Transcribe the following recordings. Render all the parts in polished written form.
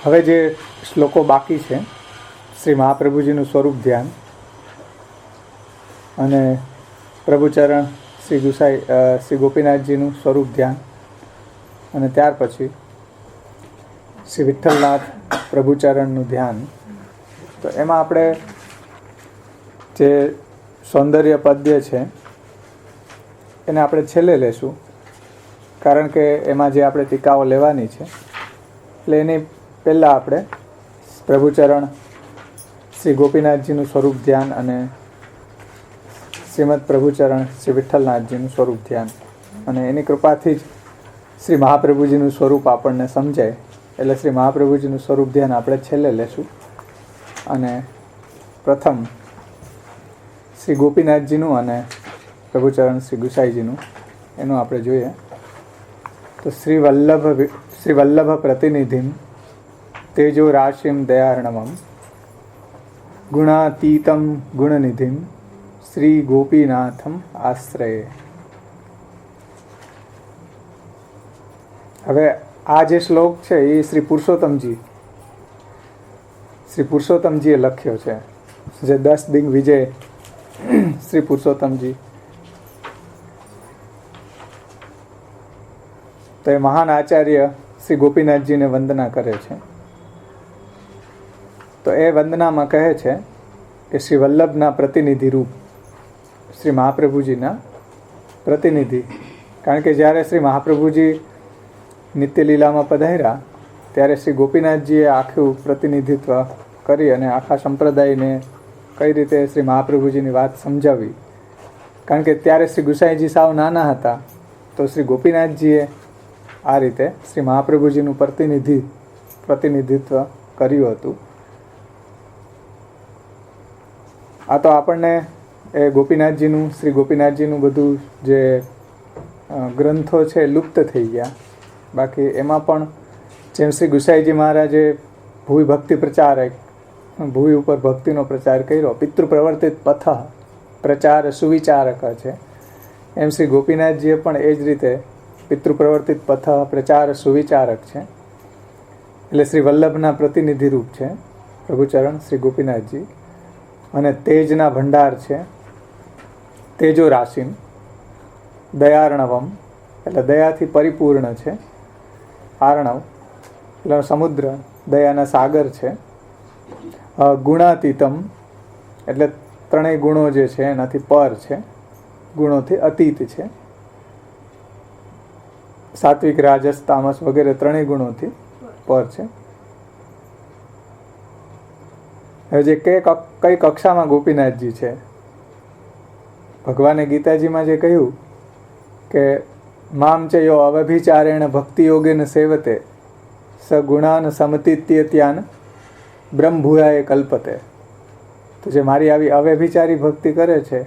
હવે જે શ્લોકો બાકી છે, શ્રી મહાપ્રભુજીનું સ્વરૂપ ધ્યાન અને પ્રભુચરણ શ્રી ગોપીનાથજીનું સ્વરૂપ ધ્યાન અને ત્યાર પછી શ્રી વિઠ્ઠલનાથ પ્રભુચરણનું ધ્યાન. તો એમાં આપણે જે સૌંદર્ય પદ્ય છે એને આપણે છેલ્લે લેશું, કારણ કે એમાં જે આપણે ટીકાઓ લેવાની છે એટલે એની પહેલાં આપણે પ્રભુચરણ શ્રી ગોપીનાથજીનું સ્વરૂપ ધ્યાન અને શ્રીમદ પ્રભુચરણ શ્રી વિઠ્ઠલનાથજીનું સ્વરૂપ ધ્યાન અને એની કૃપાથી જ શ્રી મહાપ્રભુજીનું સ્વરૂપ આપણને સમજાય. એટલે શ્રી મહાપ્રભુજીનું સ્વરૂપ ધ્યાન આપણે છેલ્લે લેશું. અને પ્રથમ શ્રી ગોપીનાથજીનું અને પ્રભુચરણ શ્રી ગુસાઈજીનું એનું આપણે જોઈએ. તો શ્રી વલ્લભ પ્રતિનિધિમ તેજો રાશિમ દયાર્ણવમ ગુણાતીતમ ગુણનિધિમ શ્રી ગોપીનાથમ આશ્રયે. હવે આ જે શ્લોક છે એ શ્રી પુરુષોત્તમજીએ લખ્યો છે, જે 10 દિગ્વિજય શ્રી પુરુષોત્તમજી. તો એ મહાન આચાર્ય શ્રી ગોપીનાથજીને વંદના કરે છે. તો એ વંદનામાં કહે છે કે શ્રી વલ્લભના પ્રતિનિધિ રૂપ શ્રી મહાપ્રભુજીના પ્રતિનિધિ. કારણ કે જ્યારે શ્રી મહાપ્રભુજી નિત્યલીલામાં પધાર્યા ત્યારે શ્રી ગોપીનાથજીએ આખું પ્રતિનિધિત્વ કરી અને આખા સંપ્રદાયને કઈ રીતે શ્રી મહાપ્રભુજીની વાત સમજાવી. કારણ કે ત્યારે શ્રી ગુસાઈજી સાવ નાના હતા, તો શ્રી ગોપીનાથજીએ આ રીતે શ્રી મહાપ્રભુજીનું પ્રતિનિધિત્વ કર્યું હતું. આ તો આપણને એ શ્રી ગોપીનાથજીનું બધું જે ગ્રંથો છે લુપ્ત થઈ ગયા. બાકી એમાં પણ જેમ શ્રી ગુસાઈજી મહારાજે ભૂવિ ભક્તિ પ્રચારક, ભૂમિ ઉપર ભક્તિનો પ્રચાર કર્યો, પિતૃ પ્રવર્તિત પથ પ્રચાર સુવિચારક છે, એમ શ્રી ગોપીનાથજીએ પણ એ જ રીતે પિતૃ પ્રવર્તિત પથ પ્રચાર સુવિચારક છે. એટલે શ્રી વલ્લભના પ્રતિનિધિ રૂપ છે પ્રભુચરણ શ્રી ગોપીનાથજી. અને તેજના ભંડાર છે, તેજો રાશિમ દયાર્ણવમ એટલે દયાથી પરિપૂર્ણ છે. આર્ણવ એટલે સમુદ્ર, દયાના સાગર છે. ગુણાતીતમ એટલે ત્રણેય ગુણો જે છે એનાથી પર છે, ગુણોથી અતીત છે. સાત્વિક, રાજસ, તામસ વગેરે ત્રણેય ગુણોથી પર છે. હવે જે કઈ કક્ષામાં ગોપીનાથજી છે, ભગવાને ગીતાજીમાં જે કહ્યું કે મામ ચ યો અવ્યભિચારેણ ભક્તિ યોગેન સેવતે સ ગુણાન સમતીત્યત્યાન બ્રહ્મભૂયાય કલ્પતે. તો જે મારી આવી અવ્યભિચારી ભક્તિ કરે છે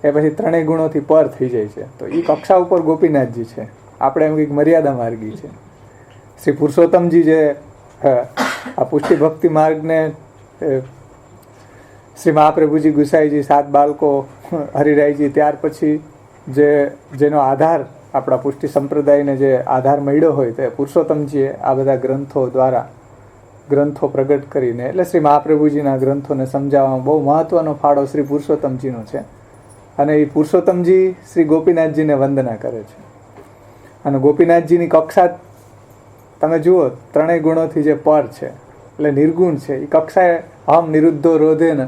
એ પછી ત્રણેય ગુણોથી પર થઈ જાય છે. તો એ કક્ષા ઉપર ગોપીનાથજી છે. આપણે એમ કંઈક મર્યાદા માર્ગી છે. શ્રી પુરુષોત્તમજી જે આ પુષ્ટિ ભક્તિ માર્ગને શ્રી મહાપ્રભુજી, ગુસાઈજી, 7 બાળકો, હરિરાયજી, ત્યાર પછી જેનો આધાર આપણા પુષ્ટિ સંપ્રદાયને જે આધાર મળ્યો હોય તે પુરુષોત્તમજીએ આ બધા ગ્રંથો પ્રગટ કરીને, એટલે શ્રી મહાપ્રભુજીના ગ્રંથોને સમજાવવામાં બહુ મહત્વનો ફાળો શ્રી પુરુષોત્તમજીનો છે. અને એ પુરુષોત્તમજી શ્રી ગોપીનાથજીને વંદના કરે છે. અને ગોપીનાથજીની કક્ષા તમે જુઓ, ત્રણેય ગુણોથી જે પર છે એટલે નિર્ગુણ છે. એ કક્ષાએ અહમ નિરુદ્ધો રોધેન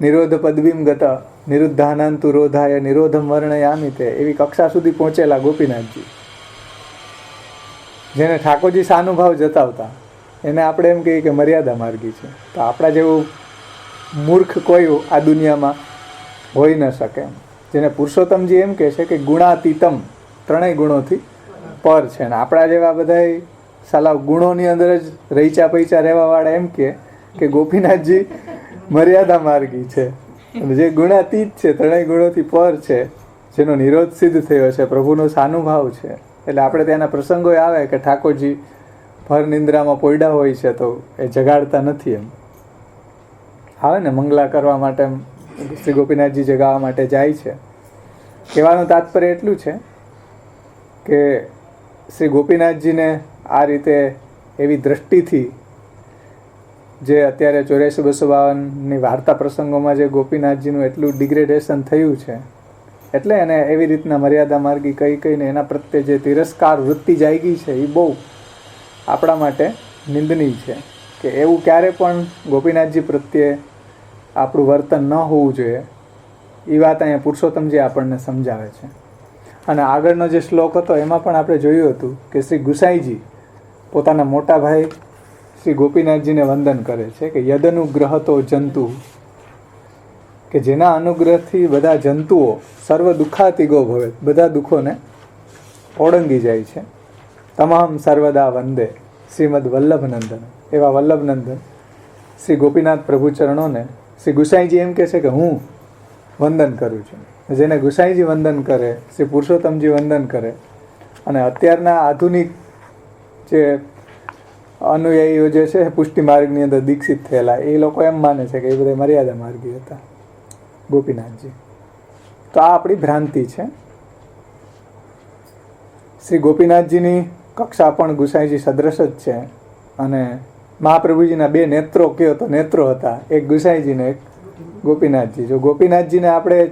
નિરોધ પદવીમ ગત નિરુદ્ધાનંતુ રોધાય નિરોધમ વર્ણયામિ તે, એવી કક્ષા સુધી પહોંચેલા ગોપીનાથજી, જેને ઠાકોરજી સાનુભાવ જતાવતા, એને આપણે એમ કહીએ કે મર્યાદા માર્ગી છે. તો આપણા જેવું મૂર્ખ કોઈ આ દુનિયામાં હોઈ ન શકે. જેને પુરુષોત્તમજી એમ કહે છે કે ગુણાતીતમ, ત્રણેય ગુણોથી પર છે. અને આપણા જેવા બધા સાલા ગુણોની અંદર જ રહીચા પૈચા રહેવાવાળા એમ કે ગોપીનાથજી મર્યાદા માર્ગી છે. અને જે ગુણાતીત છે, ત્રણેય ગુણોથી પર છે, જેનો નિરોધ સિદ્ધ થયો છે, પ્રભુનો સાનુભાવ છે. એટલે આપણે ત્યાંના પ્રસંગો આવે કે ઠાકોરજી ભર નિંદ્રામાં પોયડા હોય છે તો એ જગાડતા નથી. એમ આવે ને મંગલા કરવા માટે શ્રી ગોપીનાથજી જગાવવા માટે જાય છે. કહેવાનું તાત્પર્ય એટલું છે કે શ્રી ગોપીનાથજીને આ રીતે એવી દ્રષ્ટિથી જે અત્યારે 84-252ની વાર્તા પ્રસંગોમાં જે ગોપીનાથજીનું એટલું ડિગ્રેડેશન થયું છે, એટલે એને એવી રીતના મર્યાદા માર્ગી કહીને એના પ્રત્યે જે તિરસ્કાર વૃત્તિ જાગી છે એ બહુ આપણા માટે નિંદનીય છે કે એવું ક્યારે પણ ગોપીનાથજી પ્રત્યે આપણું વર્તન ન હોવું જોઈએ. એ વાત અહીંયા પુરુષોત્તમજી આપણને સમજાવે છે. અને આગળનો જે શ્લોક હતો એમાં પણ આપણે જોયું હતું કે શ્રી ગુસાઈજી પોતાના મોટા ભાઈ શ્રી ગોપીનાથજીને વંદન કરે છે કે યદનુગ્રહતો જંતુ, કે જેના અનુગ્રહથી બધા જંતુઓ સર્વ દુઃખાતિગો ભવે, બધા દુઃખોને ઓળંગી જાય છે. તમામ સર્વદા વંદે શ્રીમદ વલ્લભનંદન, એવા વલ્લભનંદન શ્રી ગોપીનાથ પ્રભુ ચરણોને શ્રી ગુસાઈજી એમ કહે છે કે હું વંદન કરું છું. જેને ગુસાઈજી વંદન કરે, શ્રી પુરુષોત્તમજી વંદન કરે, અને અત્યારના આધુનિક જે અનુયાયીઓ જે છે પુષ્ટિ માર્ગની અંદર દીક્ષિત થયેલા, એ લોકો એમ માને છે કે એ બધા મર્યાદા માર્ગી હતા ગોપીનાથજી. તો આ આપણી ભ્રાંતિ છે. શ્રી ગોપીનાથજીની કક્ષા પણ ગુસાઈજી સદૃશ જ છે. અને મહાપ્રભુજીના બે નેત્રો કયો તો નેત્રો હતા, એક ગુસાઈજી ને એક ગોપીનાથજી. જો ગોપીનાથજીને આપણે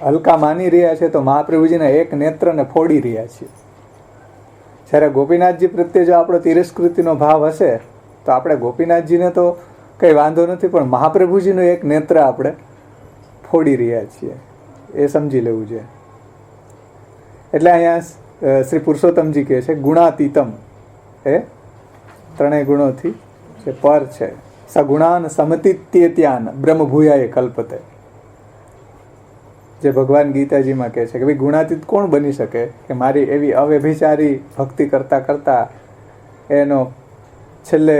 હલકા માની રહ્યા છે તો મહાપ્રભુજીના એક નેત્રને ફોડી રહ્યા છીએ. જ્યારે ગોપીનાથજી પ્રત્યે જો આપણો તિરસ્કૃતિનો ભાવ હશે તો આપણે ગોપીનાથજીને તો કંઈ વાંધો નથી, પણ મહાપ્રભુજીનું એક નેત્ર આપણે ફોડી રહ્યા છીએ, એ સમજી લેવું જોઈએ. એટલે અહીંયા શ્રી પુરુષોત્તમજી કહે છે ગુણાતીતમ, એ ત્રણેય ગુણોથી જે પર છે. સગુણાન સમતિત્યેત્યાન બ્રહ્મભૂયાએ કલ્પતે, જે ભગવાન ગીતાજીમાં કહે છે કે ભાઈ ગુણાતીત કોણ બની શકે કે મારી એવી અવ્યભિચારી ભક્તિ કરતાં કરતાં એનો છેલ્લે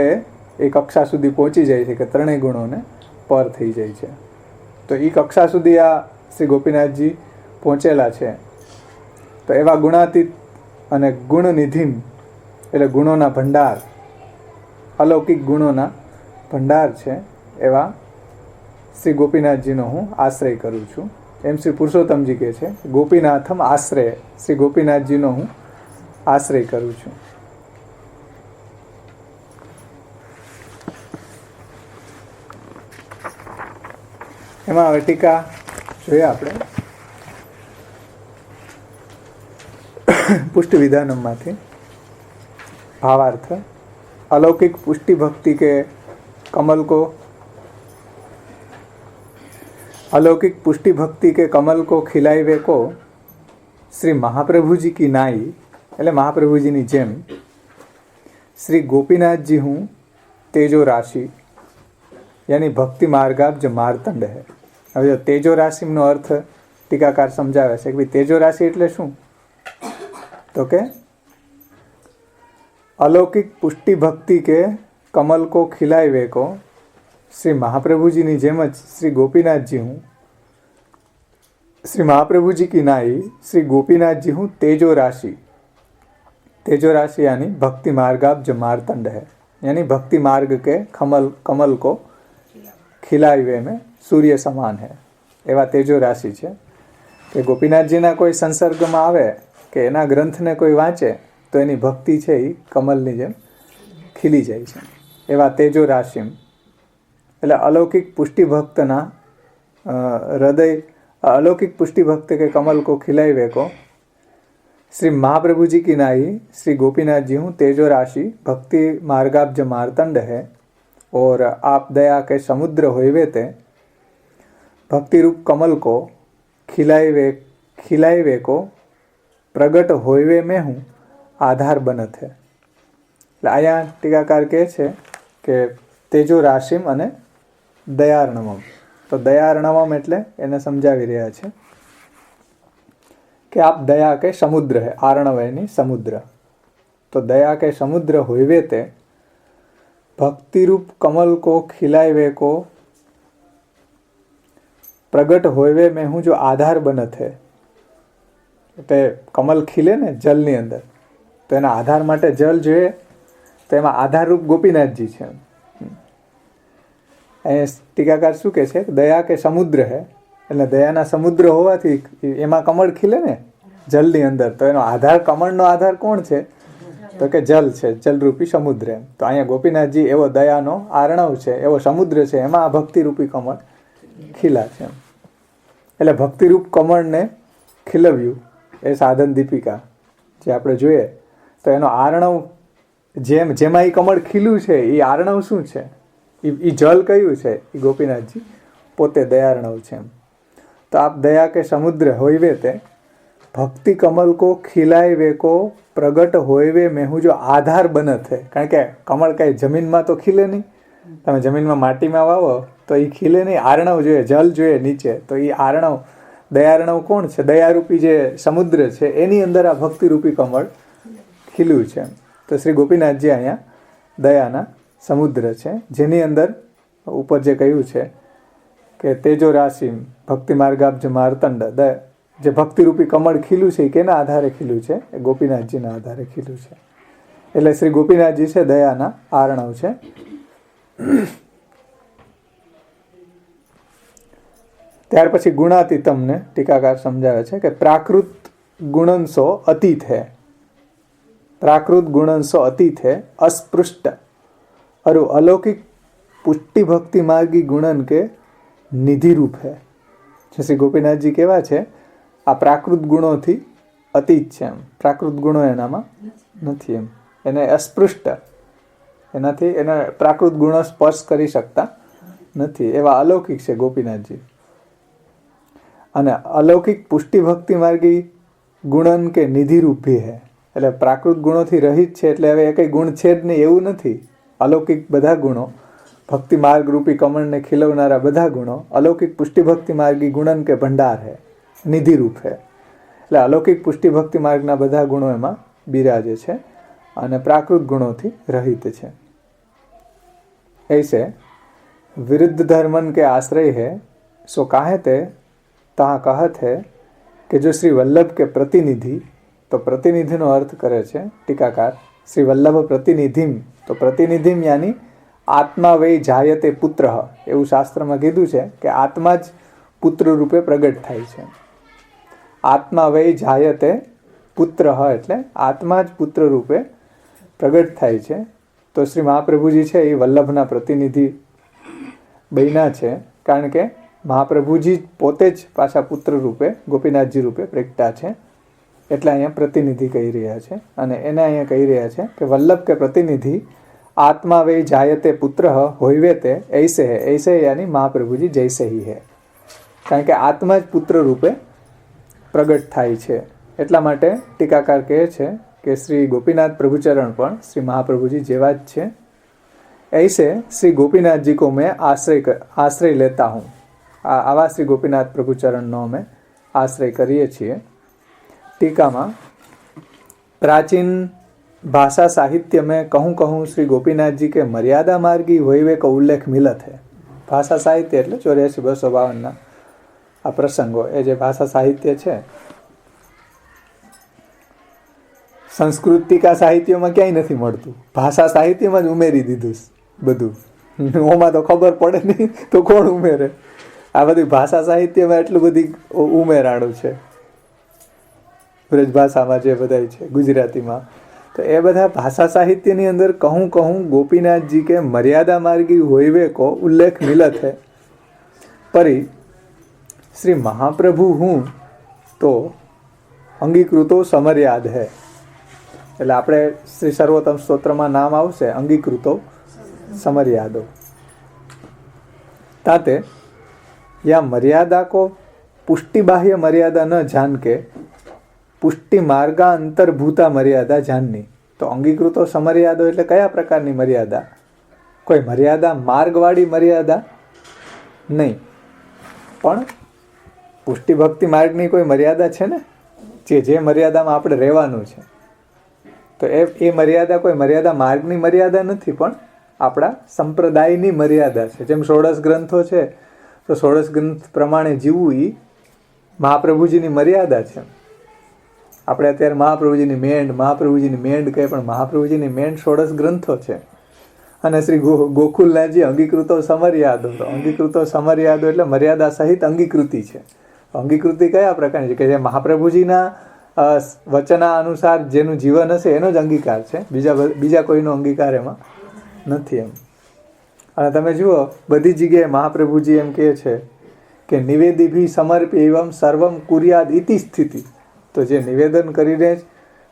એ કક્ષા સુધી પહોંચી જાય છે કે ત્રણેય ગુણોને પર થઈ જાય છે. તો એ કક્ષા સુધી આ શ્રી ગોપીનાથજી પહોંચેલા છે. તો એવા ગુણાતીત અને ગુણનિધિમ એટલે ગુણોના ભંડાર, અલૌકિક ગુણોના ભંડાર છે એવા શ્રી ગોપીનાથજીનો હું આશ્રય કરું છું. એમ શ્રી પુરુષોત્તમજી કહે છે ગોપીનાથમ આશ્રય, શ્રી ગોપીનાથજીનો હું આશ્રય કરું છું. એમાં હવે ટીકા જોઈએ આપણે પુષ્ટિ વિધાનમમાંથી. ભાવાર્થ: अलौकिक पुष्टि भक्ति के कमल को, अलौकिक पुष्टि भक्ति के कमल को खिलावे को श्री महाप्रभु जी की नाई, એટલે મહાપ્રભુજીની જેમ શ્રી ગોપીનાથજી હું તેજો રાશિ યાની ભક્તિ માર્ગાબ્જ માર્તંડ હૈ. હવે તેજો રાશિનો અર્થ ટીકાકાર સમજાવે છે કે ભાઈ તેજો રાશિ એટલે શું? તો કે अलौकिक पुष्टि भक्ति के कमल को खिलावे को श्री महाप्रभु जी ની જેમ જ શ્રી ગોપીનાથજી હું, श्री महाप्रभु जी की नाई श्री गोपीनाथजी हूँ तेजो राशि. तेजो राशि यानी भक्ति मार्गाब्ज मार्तंड है, यानी भक्ति मार्ग के कमल को खिलावे में सूर्य સમાન है. એવા તેજો રાશિ છે કે ગોપીનાથજીના કોઈ સંસર્ગમાં આવે કે એના ગ્રંથને કોઈ વાંચે તો એની ભક્તિ છે એ કમલની જેમ ખીલી જાય છે. એવા તેજો રાશિ એટલે अलौकिक पुष्टि भक्तना हृदय, अलौकिक पुष्टि भक्त के कमल को खिलावे को श्री महाप्रभु जी की नाई श्री गोपीनाथ जी हूँ तेजो राशि भक्ति मार्गाब्ज मार्तंड है. और आप दया के समुद्र होवे ते भक्ति रूप कमल को खिलावे को प्रगट होवे में हूँ आधार बनत है. એટલે અહીંયા ટીકાકાર કહે છે કે તેજો રાશિમ અને દયાર્ણવમ. તો દયાર્ણવમ એટલે એને સમજાવી રહ્યા છે કે આપ દયા કે સમુદ્ર હે, આર્ણવયની સમુદ્ર. તો દયા કે સમુદ્ર હોવે તે भक्ति रूप कमल को खिलावे को प्रगट होवे में हूँ जो आधार बनत है. એટલે કમલ ખીલે ને જલની અંદર, તો એના આધાર માટે જલ જોઈએ, તો એમાં આધારરૂપ ગોપીનાથજી છે. અહીંયા ટીકાકાર શું કહે છે? દયા કે સમુદ્ર હે, એટલે દયાના સમુદ્ર હોવાથી એમાં કમળ ખીલે ને જલની અંદર, તો એનો આધાર, કમળનો આધાર કોણ છે? તો કે જલ છે, જલરૂપી સમુદ્ર. એમ તો અહીંયા ગોપીનાથજી એવો દયાનો આર્ણવ છે, એવો સમુદ્ર છે, એમાં આ ભક્તિરૂપી કમળ ખીલા છે. એમ એટલે ભક્તિરૂપ કમળને ખીલવ્યું એ સાધન દીપિકા જે આપણે જોઈએ તો એનો આર્ણવ જેમાં એ કમળ ખીલ્યું છે એ આર્ણવ શું છે, એ જલ કયું છે, એ ગોપીનાથજી પોતે દયાર્ણવ છે. એમ તો આપ દયા કે સમુદ્ર હોઈવે તે ભક્તિ કમલ કો ખીલાય વે કો પ્રગટ હોઈવે મેહું જો આધાર બનત હે. કારણ કે કમળ કાંઈ જમીનમાં તો ખીલે નહીં. તમે જમીનમાં માટીમાં વાવો તો એ ખીલે નહીં. આર્ણવ જોઈએ, જલ જોઈએ નીચે, તો એ આર્ણવ દયાર્ણવ કોણ છે? દયારૂપી જે સમુદ્ર છે એની અંદર આ ભક્તિરૂપી કમળ ખીલ્યું છે. તો શ્રી ગોપીનાથજી અહીંયા દયાના સમુદ્ર છે, જેની અંદર ઉપર જે કહ્યું છે કે તેજો રાશિ ભક્તિ માર્ગાબ્જ માર્તંડ, જે ભક્તિરૂપી કમળ ખીલ્યું છે એ કેના આધારે ખીલ્યું છે? એ ગોપીનાથજીના આધારે ખીલ્યું છે. એટલે શ્રી ગોપીનાથજી છે દયાના આર્ણવ છે. ત્યાર પછી ગુણાતીતમને ટીકાકાર સમજાવે છે કે પ્રાકૃત ગુણંસો અતીત હૈ, પ્રાકૃત ગુણંસો અતીત હૈ, अस्पृष्ट और अलौकिक पुष्टि भक्ति मार्गी गुणन के निधि रूप है. શ્રી ગોપીનાથજી કેવા છે? આ પ્રાકૃત ગુણોથી અતીત છે. એમ પ્રાકૃત ગુણો એનામાં નથી. એમ એને અસ્પૃષ્ટ, એનાથી એને પ્રાકૃત ગુણો સ્પર્શ કરી શકતા નથી, એવા અલૌકિક છે ગોપીનાથજી. અને અલૌકિક પુષ્ટિ ભક્તિ માર્ગી ગુણન કે નિધિ રૂપ ભી હૈ. એટલે પ્રાકૃત ગુણોથી રહિત છે, એટલે હવે એ કંઈ ગુણ છે જ નહીં એવું નથી. અલૌકિક બધા ગુણો, ભક્તિ માર્ગ રૂપી કમળને ખીલવનારા બધા ગુણો અલૌકિક પુષ્ટિ ભક્તિ માર્ગી ગુણન કે ભંડાર હૈ, નિધિ રૂપ હૈ. એટલે અલૌકિક પુષ્ટિ ભક્તિ માર્ગના બધા ગુણો એમાં બિરાજે છે અને પ્રાકૃત ગુણોથી રહિત છે. ऐसे विरुद्ध धर्मन के आश्रय है सो काहे ते तहाँ कहत है कि जो श्री वल्लभ के प्रतिनिधि, तो प्रतिनिधिનો અર્થ કરે છે ટીકાકાર શ્રી વલ્લભ પ્રતિનિધિમ. તો પ્રતિનિધિમ યાની આત્મા વૈ જાયતે પુત્ર, એવું શાસ્ત્રમાં કીધું છે કે આત્મા જ પુત્ર રૂપે પ્રગટ થાય છે. આત્મા વૈ જાયતે પુત્ર એટલે આત્મા જ પુત્ર રૂપે પ્રગટ થાય છે. તો શ્રી મહાપ્રભુજી છે એ વલ્લભના પ્રતિનિધિ બન્યા છે, કારણ કે મહાપ્રભુજી પોતે જ પાછા પુત્ર રૂપે ગોપીનાથજી રૂપે પ્રગટા છે. એટલે અહીંયા પ્રતિનિધિ કહી રહ્યા છે. અને એને અહીંયા કહી રહ્યા છે કે વલ્લભ કે પ્રતિનિધિ આત્મા વે જાયતે પુત્ર હોઈવે તે ऐसे है. ऐसे यानी મહાપ્રભુજી જૈસે ही है. કારણ કે આત્મા જ પુત્ર રૂપે પ્રગટ થાય છે. એટલા માટે ટીકાકાર કહે છે કે શ્રી ગોપીનાથ પ્રભુચરણ પણ શ્રી મહાપ્રભુજી જેવા જ છે. ऐसे श्री गोपीनाथ जी को मैं आश्रय लेता हूँ. આવા શ્રી ગોપીનાથ પ્રભુચરણનો અમે આશ્રય કરીએ છીએ. ટીકામાં प्राचीन भाषा साहित्य में कहूँ श्री गोपीनाथ जी के मर्यादा मार्गी होइवे का उल्लेख मिलत है. भाषा साहित्य એટલે 84-252 આ પ્રસંગો, એ જે ભાષા સાહિત્ય છે સંસ્કૃતિકા સાહિત્યમાં ક્યાંય નથી મળતું, ભાષા સાહિત્યમાં જ ઉમેરી દીધું બધું. ઓમાં તો ખબર પડે નહીં તો કોણ ઉમેરે? આ બધી ભાષા સાહિત્યમાં એટલું બધી ઉમેરાણું છે. બ્રજભાષામાં જે બધા છે, ગુજરાતીમાં, તો એ બધા ભાષા સાહિત્યની અંદર કહું ગોપીનાથજી કે મર્યાદા માર્ગી હોઈવે કો ઉલ્લેખ મિલત है. પરી શ્રી મહાપ્રભુ હું તો અંગીકૃતો સમર્યાદ હૈ. એટલે આપણે શ્રી સર્વોત્તમ સ્તોત્રમાં નામ આવશે અંગીકૃતો समर्यादो. ताते या मर्यादा को पुष्टि बाह्य मर्यादा न जान के पुष्टि मार्गा अंतर्भूता मर्यादा जाननी. तो अंगीकृतो समर्यादो એટલે કયા પ્રકારની મર્યાદા? કોઈ મર્યાદા માર્ગવાળી મર્યાદા નહીં, પણ પુષ્ટિ ભક્તિ માર્ગની કોઈ મર્યાદા છે ને, જે મર્યાદામાં આપણે રહેવાનું છે. તો એ મર્યાદા કોઈ મર્યાદા માર્ગની મર્યાદા નથી, પણ આપણા સંપ્રદાયની મર્યાદા છે. જેમ 16 ગ્રંથો છે, તો 16 ગ્રંથ પ્રમાણે જીવવું એ મહાપ્રભુજીની મર્યાદા છે. આપણે અત્યારે મહાપ્રભુજીની મેંડ કહે, પણ મહાપ્રભુજીની મેંડ 16 ગ્રંથો છે. અને શ્રી ગોકુલનાથજી અંગીકૃતો સમર્યાદો. તો અંગીકૃતો સમર્યાદો એટલે મર્યાદા સહિત અંગીકૃતિ છે. અંગીકૃતિ કયા પ્રકારની છે? કે જે મહાપ્રભુજીના વચના અનુસાર જેનું જીવન હશે એનો જ અંગીકાર છે, બીજા કોઈનો અંગીકાર એમાં નથી એમ. અને તમે જુઓ બધી જગ્યાએ મહાપ્રભુજી એમ કહે છે કે નિવેદિભી સમર્પી એવમ સર્વમ કુર્યાદ ઇતિ સ્થિતિ. તો જે નિવેદન કરીને જ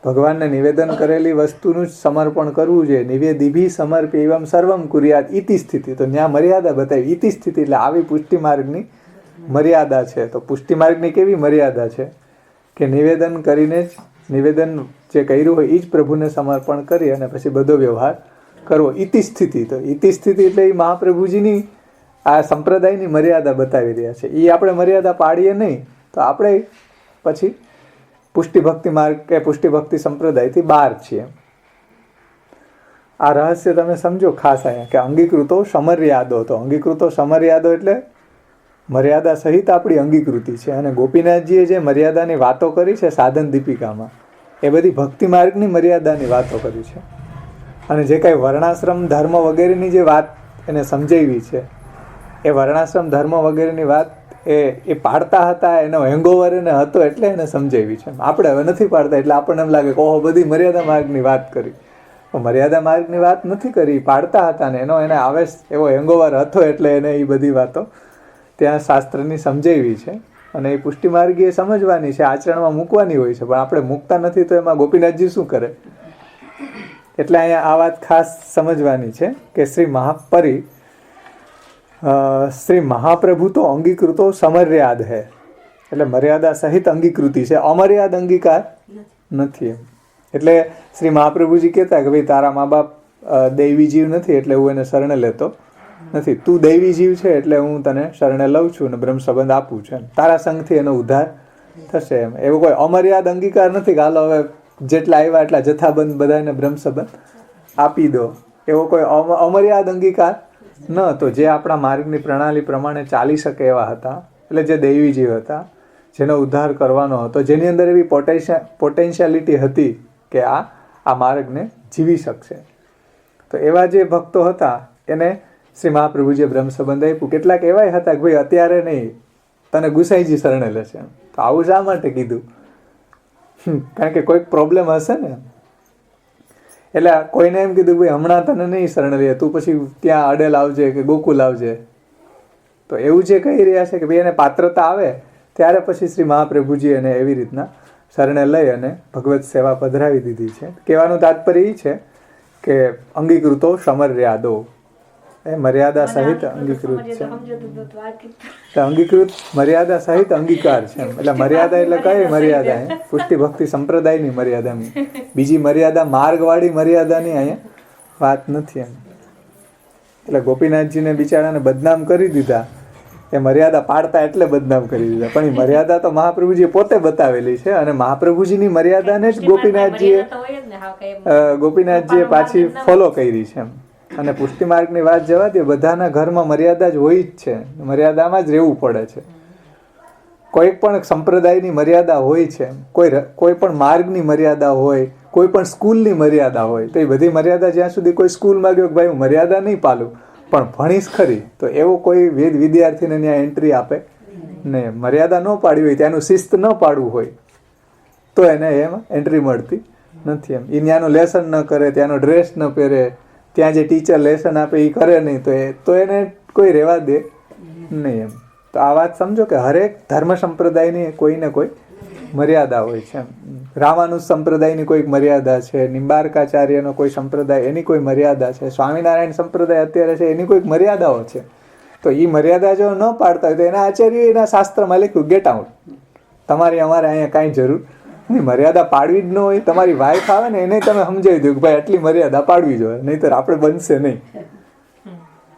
ભગવાનને નિવેદન કરેલી વસ્તુનું જ સમર્પણ કરવું જોઈએ. નિવેદિભી સમર્પી એવમ સર્વમ કુર્યાદ ઇતિ સ્થિતિ. તો ત્યાં મર્યાદા બતાવી ઇતિ સ્થિતિ, એટલે આવી પુષ્ટિ માર્ગની મર્યાદા છે. તો પુષ્ટિ માર્ગની કેવી મર્યાદા છે કે નિવેદન કરીને જ, નિવેદન જે કર્યું હોય એ જ પ્રભુને સમર્પણ કરી અને પછી બધો વ્યવહાર કરવો. ઇતિ સ્થિતિ. તો ઇતિ સ્થિતિ એટલે એ મહાપ્રભુજીની આ સંપ્રદાયની મર્યાદા બતાવી રહ્યા છે. એ આપણે મર્યાદા પાડીએ નહીં તો આપણે પછી પુષ્ટિ ભક્તિ માર્ગ કે પુષ્ટિ ભક્તિ સંપ્રદાયથી બહાર છીએ. આ રહસ્ય તમે સમજો ખાસ અહીંયા કે અંગીકૃતો સમર્યાદો. તો અંગીકૃતો સમર્યાદો એટલે મર્યાદા સહિત આપણી અંગીકૃતિ છે. અને ગોપીનાથજીએ જે મર્યાદાની વાતો કરી છે સાધન દીપિકામાં, એ બધી ભક્તિ માર્ગની મર્યાદાની વાતો કરી છે. અને જે કાંઈ વર્ણાશ્રમ ધર્મ વગેરેની જે વાત એને સમજાવી છે, એ વર્ણાશ્રમ ધર્મ વગેરેની વાત એ પાડતા હતા, એનો હેંગઓવર એને હતો એટલે એને સમજાવી છે. આપણે હવે નથી પાડતા એટલે આપણને એમ લાગે કે ઓહો બધી મર્યાદા માર્ગની વાત કરી. મર્યાદા માર્ગની વાત નથી કરી, પાડતા હતા ને એનો એને આવેશ એવો હેંગઓવર હતો એટલે એને એ બધી વાતો ત્યાં શાસ્ત્રની સમજાવી છે. અને એ પુષ્ટિ માર્ગી એ સમજવાની છે, આચરણમાં મૂકવાની હોય છે. પણ આપણે મૂકતા નથી તો એમાં ગોપીનાથજી શું કરે? એટલે અહીંયા આ વાત ખાસ સમજવાની છે કે શ્રી મહાપ્રભુ તો અંગીકૃતો સમર્યાદ હે, એટલે મર્યાદા સહિત અંગીકૃતિ છે, અમર્યાદ અંગીકાર નથી એમ. એટલે શ્રી મહાપ્રભુજી કહેતા કે ભાઈ તારા મા બાપ દૈવી જીવ નથી એટલે હું એને શરણે લેતો નથી, તું દૈવી જીવ છે એટલે હું તને શરણે લઉં છું અને બ્રહ્મ સંબંધ આપું છું, તારા સંગથી એનો ઉદ્ધાર થશે એમ. એવો કોઈ અમર્યાદ અંગીકાર નથી કે હાલો હવે જેટલા આવ્યા એટલા જથ્થાબંધ બધાને બ્રહ્મ સંબંધ આપી દો, એવો કોઈ અમર્યાદ અંગીકાર ન. તો જે આપણા માર્ગની પ્રણાલી પ્રમાણે ચાલી શકે એવા હતા, એટલે જે દૈવી જીવ હતા, જેનો ઉદ્ધાર કરવાનો હતો, જેની અંદર એવી પોટેન્શિયાલિટી હતી કે આ માર્ગને જીવી શકશે, તો એવા જે ભક્તો હતા એને શ્રી મહાપ્રભુજીએ બ્રહ્મ સંબંધ આપ્યું. કેટલાક એવાય હતા કે ભાઈ અત્યારે નહીં, તને ગુસાઈજી શરણે લેશે. તો આવું શા માટે કીધું? કારણ કે કોઈક પ્રોબ્લેમ હશે ને, એટલે કોઈને એમ કીધું ભાઈ હમણાં તને નહીં શરણે લે, તું પછી ત્યાં અડેલ આવજે કે ગોકુલ આવજે. તો એવું જે કહી રહ્યા છે કે ભાઈ એને પાત્રતા આવે ત્યારે પછી શ્રી મહાપ્રભુજી એને એવી રીતના શરણે લઈ અને ભગવત સેવા પધરાવી દીધી છે. કહેવાનું તાત્પર્ય એ છે કે અંગીકૃતો સમર્યાદો, એ મર્યાદા સહિત અંગીકૃત છે. અંગીકૃત મર્યાદા સહિત અંગીકાર છે. એટલે મર્યાદા એટલે કઈ મર્યાદા? પુષ્ટિ ભક્તિ સંપ્રદાયની મર્યાદાની, બીજી મર્યાદા માર્ગવાળી મર્યાદાની અહીંયા વાત નથી એમ. એટલે ગોપીનાથજીને બિચારાને બદનામ કરી દીધા, એ મર્યાદા પાડતા એટલે બદનામ કરી દીધા. પણ એ મર્યાદા તો મહાપ્રભુજીએ પોતે બતાવેલી છે અને મહાપ્રભુજીની મર્યાદાને જ ગોપીનાથજીએ પાછી ફોલો કરી છે એમ. અને પુષ્ટિ માર્ગની વાત જવા દે, બધાના ઘરમાં મર્યાદા જ હોય જ છે, મર્યાદામાં જ રહેવું પડે છે. કોઈ પણ સંપ્રદાયની મર્યાદા હોય છે, કોઈ પણ માર્ગની મર્યાદા હોય, કોઈ પણ સ્કૂલની મર્યાદા હોય. તો એ બધી મર્યાદા જ્યાં સુધી કોઈ સ્કૂલમાં ગયો કે ભાઈ હું મર્યાદા નહીં પાલું પણ ભણીશ ખરી, તો એવો કોઈ વેદ વિદ્યાર્થીને ત્યાં એન્ટ્રી આપે ને. મર્યાદા ન પાડવી હોય, ત્યાંનું શિસ્ત ન પાડવું હોય તો એને એમાં એન્ટ્રી મળતી નથી એમ. એ ત્યાંનું લેસન ન કરે, ત્યાંનો ડ્રેસ ન પહેરે, ત્યાં જે ટીચર લેસન આપે એ કરે નહીં તો એને કોઈ રહેવા દે નહીં એમ. તો આ વાત સમજો કે હરેક ધર્મ સંપ્રદાયની કોઈને કોઈ મર્યાદા હોય છે. રામાનુજ સંપ્રદાયની કોઈક મર્યાદા છે, નિંબાર્કાચાર્યનો કોઈ સંપ્રદાય એની કોઈ મર્યાદા છે, સ્વામિનારાયણ સંપ્રદાય અત્યારે છે એની કોઈક મર્યાદાઓ છે. તો એ મર્યાદા જો ન પાડતા હોય તો એના આચાર્ય એના શાસ્ત્રમાં લખ્યું ગેટ આઉટ, તમારી અમારે અહીંયા કાંઈ જરૂર નહીં. મર્યાદા પાડવી જ ન હોય, તમારી વાઈફ આવે ને એને તમે સમજાવી દો કે ભાઈ આટલી મર્યાદા પાડવી જોઈએ, નહીંતર આપણે બનશે નહીં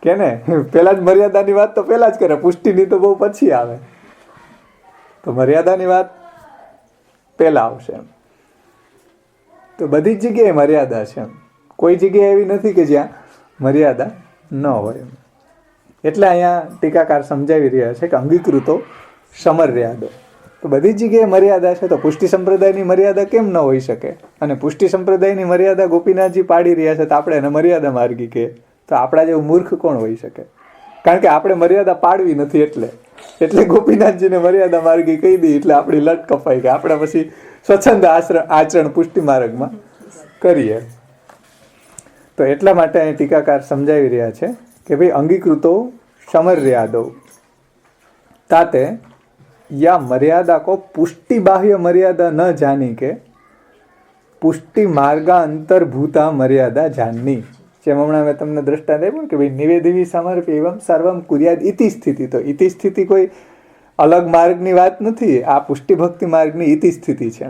કે ને. પેલા જ મર્યાદાની વાત તો પેલા જ કરે, પુષ્ટિની તો બહુ પછી આવે. તો મર્યાદાની વાત પેલા આવશે એમ. તો બધી જ જગ્યાએ મર્યાદા છે એમ. કોઈ જગ્યાએ એવી નથી કે જ્યાં મર્યાદા ન હોય એમ. એટલે અહીંયા ટીકાકાર સમજાવી રહ્યા છે કે અંગીકૃતો સમર્યાદો. તો બધી જ જગ્યાએ મર્યાદા છે. તો પુષ્ટિ સંપ્રદાયની મર્યાદા કેમ ન હોઈ શકે? અને પુષ્ટિ સંપ્રદાયની મર્યાદા ગોપીનાથજી પાડી રહ્યા છે તો આપણે એને મર્યાદા માર્ગી કહીએ, તો આપણા જેવું મૂર્ખ કોણ હોઈ શકે? કારણ કે આપણે મર્યાદા પાડવી નથી, એટલે ગોપીનાથજીને મર્યાદા માર્ગી કહી દી, એટલે આપણી લટ કપાઈ કે આપણે પછી સ્વચ્છંદ આચરણ પુષ્ટિ માર્ગમાં કરીએ. તો એટલા માટે અહીં ટીકાકાર સમજાવી રહ્યા છે કે ભાઈ અંગીકૃતો સમર્યાદો તાતે યા મર્યાદા કો પુષ્ટિ બાહ્ય મર્યાદા ન જાની કે પુષ્ટિ માર્ગા અંતર્ભૂતા મર્યાદા જાનની. જેમ હમણાં મેં તમને દ્રષ્ટાંત આપ્યું કે ભાઈ નિવેદિવી સમર્પ એવમ સર્વમ કુર્યાદ ઇતિ સ્થિતિ. તો ઇતિ સ્થિતિ કોઈ અલગ માર્ગની વાત નથી, આ પુષ્ટિ ભક્તિ માર્ગની ઇતિ સ્થિતિ છે,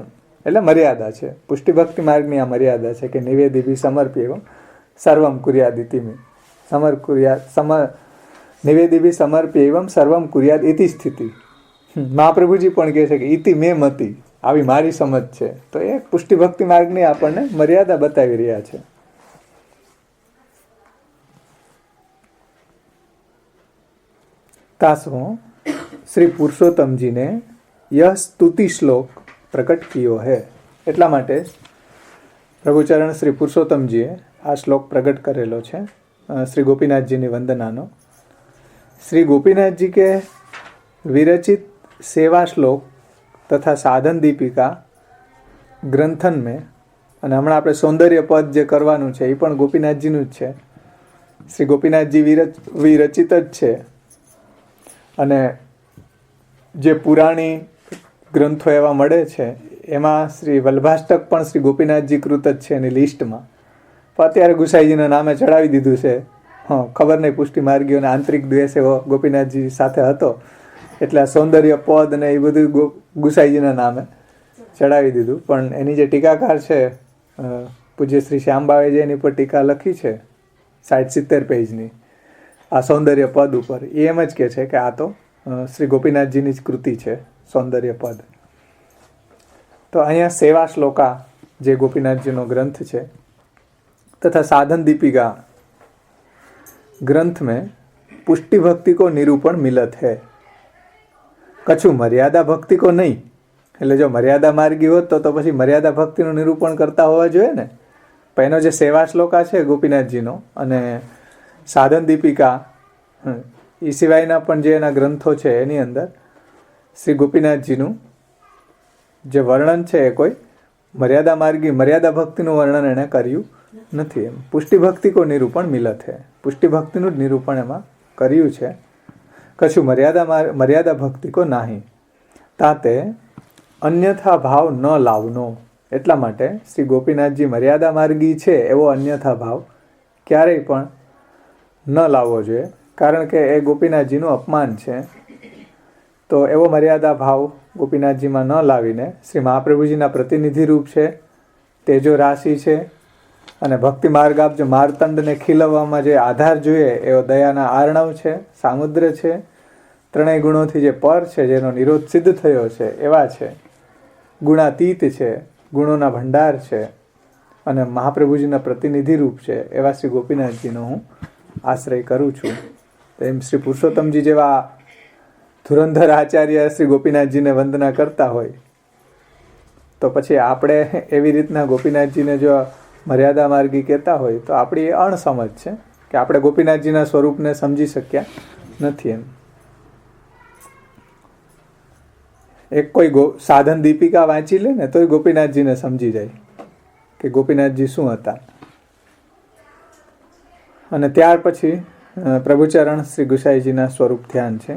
એટલે મર્યાદા છે. પુષ્ટિ ભક્તિ માર્ગની આ મર્યાદા છે કે નિવેદિવી સમર્પ એવમ સર્વમ કુર્યાદ ઇતિ મે નિવેદિવી સમર્પ એવમ સર્વમ કુર્યાદ ઇતિ સ્થિતિ. મહાપ્રભુજી પણ કહે છે કે ઇતિ મે મતિ, આવી મારી સમજ છે. તો એ પુષ્ટિ ભક્તિ માર્ગની આપણને મર્યાદા બતાવી રહ્યા છે. तासो श्री पुरुषोत्तम जी ने यह स्तुति श्लोक प्रकट कियो है. એટલા માટે પ્રભુચરણ શ્રી પુરુષોત્તમજીએ આ શ્લોક પ્રગટ કરેલો છે શ્રી ગોપીનાથજીની વંદનાનો. श्री गोपीनाथ जी के विरचित सेवा श्लोक तथा साधन दीपिका ग्रंथन में, અને હમણાં આપણે સૌંદર્ય પદ જે કરવાનું છે એ પણ ગોપીનાથજીનું જ છે. શ્રી ગોપીનાથજી વિરચિત જ છે. અને જે પુરાણી ગ્રંથો એવા મળે છે એમાં શ્રી વલ્ભાષ્ટક પણ શ્રી ગોપીનાથજી કૃત જ છે એની લિસ્ટમાં. પણ અત્યારે ગુસાઈજીના નામે ચડાવી દીધું છે. ખબર નહીં પુષ્ટિ માર્ગીઓને આંતરિક દ્વેષ એવો ગોપીનાથજી સાથે હતો એટલે સૌંદર્ય પદ ને એ બધું ગુસાઈજીના નામે ચડાવી દીધું. પણ એની જે ટીકાકાર છે પૂજ્ય શ્રી શ્યામબાવે એની પર ટીકા લખી છે 60-70 પેજની આ સૌંદર્ય પદ ઉપર, એ એમ જ કહે છે કે આ તો શ્રી ગોપીનાથજીની જ કૃતિ છે સૌંદર્ય પદ. તો અહીંયા સેવા શ્લોકા જે ગોપીનાથજીનો ગ્રંથ છે તથા સાધન दीपिका ग्रंथ में पुष्टि भक्ति को निरूपण मिलत है, कछु मर्यादा भक्ति को नहीं. એટલે જો મર્યાદા માર્ગી હોત તો પછી મર્યાદા ભક્તિનું નિરૂપણ કરતા હોવા જોઈએ ને. પણ એનો જે સેવા શ્લોકા છે ગોપીનાથજીનો અને સાધન દીપિકા એ સિવાયના પણ જે એના ગ્રંથો છે એની અંદર શ્રી ગોપીનાથજીનું જે વર્ણન છે એ કોઈ મર્યાદા માર્ગી મર્યાદા ભક્તિનું વર્ણન એણે કર્યું નથી. એમ પુષ્ટિ ભક્તિ કો નિરૂપણ મિલત હે, પુષ્ટિ ભક્તિનું જ નિરૂપણ એમાં કર્યું છે. કશું મર્યાદા ભક્તિ કો નહીં. તાતે અન્યથા ભાવ ન લાવનો. એટલા માટે શ્રી ગોપીનાથજી મર્યાદા માર્ગી છે એવો અન્યથા ભાવ ક્યારેય પણ ન લાવવો જોઈએ, કારણ કે એ ગોપીનાથજીનું અપમાન છે. તો એવો મર્યાદા ભાવ ગોપીનાથજીમાં ન લાવીને શ્રી મહાપ્રભુજીના પ્રતિનિધિ રૂપ છે, તેજો રાશિ છે, અને ભક્તિ માર્ગ આપ જો મારતંડને ખીલવવામાં જે આધાર જોઈએ એવો દયાના આર્ણવ છે, સામુદ્ર છે, ત્રણેય ગુણોથી જે પર છે, જેનો નિરોધ સિદ્ધ થયો છે એવા છે, ગુણાતીત છે, ગુણોના ભંડાર છે, અને મહાપ્રભુજીના પ્રતિનિધિ રૂપ છે એવા શ્રી ગોપીનાથજીનો હું આશ્રય કરું છું. એમ શ્રી પુરુષોત્તમજી જેવા ધુરંધર આચાર્ય શ્રી ગોપીનાથજીને વંદના કરતા હોય તો પછી આપણે એવી રીતના ગોપીનાથજીને જો મર્યાદા માર્ગી કહેતા હોય તો આપણી એ અણસમજ છે કે આપણે ગોપીનાથજીના સ્વરૂપને સમજી શક્યા નથી. એમ એક કોઈ સાધન દીપિકા વાંચી લે ને તોય ગોપીનાથજીને સમજી જાય કે ગોપીનાથજી શું હતા. અને ત્યાર પછી પ્રભુચરણ શ્રી ગુસાઈજીના સ્વરૂપ ધ્યાન છે.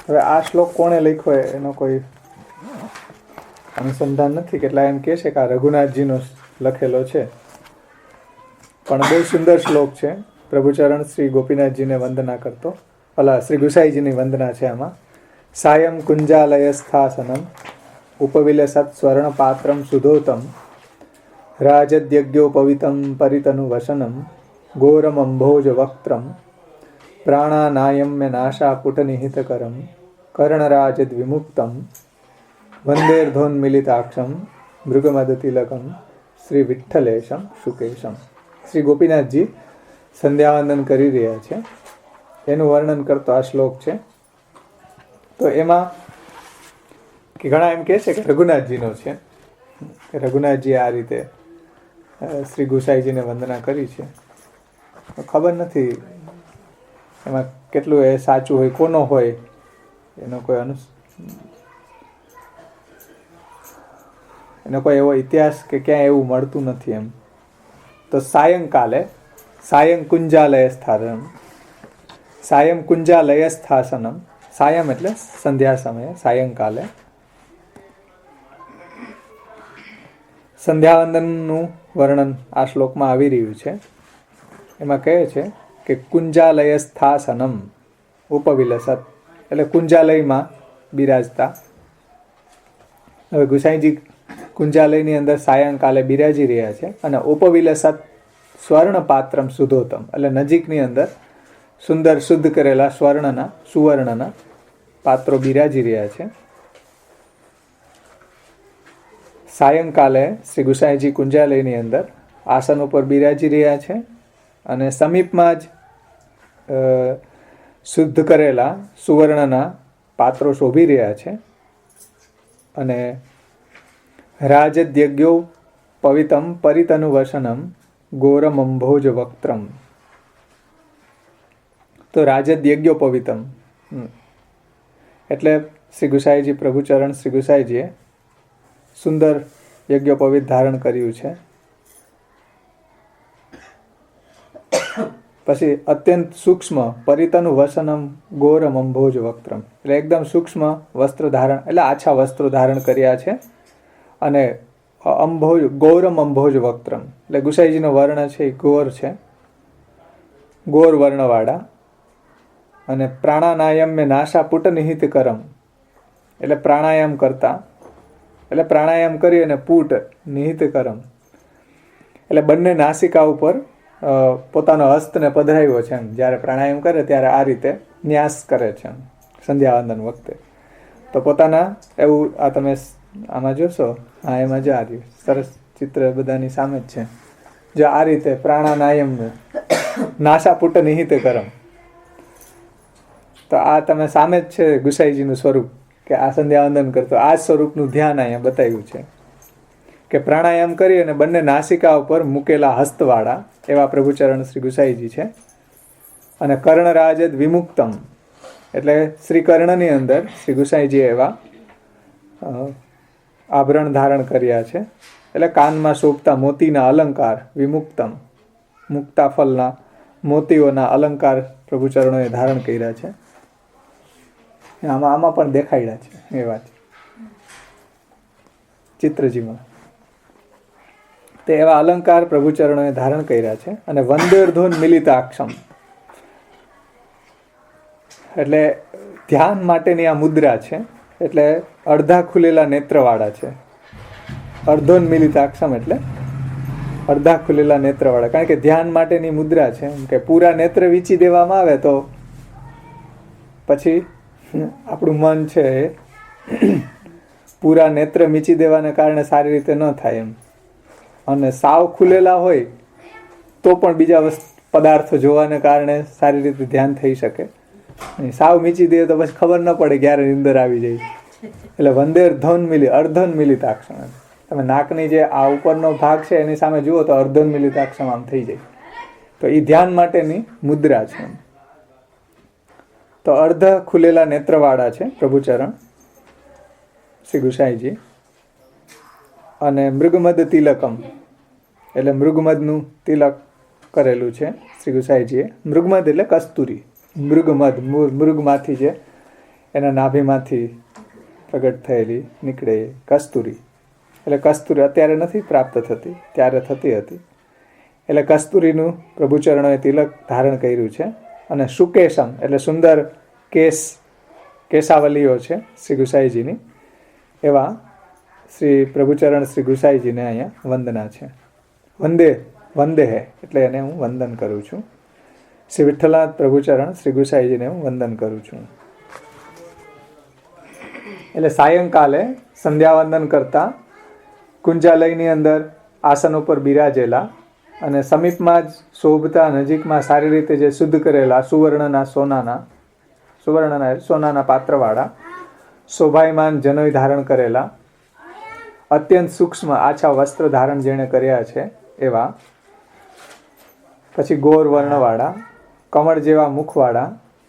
હવે આ શ્લોક કોણે લખ્યો એનો કોઈ અનુસંધાન નથી. કેટલા એમ કહે છે કે આ રઘુનાથજીનો લખેલો છે, પણ બહુ સુંદર શ્લોક છે. પ્રભુચરણ શ્રી ગોપીનાથજીને વંદના કરતો, શ્રી ગુસાઈજીની વંદના છે આમાં. સાયમ કુંજાલય સ્થાસનમ ઉપવિલસત સ્વર્ણ પાત્રમ સુધોતમ રાજદ્યજ્ઞોપવિતમ પરિતનુ વસનમ ઘોરમ અંભોજ વક્ત્રમ પ્રાણાનાયમ્ય નાશા પુટનિહિતકરમ કર્ણરાજદ વિમુક્તમ વંદેર્ધોન્મિલિતાક્ષમ મૃગમદતિલકમ શ્રી વિઠ્ઠલેશમ શુકેશમ. શ્રી ગોપીનાથજી સંધ્યાવંદન કરી રહ્યા છે એનું વર્ણન કરતો આ શ્લોક છે. તો એમાં કે ઘણા એમ કહે છે કે રઘુનાથજીનો છે, કે રઘુનાથજી આ રીતે શ્રી ગુસાઈજીને વંદના કરી છે. ખબર નથી એમાં કેટલું એ સાચું હોય, કોનો હોય એનો કોઈ એનો કોઈ એવો ઇતિહાસ કે ક્યાંય એવું મળતું નથી એમ. તો સાયંકાલે સાયં કુંજાલય સ્થાનમ, સાયં કુંજાલય સ્થાસનમ, સાયમ એટલે સંધ્યા સમયે, સાયંકાલે સંધ્યાવંદનનું વર્ણન આ શ્લોકમાં આવી રહ્યું છે. એમાં કહે છે કે કુંજાલય સ્થાસનમ ઉપવિલસત, એટલે કુંજાલયમાં બિરાજતા. હવે ગુસાઈજી કુંજાલયની અંદર સાયંકાલે બિરાજી રહ્યા છે અને ઉપવિલસત સ્વર્ણ પાત્રમ શુદ્ધોતમ, એટલે નજીકની અંદર સુંદર શુદ્ધ કરેલા સુવર્ણના પાત્રો બિરાજી રહ્યા છે. સાયંકાલે શ્રી ગુસાઈજી કુંજાલયની અંદર આસન ઉપર બિરાજી રહ્યા છે અને સમીપમાં જ શુદ્ધ કરેલા સુવર્ણના પાત્રો શોભી રહ્યા છે. અને રાજદ્યજ્ઞો પવિતમ પરિતનુવસનમ ગોરમંભોજ વક્ત્રમ, તો રાજદ્યજ્ઞો પવિતમ એટલે શ્રી ગુસાઈજી પ્રભુચરણ શ્રી ગુસાઈજીએ સુંદર યજ્ઞોપવિત ધારણ કર્યું છે. પછી અત્યંત સૂક્ષ્મ પરિતનું વસનમ ગોરમ અંભોજ વક્ત્રમ, એટલે એકદમ સૂક્ષ્મ વસ્ત્ર ધારણ, એટલે આછા વસ્ત્રો ધારણ કર્યા છે. અને અંભોજ ગૌરમ અંભોજ વક્ત્રમ, એટલે ગુસાઈજીનો વર્ણ છે એ ગોર છે, ગોર વર્ણવાળા. અને પ્રાણાનાયમ મેં નાશા પુટ નિહિત કરમ, એટલે પ્રાણાયામ કરતા, એટલે પ્રાણાયામ કરી અને પુટ નિહિત કરમ, એટલે બંને નાસિકા ઉપર પોતાનો હસ્તને પધરાવ્યો છે. જ્યારે પ્રાણાયામ કરે ત્યારે આ રીતે ન્યાસ કરે છે સંધ્યાવંદન વખતે. તો પોતાના એવું આ તમે આમાં જોશો, હા એમાં જો આ રહ્યું સરસ ચિત્ર બધાની સામે જ છે. જો આ રીતે પ્રાણાનાયમ નાસાપુટ નિહિત કરમ, તો આ તમે સામે જ છે ગુસાઈજીનું સ્વરૂપ, કે આ સંધ્યાવંદન કરતો આ સ્વરૂપનું ધ્યાન અહીંયા બતાવ્યું છે કે પ્રાણાયામ કરી અને બંને નાસિકા ઉપર મૂકેલા હસ્તવાળા એવા પ્રભુચરણ શ્રી ગુસાઈજી છે. અને કર્ણરાજદ વિમુક્તમ, એટલે શ્રી કર્ણની અંદર શ્રી ગુસાઈજી એવા આભરણ ધારણ કર્યા છે. એટલે કાનમાં શોભતા મોતીના અલંકાર, વિમુક્તમ મુક્તા ફલના મોતીઓના અલંકાર પ્રભુચરણોએ ધારણ કર્યા છે. આમાં પણ દેખાડ્યા છે એ વાત ચિત્રજીમાં. તે એવા અલંકાર પ્રભુચરણોએ ધારણ કર્યા છે. અને વંદેર્ધોન મિલિતાક્ષમ, એટલે ધ્યાન માટેની આ મુદ્રા છે. એટલે અડધા ખુલેલા નેત્રવાળા છે. અર્ધોન મિલિતાક્ષમ એટલે અડધા ખુલેલા નેત્રવાળા, કારણ કે ધ્યાન માટેની મુદ્રા છે. કે પૂરા નેત્ર વીંચી દેવામાં આવે તો પછી આપણું મન છે પૂરા નેત્ર મીચી દેવાને કારણે સારી રીતે ન થાય એમ. અને સાવ ખુલેલા હોય તો પણ બીજા પદાર્થો જોવાને કારણે સારી રીતે ધ્યાન થઈ શકે. સાવ મીચી દે તો પછી ખબર ન પડે ક્યારે નીંદર આવી જાય. એટલે વંદેર ધન મિલી અર્ધન મિલિતાક્ષમ, તમે નાકની જે આ ઉપરનો ભાગ છે એની સામે જુઓ તો અર્ધન મિલિતાક્ષમ આમ થઈ જાય. તો એ ધ્યાન માટેની મુદ્રા છે. તો અર્ધ ખુલેલા નેત્રવાળા છે પ્રભુચરણ શ્રી ગુસાઈજી. અને મૃગમદ તિલકમ, એટલે મૃગમદનું તિલક કરેલું છે શ્રી ગુસાઈજીએ. મૃગમદ એટલે કસ્તુરી, મૃગમદ મૃગમાંથી જે એના નાભીમાંથી પ્રગટ થયેલી નીકળે એ કસ્તુરી. એટલે કસ્તુરી અત્યારે નથી પ્રાપ્ત થતી, ત્યારે થતી હતી. એટલે કસ્તુરીનું પ્રભુચરણોએ તિલક ધારણ કર્યું છે. અને સુકેશમ એટલે સુંદર કેસાવલીઓ છે શ્રી ગુસાઈજીની. એવા શ્રી પ્રભુચરણ શ્રી ગુસાઈજીને અહીંયા વંદના છે. વંદે હે એટલે એને હું વંદન કરું છું. શ્રી વિઠ્ઠલનાથ પ્રભુચરણ શ્રી ગુસાઈજીને હું વંદન કરું છું. એટલે સાયંકાલે સંધ્યાવંદન કરતા કુંજાલયની અંદર આસન ઉપર બિરાજેલા અને સમીપમાં જ શોભતા નજીકમાં સારી રીતે જે શુદ્ધ કરેલા સોનાના પાત્રવાળા શોભાયમાન જનોય ધારણ કરેલા અત્યંત સૂક્ષ્મ આછા વસ્ત્ર ધારણ જેણે કર્યા છે એવા પછી ગોર વર્ણવાળા, કમળ જેવા મુખવાળા,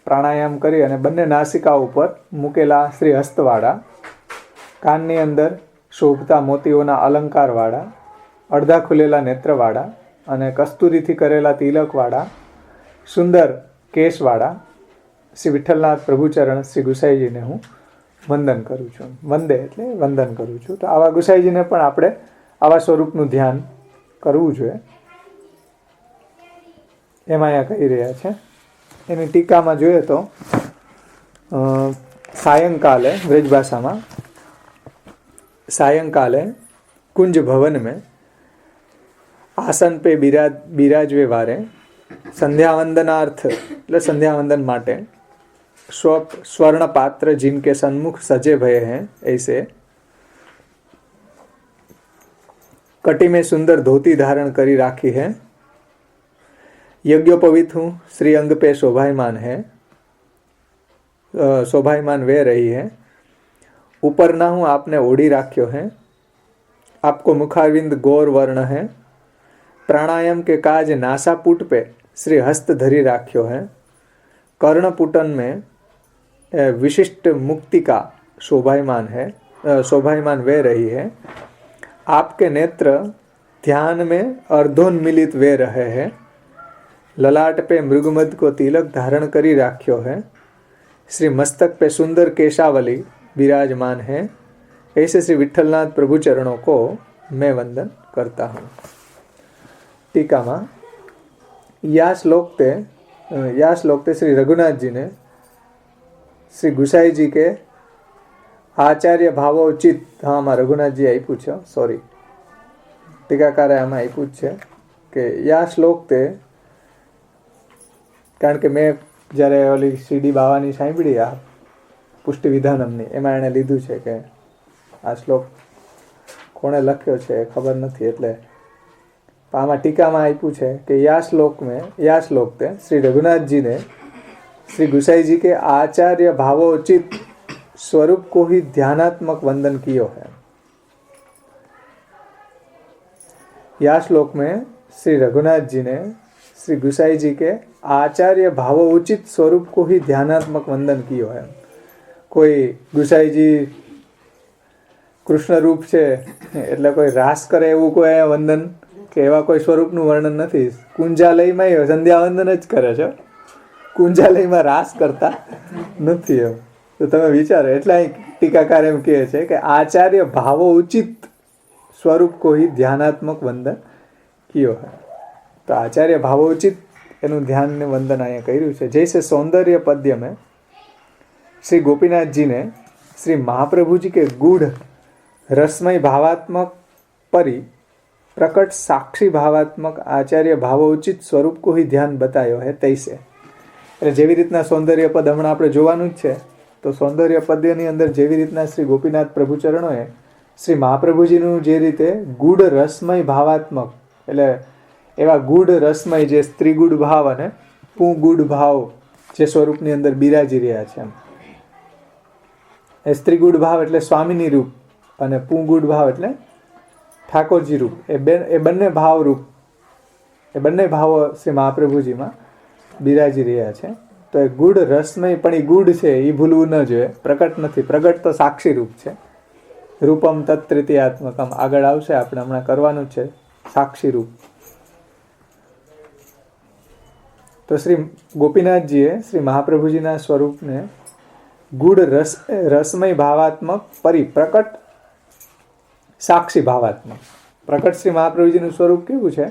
પ્રાણાયામ કરી અને બંને નાસિકા ઉપર મૂકેલા શ્રી હસ્તવાળા, કાનની અંદર શોભતા મોતીઓના અલંકારવાળા, અડધા ખુલેલા નેત્રવાળા અને કસ્તુરીથી કરેલા તિલકવાળા, સુંદર કેશવાળા શ્રી વિઠ્ઠલનાથ પ્રભુચરણ શ્રી ગુસાઈજીને હું વંદન કરું છું. વંદે એટલે વંદન કરું છું. તો આવા ગુસાઈજીને પણ આપણે આવા સ્વરૂપનું ધ્યાન કરવું જોઈએ. એમાં અહીંયા કહી રહ્યા છે. એની ટીકામાં જોઈએ તો સાયંકાલે વ્રજભાષામાં સાયંकाले कुंज भवन में आसन पे बिराजवे वारे संध्यावंदनार्थ એટલે संध्यावंदन माटे स्वर्ण पात्र जिनके सन्मुख सजे भये हैं ऐसे कटी में सुंदर धोती धारण करी राखी है. यज्ञोपवीत हूँ श्री अंग पे शोभायमान है, शोभायमान वे रही है. ऊपर ना हूँ आपने ओढ़ी राख्यो है. आपको मुखारविंद गौर वर्ण है. प्राणायाम के काज नासापुट पे श्री हस्त धरी राख्यो है. कर्णपुटन में विशिष्ट मुक्ति का शोभायमान है, शोभायमान वे रही है. आपके नेत्र ध्यान में अर्धोन्मिलित वे रहे हैं. ललाट पे मृगमद को तिलक धारण करी राख्यो है. श्री मस्तक पे सुंदर केशावली विराजमान है. ऐसे श्री विठ्ठलनाथ प्रभु चरणों को मैं वंदन करता हूँ. टीका में या श्लोक ते श्री रघुनाथ जी ने श्री गुसाई जी के आचार्य भावोचित, हाँ में रघुनाथ जी आप्યું છે, सॉरी टीकाकारे आम आप्યું છે કે या श्लोक ते, कारण के मैं જ્યારે ઓલી સીડી બાવાની સાંભળી આ પુષ્ટિ વિધાનમની, એમાં એણે લીધું છે કે આ શ્લોક કોણે લખ્યો છે એ ખબર નથી, એટલે આમાં ટીકામાં આપ્યું છે કે या श्लोक ते श्री रघुनाथ जी ने श्री गुसाई जी के आचार्य भावोचित स्वरूप को ही ध्यानात्मक वंदन कियो है. या श्लोक में श्री रघुनाथ जी ने श्री गुसाई जी के आचार्य भावोचित स्वरूप को ही ध्यानात्मक वंदन कियो है. कोई गुसाईजी कृष्ण रूप છે એટલે કોઈ રાસ કરે એવું કોઈ વંદન કે એવા કોઈ સ્વરૂપનું વર્ણન નથી. કુંજાલયમાં સંધ્યાવંદન જ કરે છે, કુંજાલયમાં રાસ કરતા નથી. એમ તો તમે વિચારો, એટલે ટીકાકાર એમ કહે છે કે આચાર્ય ભાવો ઉચિત સ્વરૂપ को ही ध्यानात्मक वंदन कियो है. तो आचार्य भावोचित एनु ध्यान ने वंदन अँ कर्યું છે. जैसे सौंदर्य पद्य में श्री गोपीनाथ जी ने श्री महाप्रभु जी के गूढ़ रसमय भावात्मक परि प्रकट साक्षी भावात्मक आचार्य भावोचित स्वरूप को ही ध्यान बतायो है. तैसे એટલે જેવી રીતના સૌંદર્ય પદ હમણાં આપણે જોવાનું જ છે, તો સૌંદર્ય પદ્યની અંદર જેવી રીતના શ્રી ગોપીનાથ પ્રભુ ચરણોએ શ્રી મહાપ્રભુજીનું જે રીતે ગૂઢ રસમય ભાવાત્મક, એટલે એવા ગૂઢ રસમય જે સ્ત્રીગુઢ ભાવ અને પુગુઢ ભાવ જે સ્વરૂપની અંદર બિરાજી રહ્યા છે. એ સ્ત્રીગુઢ ભાવ એટલે સ્વામીની રૂપ અને પુગુઢ ભાવ એટલે ઠાકોરજી રૂપ, એ બંને ભાવ રૂપ, એ બંને ભાવો શ્રી મહાપ્રભુજીમાં બિરાજી રહ્યા છે. તો એ ગૂઢ રસમય, પણ એ ગૂઢ છે એ ભૂલવું ન જોઈએ. પ્રકટ નથી, પ્રગટ તો સાક્ષી રૂપ છે. રૂપમ તત્તૃતીયાત્મકમ આગળ આવશે, આપણે હમણાં કરવાનું જ છે સાક્ષી રૂપ. તો શ્રી ગોપીનાથજીએ શ્રી મહાપ્રભુજીના સ્વરૂપને ગૂઢ રસમય ભાવાત્મક પરી પ્રકટ સાક્ષી ભાવાત્મક. પ્રકટ શ્રી મહાપ્રભુજીનું સ્વરૂપ કેવું છે?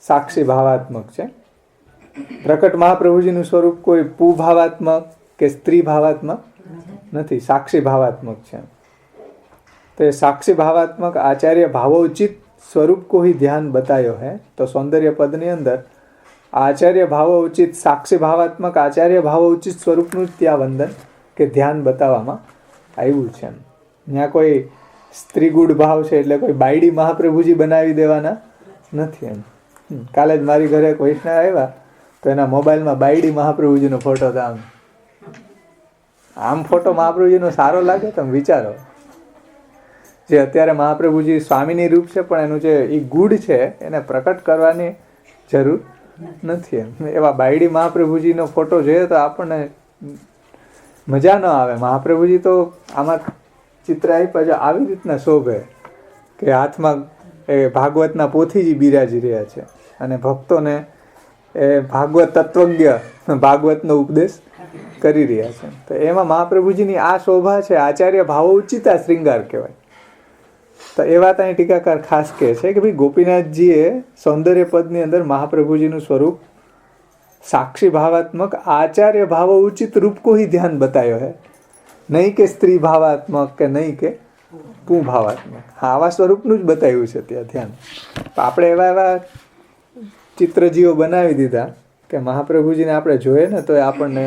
સાક્ષી ભાવાત્મક છે. પ્રકટ મહાપ્રભુજીનું સ્વરૂપ કોઈ પુભાવાત્મક કે સ્ત્રી ભાવાત્મક નથી, સાક્ષી ભાવાત્મક છે. तो साक्षी भावात्मक आचार्य भावोचित स्वरूप को ही ध्यान बतायो है. तो सौंदर्य पदनी अंदर आचार्य भावोचित साक्षी भावात्मक आचार्य भावोचित स्वरूपનું ત્યાં વંદન કે ધ્યાન બતાવવામાં આવ્યું છે. ત્યાં કોઈ સ્ત્રી ગુઢ ભાવ છે એટલે કોઈ બાયડી મહાપ્રભુજી બનાવી દેવાના નથી. એમ કાલે જ મારી ઘરે એક વૈષ્ણવ આવ્યા તો એના મોબાઈલમાં બાયડી મહાપ્રભુજીનો ફોટો હતો. આમ ફોટો મહાપ્રભુજીનો સારો લાગે? તમે વિચારો, જે અત્યારે મહાપ્રભુજી સ્વામીની રૂપ છે, પણ એનું જે એ ગુઢ છે એને પ્રકટ કરવાની જરૂર નથી. એમ એવા બાયડી મહાપ્રભુજીનો ફોટો જોઈએ તો આપણને મજા ન આવે. મહાપ્રભુજી તો આમાં ચિત્ર આપ્યા છે આવી રીતના શોભે કે હાથમાં એ ભાગવતના પોથીજી બિરાજી રહ્યા છે અને ભક્તોને એ ભાગવત તત્વજ્ઞ ભાગવતનો ઉપદેશ કરી રહ્યા છે. તો એમાં મહાપ્રભુજીની આ શોભા છે, આચાર્ય ભાવો ઉચિતા શ્રૃંગાર કહેવાય. તો એ વાત અહીં ટીકાકાર ખાસ કહે છે કે ભાઈ ગોપીનાથજીએ સૌંદર્ય પદની અંદર મહાપ્રભુજીનું સ્વરૂપ સાક્ષી ભાવાત્મક આચાર્ય ભાવો ઉચિત રૂપ को ही ध्यान बतायो है, નહીં કે સ્ત્રી ભાવાત્મક કે નહીં કે પુંભાવાત્મક. આવા સ્વરૂપનું જ બતાવ્યું છે ત્યાં ધ્યાન. આપણે એવા એવા ચિત્રજીઓ બનાવી દીધા કે મહાપ્રભુજીને આપણે જોઈએ ને તો આપણને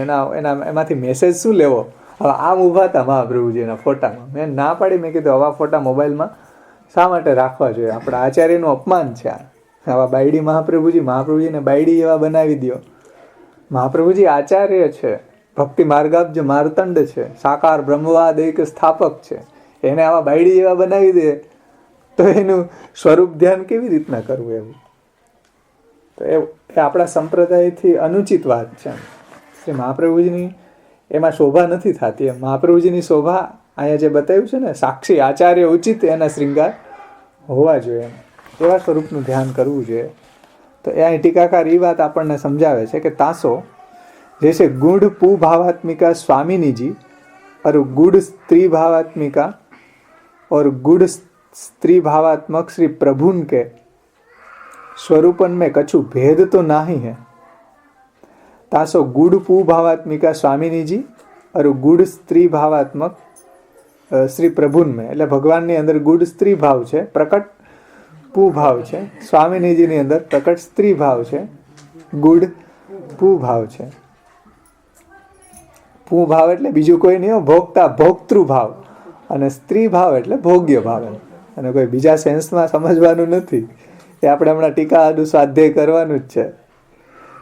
એમાંથી મેસેજ શું લેવો. હવે આમ ઊભા હતા મહાપ્રભુજીના ફોટામાં, મેં ના પાડી, મેં કીધું આવા ફોટા મોબાઈલમાં શા માટે રાખવા જોઈએ? આપણા આચાર્યનું અપમાન છે આ. આવા બાયડી મહાપ્રભુજીને બાયડી એવા બનાવી દો. મહાપ્રભુજી આચાર્ય છે, ભક્તિ માર્ગાબ્જ માર્તંડ છે, સાકાર બ્રહ્મવાદ એક સ્થાપક છે. એને આવા બાયડી એવા બનાવી દે તો એનું સ્વરૂપ ધ્યાન કેવી રીતના કરવું? એવું તો એ આપણા સંપ્રદાયથી અનુચિત વાત છે. શ્રી મહાપ્રભુજીની એમાં શોભા નથી થતી. એમ મહાપ્રભુજીની શોભા અહીંયા જે બતાવ્યું છે ને, સાક્ષી આચાર્ય ઉચિત એના શ્રૃંગાર હોવા જોઈએ, એવા સ્વરૂપનું ધ્યાન કરવું જોઈએ. તો એ અહીં ટીકાકાર એ વાત આપણને સમજાવે છે કે તાસો जैसे गुढ़ पू भावात्मिका स्वामिनी जी और गुढ़ स्त्री भावात्मिका और गुढ़ स्त्री भावात्मक श्री प्रभुन के स्वरूपन में कछु भेद तो नहीं है. तासो गुढ़ पू भावात्मिका स्वामिनी जी और गुढ़ स्त्री भावात्मक श्री प्रभुन में, એટલે ભગવાનની અંદર ગુઢ સ્ત્રી ભાવ છે, પ્રકટ પુ ભાવ છે. સ્વામિનીજીની અંદર પ્રકટ સ્ત્રી ભાવ છે, ગુઢ પુ ભાવ છે. પુ ભાવ એટલે બીજું કોઈ નહીં, ભોગતા ભોક્તૃ ભાવ, અને સ્ત્રી ભાવ એટલે ભોગ્ય ભાવ. અને કોઈ બીજા સેન્સમાં સમજવાનું નથી, એ આપણે હમણાં ટીકા આદુ સ્વાધ્યાય કરવાનું જ છે.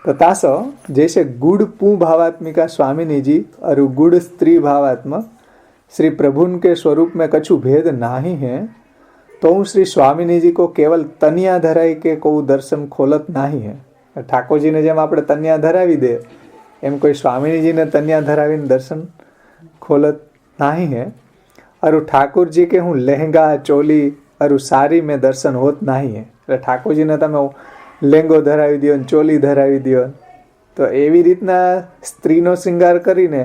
तो तासो जैसे गुड़ पू भावात्मिका स्वामिनी जी और गुड़ स्त्री भावात्मक श्री प्रभुन के स्वरूप में कछु भेद नहीं है, तो श्री स्वामिनी जी को केवल तनिया धराई के को दर्शन खोलत नहीं है. ठाकुर जी ने जेम આપણે તન્યા ધરાવી દે એમ કોઈ સ્વામીજી ને તન્યા ધરાવીને દર્શન ખોલત नहीं है. और ठाकुर जी के હું લહેંગા ચોલી और साड़ी में दर्शन होत नहीं है. એટલે ઠાકોરજીને તમે લેંગો ધરાવી દો, ચોલી ધરાવી દો, તો એવી રીતના સ્ત્રીનો શૃંગાર કરીને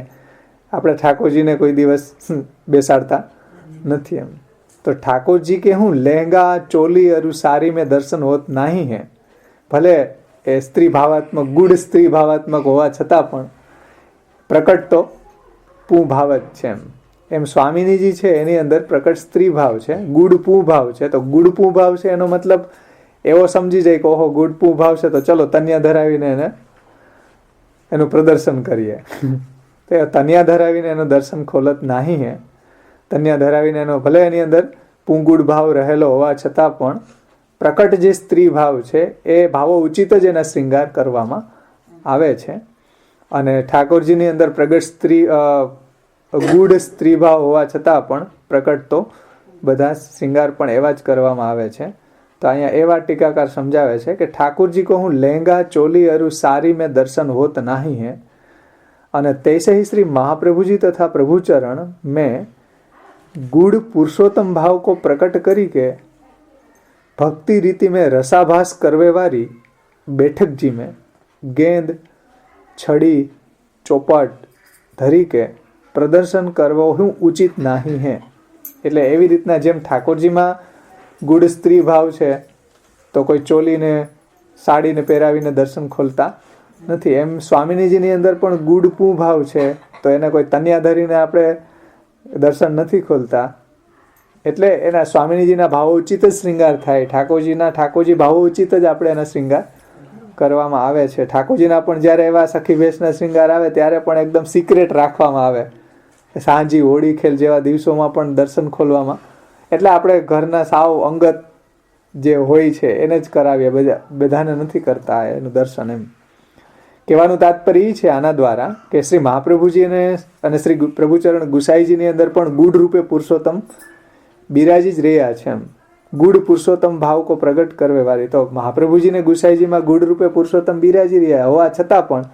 આપણે ઠાકોરજીને કોઈ દિવસ બેસાડતા નથી. એમ તો ઠાકોરજી કે હું લહેંગા ચોલી और साड़ी में दर्शन होत नहीं है. ભલે એ સ્ત્રી ભાવાત્મક ગુઢ સ્ત્રી ભાવાત્મક હોવા છતાં પણ પ્રકટ તો પુ ભાવ જ છે. એમ સ્વામિનીજી છે એની અંદર પ્રકટ સ્ત્રી ભાવ છે, ગુઢ પુ ભાવ છે. તો ગુઢ પુ ભાવ છે એનો મતલબ એવો સમજી જાય કે ઓહો ગુઢ પુ ભાવ છે તો ચલો તન્યા ધરાવીને એને એનું પ્રદર્શન કરીએ. તો તન્યા ધરાવીને એનું દર્શન ખોલત નહીં હે. તન્યા ધરાવીને એનો ભલે એની અંદર પુંગુડ ભાવ રહેલો હોવા છતાં પણ પ્રકટ જે સ્ત્રી ભાવ છે એ ભાવો ઉચિત જ એના શ્રૃંગાર કરવામાં આવે છે. અને ઠાકોરજીની અંદર પ્રગટ સ્ત્રી ગુઢ સ્ત્રી ભાવ હોવા છતાં પણ પ્રકટ તો બધા શ્રૃંગાર પણ એવા જ કરવામાં આવે છે. તો અહીંયા એવા ટીકાકાર સમજાવે છે કે ઠાकुर को હું लहंगा चोली और साड़ी में दर्शन होत नहीं है. અને तैसे ही श्री महाप्रभु जी तथा प्रभुचरण में गुढ़ पुरुषोत्तम भाव को प्रकट करी के भक्ति रीति में रसाभास करवे वाली बैठक जी में गेंद छड़ी चौपट धरी के प्रदर्शन करवो હું ઉચિત નહીં હે. એટલે એવી રીતના જેમ ઠાકોરજીમાં ગુઢ સ્ત્રી ભાવ છે તો કોઈ ચોલીને સાડીને પહેરાવીને દર્શન ખોલતા નથી, એમ સ્વામિનીજીની અંદર પણ ગુઢ પુ ભાવ છે તો એને કોઈ તન્યા ધરીને આપણે દર્શન નથી ખોલતા. એટલે એના સ્વામિનીજીના ભાવો ઉચિત જ શ્રૃંગાર થાય. ઠાકોરજી ભાવો ઉચિત જ આપણે એના શ્રૃંગાર કરવામાં આવે છે. ઠાકોરજીના પણ જ્યારે એવા સખી વેશના શ્રૃંગાર આવે ત્યારે પણ એકદમ સિક્રેટ રાખવામાં આવે. સાંજી હોળી ખેલ જેવા દિવસોમાં પણ દર્શન ખોલવામાં, એટલે આપણે ઘરના સાવ અંગત જે હોય છે એને જ કરાવીએ, બધાને નથી કરતા એનું દર્શન. એમ કહેવાનું તાત્પર્ય એ છે આના દ્વારા કે શ્રી મહાપ્રભુજીને અને શ્રી પ્રભુચરણ ગુસાઈજીની અંદર પણ ગુઢ રૂપે પુરુષોત્તમ બિરાજી જ રહ્યા છે. એમ ગુડ પુરુષોત્તમ ભાવ કો પ્રગટ કરવે વાળી. તો મહાપ્રભુજીને ગુસાઈજીમાં ગુડ રૂપે પુરુષોત્તમ બિરાજી રહ્યા હોવા છતાં પણ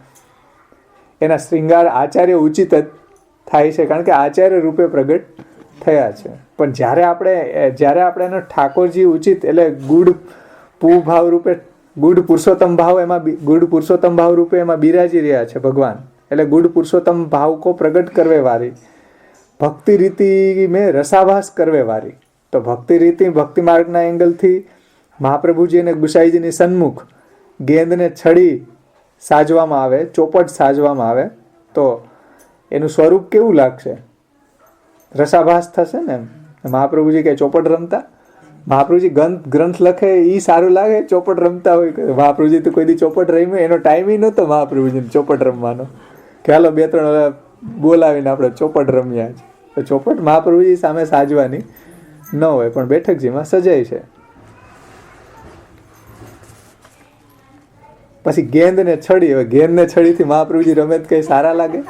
એના શ્રૃંગાર આચાર્ય ઉચિત જ થાય છે, કારણ કે આચાર્ય રૂપે પ્રગટ થયા છે. પણ જ્યારે આપણે એનો ઠાકોરજી ઉચિત એટલે ગુડ ભાવ રૂપે ગુડ પુરુષોત્તમ ભાવ ગુડ પુરુષોત્તમ ભાવ રૂપે એમાં બિરાજી રહ્યા છે ભગવાન, એટલે ગુડ પુરુષોત્તમ ભાવ કો પ્રગટ કરવે વાળી, ભક્તિ રીતિ મેં રસાભાસ કરવે વાળી. તો ભક્તિ રીતિ ભક્તિ માર્ગના એંગલથી મહાપ્રભુજી અને ગુસાઈજીની સન્મુખ ગેંદને છડી સાજવામાં આવે, ચોપટ સાજવામાં આવે તો એનું સ્વરૂપ કેવું લાગશે? રસાભાસ થશે ને. મહાપ્રભુજી કે ચોપટ રમતા, મહાપ્રભુજી ગ્રંથ લખે એ સારું લાગે, ચોપટ રમતા હોય. મહાપ્રભુજી તો કોઈ દી ચોપટ રમ્યો, એનો ટાઈમ નહોતો મહાપ્રભુજીને ચોપટ રમવાનો, કે હાલો 2-3 બોલાવીને આપણે ચોપટ રમ્યા છે. તો ચોપટ મહાપ્રભુજી સામે સાજવાની ન હોય, પણ બેઠકજીમાં સજાય છે. પછી ગેંદને છડી, હવે ગેંદને છડીથી મહાપ્રભુજી રમે કઈ સારા લાગે?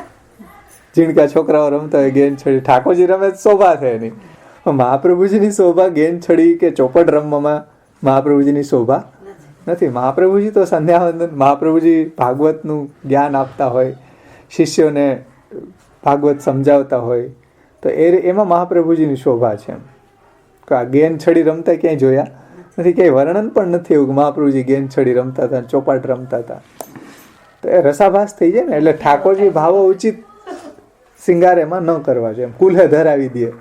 ઝીણકા છોકરાઓ રમતા હોય ગેંદ છડી, ઠાકોરજી રમે શોભા થાય નહીં. મહાપ્રભુજીની શોભા ગેંદ છડી કે ચોપટ રમવામાં મહાપ્રભુજીની શોભા નથી. મહાપ્રભુજી તો સંધ્યાવંદન, મહાપ્રભુજી ભાગવતનું જ્ઞાન આપતા હોય, શિષ્યોને ભાગવત સમજાવતા હોય, તો એમાં મહાપ્રભુજીની શોભા છે. આ ગેંદ છડી રમતા ક્યાંય જોયા નથી, ક્યાંય વર્ણન પણ નથી એવું કે મહાપ્રભુજી ગેંદ છડી રમતા હતા, ચોપાટ રમતા હતા. તો એ રસાભાસ થઈ જાય ને. એટલે ઠાકોરજી ભાવો ઉચિત શિંગાર એમાં ન કરવા જોઈએ, કુલ્હે ધરાવી દે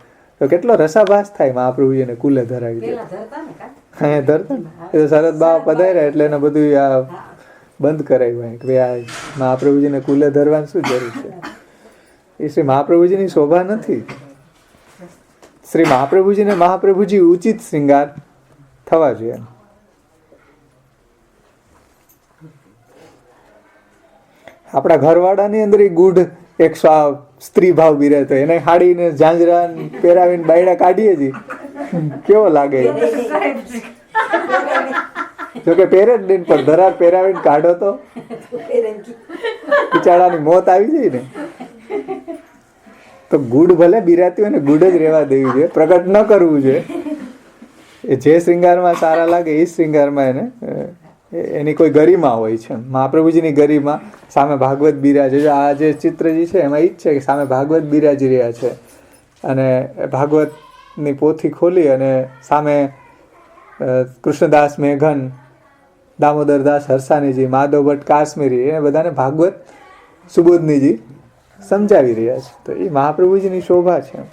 તો કેટલો રસાભાસ થાય. મહાપ્રભુજીને કુલ્હે ધરાવી દે, હા ધરતા ને. એ તો શરદ બાબા પધાર્યા એટલે એને બધું આ બંધ કરાવ્યું કે ભાઈ આ મહાપ્રભુજીને કુલ્હે ધરવાની શું જરૂર છે? એ શ્રી મહાપ્રભુજીની શોભા નથી. શ્રી મહાપ્રભુજીને મહાપ્રભુજી ઉચિત શૃંગાર થવા જોઈએ. આપણા ઘરવાળાની અંદર ગુઢ એક સ્ત્રી ભાવ બિરાય, તો એને હાડીને ઝાંઝરા પહેરાવીને બાયડા કાઢીએ છીએ, કેવો લાગે? જોકે પહેરે જ નહીં, પણ ધરાર પહેરાવીને કાઢો તો બિચારાની મોત આવી જાય ને. તો ગુડ ભલે બિરાતી હોય ને, ગુડ જ રહેવા દેવી જોઈએ, પ્રગટ ન કરવું જોઈએ. એ જે શ્રૃંગારમાં સારા લાગે એ શ્રૃંગારમાં એને એની કોઈ ગરિમા હોય છે. મહાપ્રભુજીની ગરિમા સામે ભાગવત બિરાજે. આ જે ચિત્રજી છે એમાં એ જ છે કે સામે ભાગવત બિરાજી રહ્યા છે, અને ભાગવતની પોથી ખોલી અને સામે કૃષ્ણદાસ મેઘન, દામોદરદાસ હરસાનીજી, માધવ ભટ્ટ કાશ્મીરી, એ બધાને ભાગવત સુબોધનીજી સમજાવી રહ્યા છે. તો એ મહાપ્રભુજીની શોભા છે.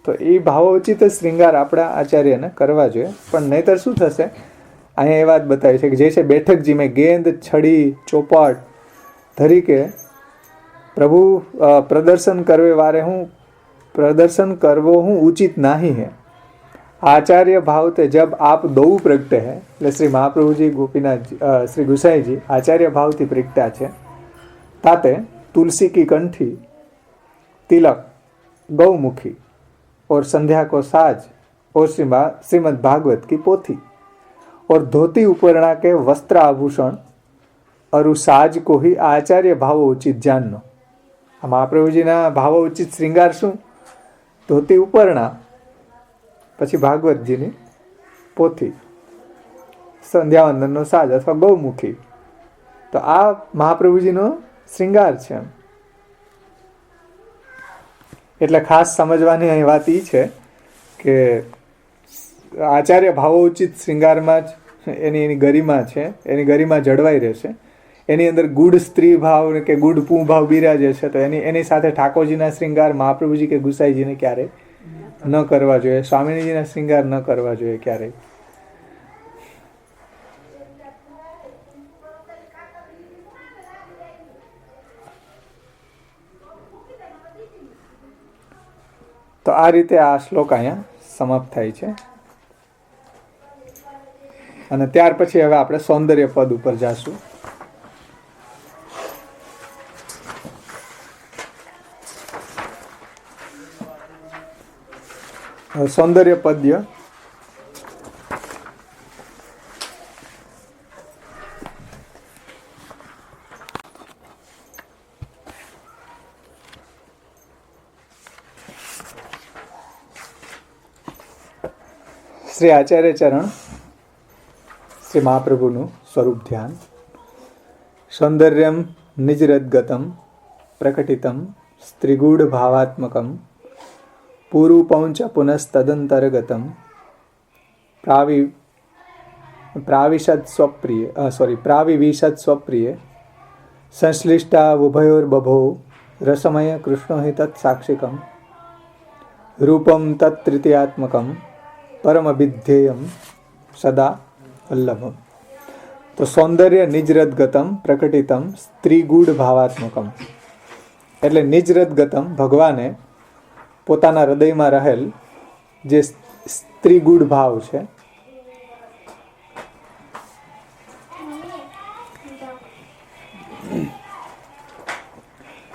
તો એ ભાવોચિત શ્રૃંગાર આપણા આચાર્યને કરવા જોઈએ. પણ નહીતર શું થશે? અહીંયા એ વાત બતાવી છે કે જે છે બેઠકજી મેં ગેંદ છડી ચોપાટ ધરી કે પ્રભુ પ્રદર્શન કરવે વારે હું प्रदर्शन करवो हूँ उचित नहीं है। आचार्य भाव ते जब आप दो प्रगटे हैं, એટલે શ્રી મહાપ્રભુજી ગોપીનાથ શ્રી ગુસાઈજી આચાર્ય ભાવથી પ્રગટ્યા છે. તાતે तुलसी की कंठी, तिलक, गौमुखी और संध्या को साज और श्रीमद् भागवत की पोथी और धोती उपरणा के वस्त्र आभूषण और उस साज को ही आचार्य भाव उचित जाननो. આ મહાપ્રભુજીના ભાવ ઉચિત શ્રૃંગાર શું? ધોતી ઉપરણા, પછી ભાગવતજીની પોથી, સંધ્યાવંદનનો સાજ અથવા ગૌમુખી. તો આ મહાપ્રભુજીનો શ્રૃંગાર છે. એટલે ખાસ સમજવાની અહીં વાત એ છે કે આચાર્ય ભાવોચિત શ્રૃંગારમાં જ એની ગરિમા છે, એની ગરિમા જળવાઈ રહેશે. એની અંદર ગુડ સ્ત્રી ભાવ કે ગુડ પૂ ભાવ બિરાજે છે, તો એની સાથે ઠાકોરજીના શ્રૃંગાર મહાપ્રભુજી કે ગુસાઈજીને ક્યારેય ન કરવા જોઈએ, સ્વામીજીના શ્રૃંગાર ન કરવા જોઈએ ક્યારેય. તો આ રીતે આ શ્લોક અહીંયા સમાપ્ત થાય છે. અને ત્યાર પછી હવે આપણે સૌંદર્ય પદ ઉપર જાશું. સૌંદર્ય પદ્ય શ્રી આચાર્ય ચરણ શ્રી મહાપ્રભુનું સ્વરૂપ ધ્યાન. સૌંદર્યમ નિજરદગતમ પ્રકટિતમ સ્ત્રીગૂઢ ભાવાત્મકમ પૂરુપૌંચ પુનસ્તદંતરગતમ પ્રાવિવિશદ સ્વપ્રિય સંશ્લિષ્ટા ઉભયોર્બભો રસમય કૃષ્ણો હિ તત્સાક્ષિકમ રૂપમ તત્તૃતીયાત્મકમ પરમભિધ્યેયમ સદા વલ્લભમ. તો સૌંદર્ય નિજરદગતમ પ્રકટિતમ સ્ત્રીગૂઢ ભાવાત્મકમ એટલે નિજરદગતમ ભગવાને પોતાના હૃદયમાં રહેલ જે સ્ત્રીગૂઢ ભાવ છે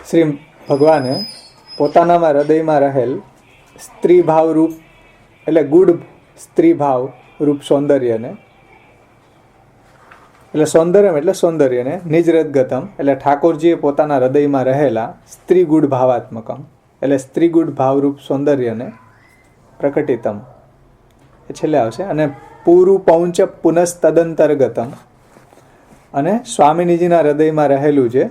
શ્રી ભગવાને પોતાનામાં હૃદયમાં રહેલ સ્ત્રી ભાવ રૂપ એટલે ગુઢ સ્ત્રી ભાવ રૂપ સૌંદર્યને એટલે સૌંદર્યને નિજરદગતમ એટલે ઠાકોરજીએ પોતાના હૃદયમાં રહેલા સ્ત્રી ગુઢ ભાવાત્મકમ એટલે સ્ત્રી ગુઢ ભાવરૂપ સૌંદર્યને પ્રકટિતમ એ છેલ્લે આવશે. અને પૂરું પૌંચ પુનસ્તદંતર્ગતમ અને સ્વામિનીજીના હૃદયમાં રહેલું છે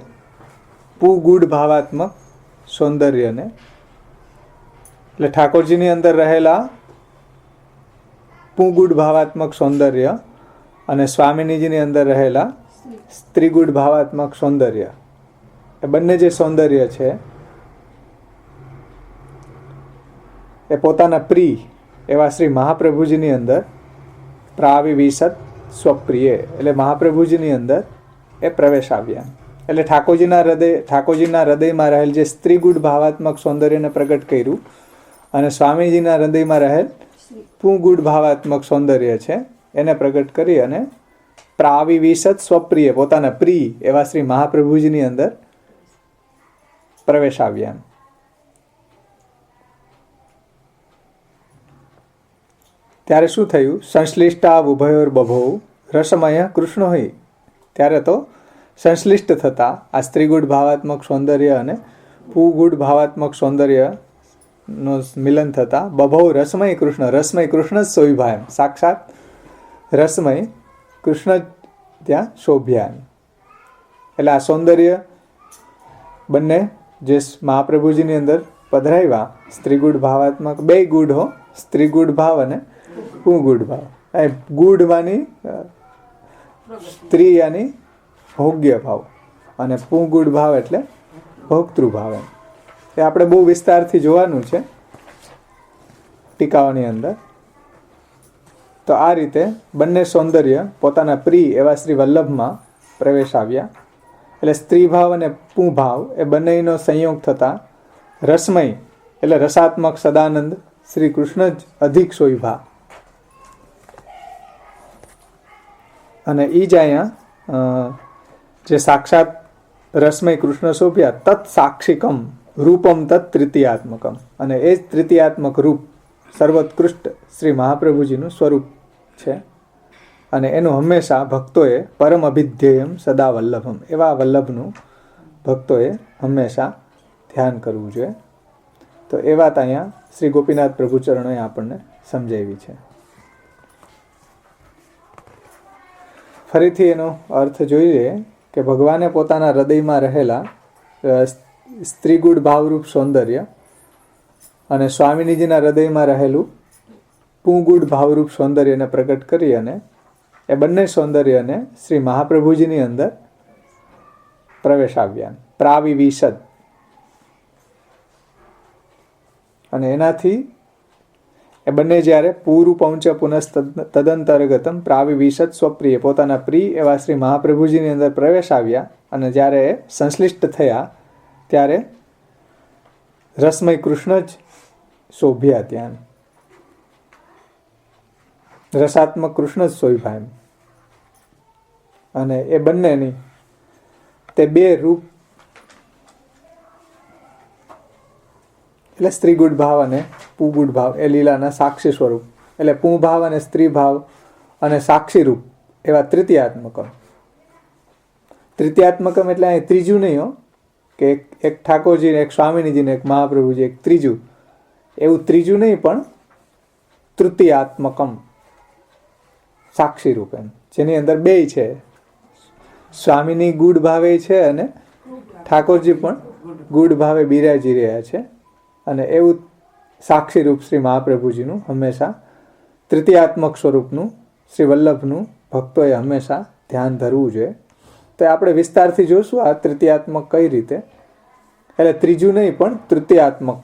પુગુઢ ભાવાત્મક સૌંદર્યને એટલે ઠાકોરજીની અંદર રહેલા પુગુઢ ભાવાત્મક સૌંદર્ય અને સ્વામિનીજીની અંદર રહેલા સ્ત્રીગુઢ ભાવાત્મક સૌંદર્ય એ બંને જે સૌંદર્ય છે એ પોતાના પ્રિય એવા શ્રી મહાપ્રભુજીની અંદર પ્રાવિવિશદ સ્વપ્રિય એટલે મહાપ્રભુજીની અંદર એ પ્રવેશ આવ્યા. એટલે ઠાકોરજીના હૃદયમાં રહેલ જે સ્ત્રીગુઢ ભાવાત્મક સૌંદર્યને પ્રગટ કર્યું અને સ્વામીજીના હૃદયમાં રહેલ પુગુઢ ભાવાત્મક સૌંદર્ય છે એને પ્રગટ કરી અને પ્રાવિવિશદ સ્વપ્રિય પોતાના પ્રિય એવા શ્રી મહાપ્રભુજીની અંદર પ્રવેશ આવ્યા. ત્યારે શું થયું? સંશ્લિષ્ટા ઉભયોર બભો રસમય કૃષ્ણો હિ. ત્યારે તો સંશ્લિષ્ટ થતા આ સ્ત્રીગુઢ ભાવાત્મક સૌંદર્ય અને પુગુઢ ભાવાત્મક સૌંદર્યનો મિલન થતા બભો રસમય કૃષ્ણ જ શોભ્યા. સાક્ષાત રસમય કૃષ્ણ ત્યાં શોભ્યા. એટલે આ સૌંદર્ય બંને જે મહાપ્રભુજીની અંદર પધરાવ્યા સ્ત્રીગુઢ ભાવાત્મક બે ગુઢ હો, સ્ત્રીગુઢ ભાવ અને પુગુઢ ભાવ. ગુઢ માની સ્ત્રી યાની ભોગ્ય ભાવ અને પુગુઢ ભાવ એટલે ભોક્તૃ ભાવ. એ આપણે બહુ વિસ્તારથી જોવાનું છે ટીકાઓની અંદર. તો આ રીતે બંને સૌંદર્ય પોતાના પ્રિય એવા શ્રી વલ્લભમાં પ્રવેશ આવ્યા. એટલે સ્ત્રી ભાવ અને પુભાવ એ બંનેનો સંયોગ થતા રસમય એટલે રસાત્મક સદાનંદ શ્રી કૃષ્ણ જ અધિક શોભા. અને એ જ અહીંયા જે સાક્ષાત રસમય કૃષ્ણ શોભ્યા તત્ સાક્ષિકમ રૂપમ તત્ તૃતીયાત્મકમ અને એ જ તૃતીયાત્મક રૂપ સર્વોત્કૃષ્ટ શ્રી મહાપ્રભુજીનું સ્વરૂપ છે. અને એનું હંમેશા ભક્તોએ પરમ અભિધ્યેયમ સદા વલ્લભમ એવા વલ્લભનું ભક્તોએ હંમેશા ધ્યાન કરવું જોઈએ. તો એ વાત અહીંયા શ્રી ગોપીનાથ પ્રભુચરણોએ આપણને સમજાવી છે. ફરીથી એનો અર્થ જોઈએ કે ભગવાને પોતાના હૃદયમાં રહેલા સ્ત્રીગુઢ ભાવરૂપ સૌંદર્ય અને સ્વામિનીજીના હૃદયમાં રહેલું પુગુઢ ભાવરૂપ સૌંદર્યને પ્રગટ કરી અને એ બંને સૌંદર્યને શ્રી મહાપ્રભુજીની અંદર પ્રવેશ આવ્યા. પ્રાવિવિશદ અને એનાથી એ બંને જ્યારે પૂરું પૌંચ તદંતર્ગતમ પ્રાવિવિશદ સ્વપ્રિય પોતાના પ્રિય એવા શ્રી મહાપ્રભુજીની અંદર પ્રવેશ આવ્યા અને જ્યારે એ સંશ્લિષ્ટ થયા ત્યારે રસમય કૃષ્ણ જ શોભ્યા. ત્યાં રસાત્મક કૃષ્ણ જ શોભ્યા એમ. અને એ બંનેની તે બે રૂપ એટલે સ્ત્રીગુઢ ભાવ અને પુગુઢ ભાવ એ લીલાના સાક્ષી સ્વરૂપ એટલે પુભાવ અને સ્ત્રી ભાવ અને સાક્ષી રૂપ એવા તૃતીયાત્મકમ. તૃતીયાત્મકમ એટલે અહીં ત્રીજું નહીં હો કે એક ઠાકોરજી એક સ્વામિનીજી એક મહાપ્રભુજી એક ત્રીજું એવું ત્રીજું નહીં પણ તૃતીયાત્મકમ સાક્ષી રૂપ એમ, જેની અંદર બેય છે, સ્વામીની ગુડ ભાવે છે અને ઠાકોરજી પણ ગુડ ભાવે બિરાજી રહ્યા છે. અને એવું સાક્ષી રૂપ શ્રી મહાપ્રભુજીનું હંમેશા તૃતીયાત્મક સ્વરૂપનું શ્રી વલ્લભનું ભક્તોએ હંમેશા ધ્યાન ધરવું જોઈએ. તો આપણે વિસ્તારથી જોશું આ તૃતીયાત્મક કઈ રીતે, એટલે ત્રીજું નહીં પણ તૃતીયાત્મક,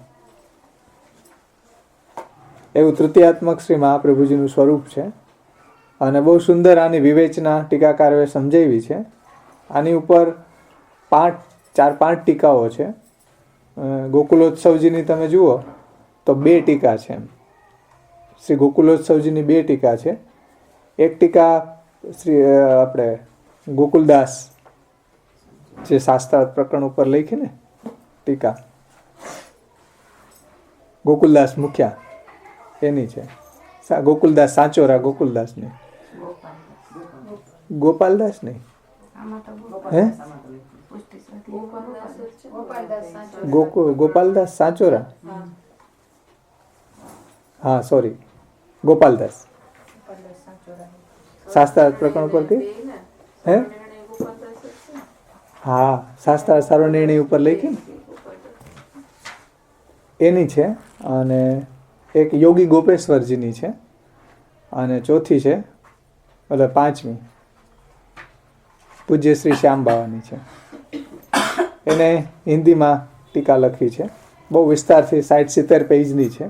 એવું તૃતીયાત્મક શ્રી મહાપ્રભુજીનું સ્વરૂપ છે. અને બહુ સુંદર આની વિવેચના ટીકાકારોએ સમજાવી છે. આની ઉપર 4-5 ટીકાઓ છે. ગોકુલોત્સવજીની તમે જુઓ તો 2 ટીકા છે. શ્રી ગોકુલોત્સવજીની 2 ટીકા છે. એક ટીકા શ્રી આપણે ગોકુલદાસ જે શાસ્ત્રાર્થ પ્રકરણ ઉપર લખી ને ટીકા, ગોકુલદાસ મુખ્યા એની છે. ગોકુલદાસ સાચોરા, ગોકુલદાસ નહીં, ગોપાલદાસ નહીં, હે ગોપાલદાસ સાચોરા, હા સોરી, ગોપાલદાસ શાસ્ત્રાર્થ પ્રકરણ ઉપર કઈ, હે હા શાસ્ત્રાર્થ સાર્વનિર્ણય ઉપર લખી ને એની છે. અને એક યોગી ગોપેશ્વરજીની છે. અને ચોથી છે એટલે 5મી પૂજ્ય શ્રી શ્યામ બાવાની છે. એને હિન્દીમાં ટીકા લખી છે, બહુ વિસ્તારથી 60-70 પેજની છે.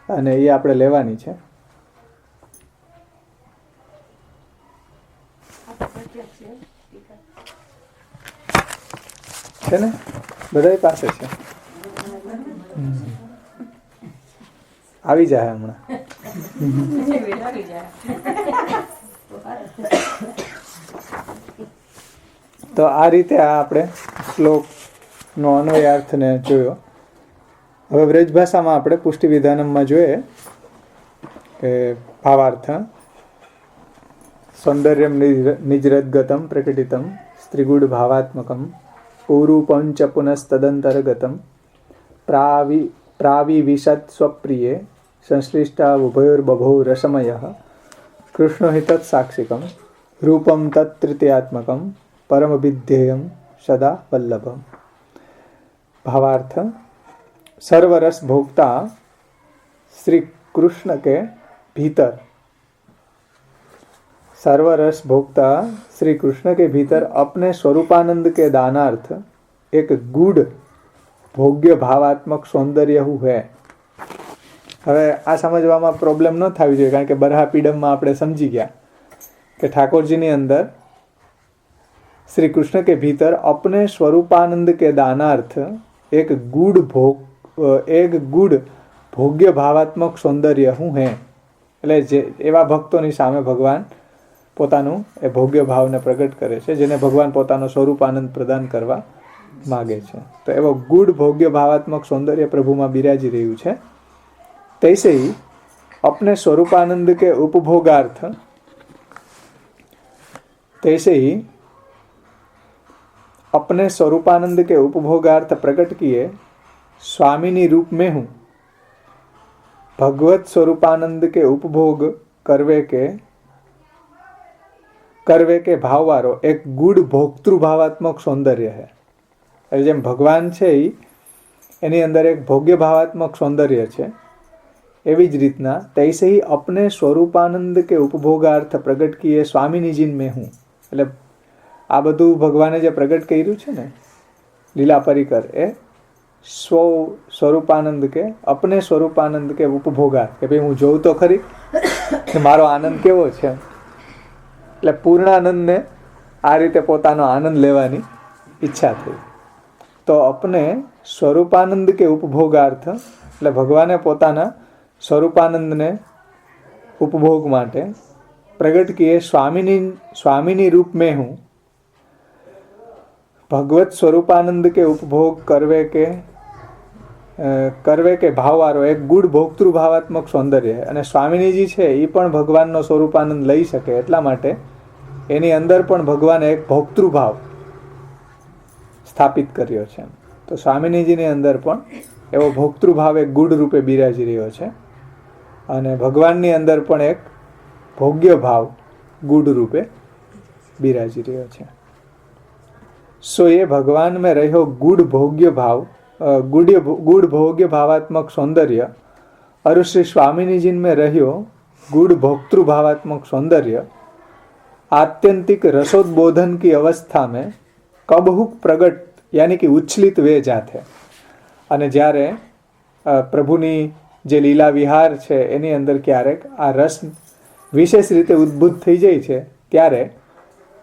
અને એ આપણે લેવાની છે. છે ને બધાય પાસે છે, આવી જાય હમણાં. તો આ રીતે આપણે શ્લોકનો અન્વયાર્થને જોયો. હવે વ્રજ ભાષામાં આપણે પુષ્ટિ વિધાનમમાં જોઈએ કે ભાવાર્થ સૌંદર્યમ નિજરદગતમ પ્રકટિતમ સ્ત્રીગુડ ભાવાત્મકમ પૂરૂપં ચ પુનસ્તદંતર્ગતમ પ્રાવિવિશત સ્વપ્રિયે સંશ્લિષ્ટા ઉભયોર્બભૌ રસમયઃ કૃષ્ણો હિ તત્સાક્ષિકમ રૂપમ તત્તૃતીયાત્મકમ परमविध्येयम सदा वल्लभम. भावार्थ सर्वरस भोक्ता श्री कृष्ण के भीतर, सर्वरस भोक्ता श्री कृष्ण के भीतर अपने स्वरूपानंद के दानार्थ एक गूढ़ भोग्य भावात्मक सौंदर्य है. હવે આ સમજવામાં પ્રોબ્લેમ ન થવી જોઈએ, કારણ કે બરહા પીડમમાં આપણે સમજી ગયા કે ઠાકોરજીની અંદર श्री कृष्ण के भीतर अपने स्वरूपानंद के दानार्थ एक गूढ़ भोग्य भावात्मक सौंदर्य હું હે. એટલે જે એવા ભક્તોની સામે ભગવાન પોતાનું એ ભોગ્ય ભાવને પ્રગટ કરે છે, જેને ભગવાન પોતાનો સ્વરૂપાનંદ પ્રદાન કરવા માગે છે. તો એવો ગૂઢ ભોગ્ય ભાવાત્મક સૌંદર્ય પ્રભુમાં બિરાજી રહ્યું છે. તૈસે ही अपने स्वरूपानंद के उपभोगार्थ, तैसे ही अपने स्वरूपानंद के उपभोगार्थ प्रकट किए स्वामिनी रूप में हूँ. भगवत स्वरूपानंद के उपभोग करवे के भाववारो एक गूढ़ भोक्तृ भावात्मक सौंदर्य है. એટલે જેમ ભગવાન છે એની અંદર એક ભોગ્ય ભાવાત્મક સૌંદર્ય છે, એવી જ રીતના તૈસે ही अपने स्वरूपानंद के उपभोगार्थ प्रकट किए स्वामिनी जी में हूँ. એટલે આ બધું ભગવાને જે પ્રગટ કર્યું છે ને લીલા પરિકર, એ સ્વરૂપાનંદ કે અપને સ્વરૂપાનંદ કે ઉપભોગાર્થ, કે ભાઈ હું જોઉં તો ખરી કે મારો આનંદ કેવો છે. એટલે પૂર્ણાનંદને આ રીતે પોતાનો આનંદ લેવાની ઈચ્છા થઈ. તો અપને સ્વરૂપાનંદ કે ઉપભોગાર્થ, એટલે ભગવાને પોતાના સ્વરૂપાનંદને ઉપભોગ માટે પ્રગટ કિએ સ્વામિની રૂપ में हूँ. भगवत स्वरूपानंद के उपभोग करवे के भाववारो एक गुड़ भोक्तृ भावात्मक सौंदर्य है. અને સ્વામિનીજી છે એ પણ ભગવાનનો સ્વરૂપાનંદ લઈ શકે, એટલા માટે એની અંદર પણ ભગવાને એક ભોક્તૃ ભાવ સ્થાપિત કર્યો છે. તો સ્વામિનીજીની અંદર પણ એવો ભોક્તૃ ભાવ એક ગુડ રૂપે બિરાજી રહ્યો છે. અને ભગવાનની અંદર પણ એક ભોગ્ય ભાવ ગુડ રૂપે બિરાજી રહ્યો છે. સો એ ભગવાન મેં રહ્યો ગુડ ભોગ્ય ભાવ, ગુડ ભોગ્ય ભાવાત્મક સૌંદર્ય और श्री स्वामिनी जी में रहो गुड़ भोक्तृ भावात्मक सौंदर्य आत्यंतिक रसोद्बोधन की अवस्था में कबहुक प्रगट यानी कि उच्छलित वे जाते. અને જ્યારે પ્રભુની જે લીલા વિહાર છે એની અંદર ક્યારેક આ રસ વિશેષ રીતે ઉદ્ભુત થઈ જાય છે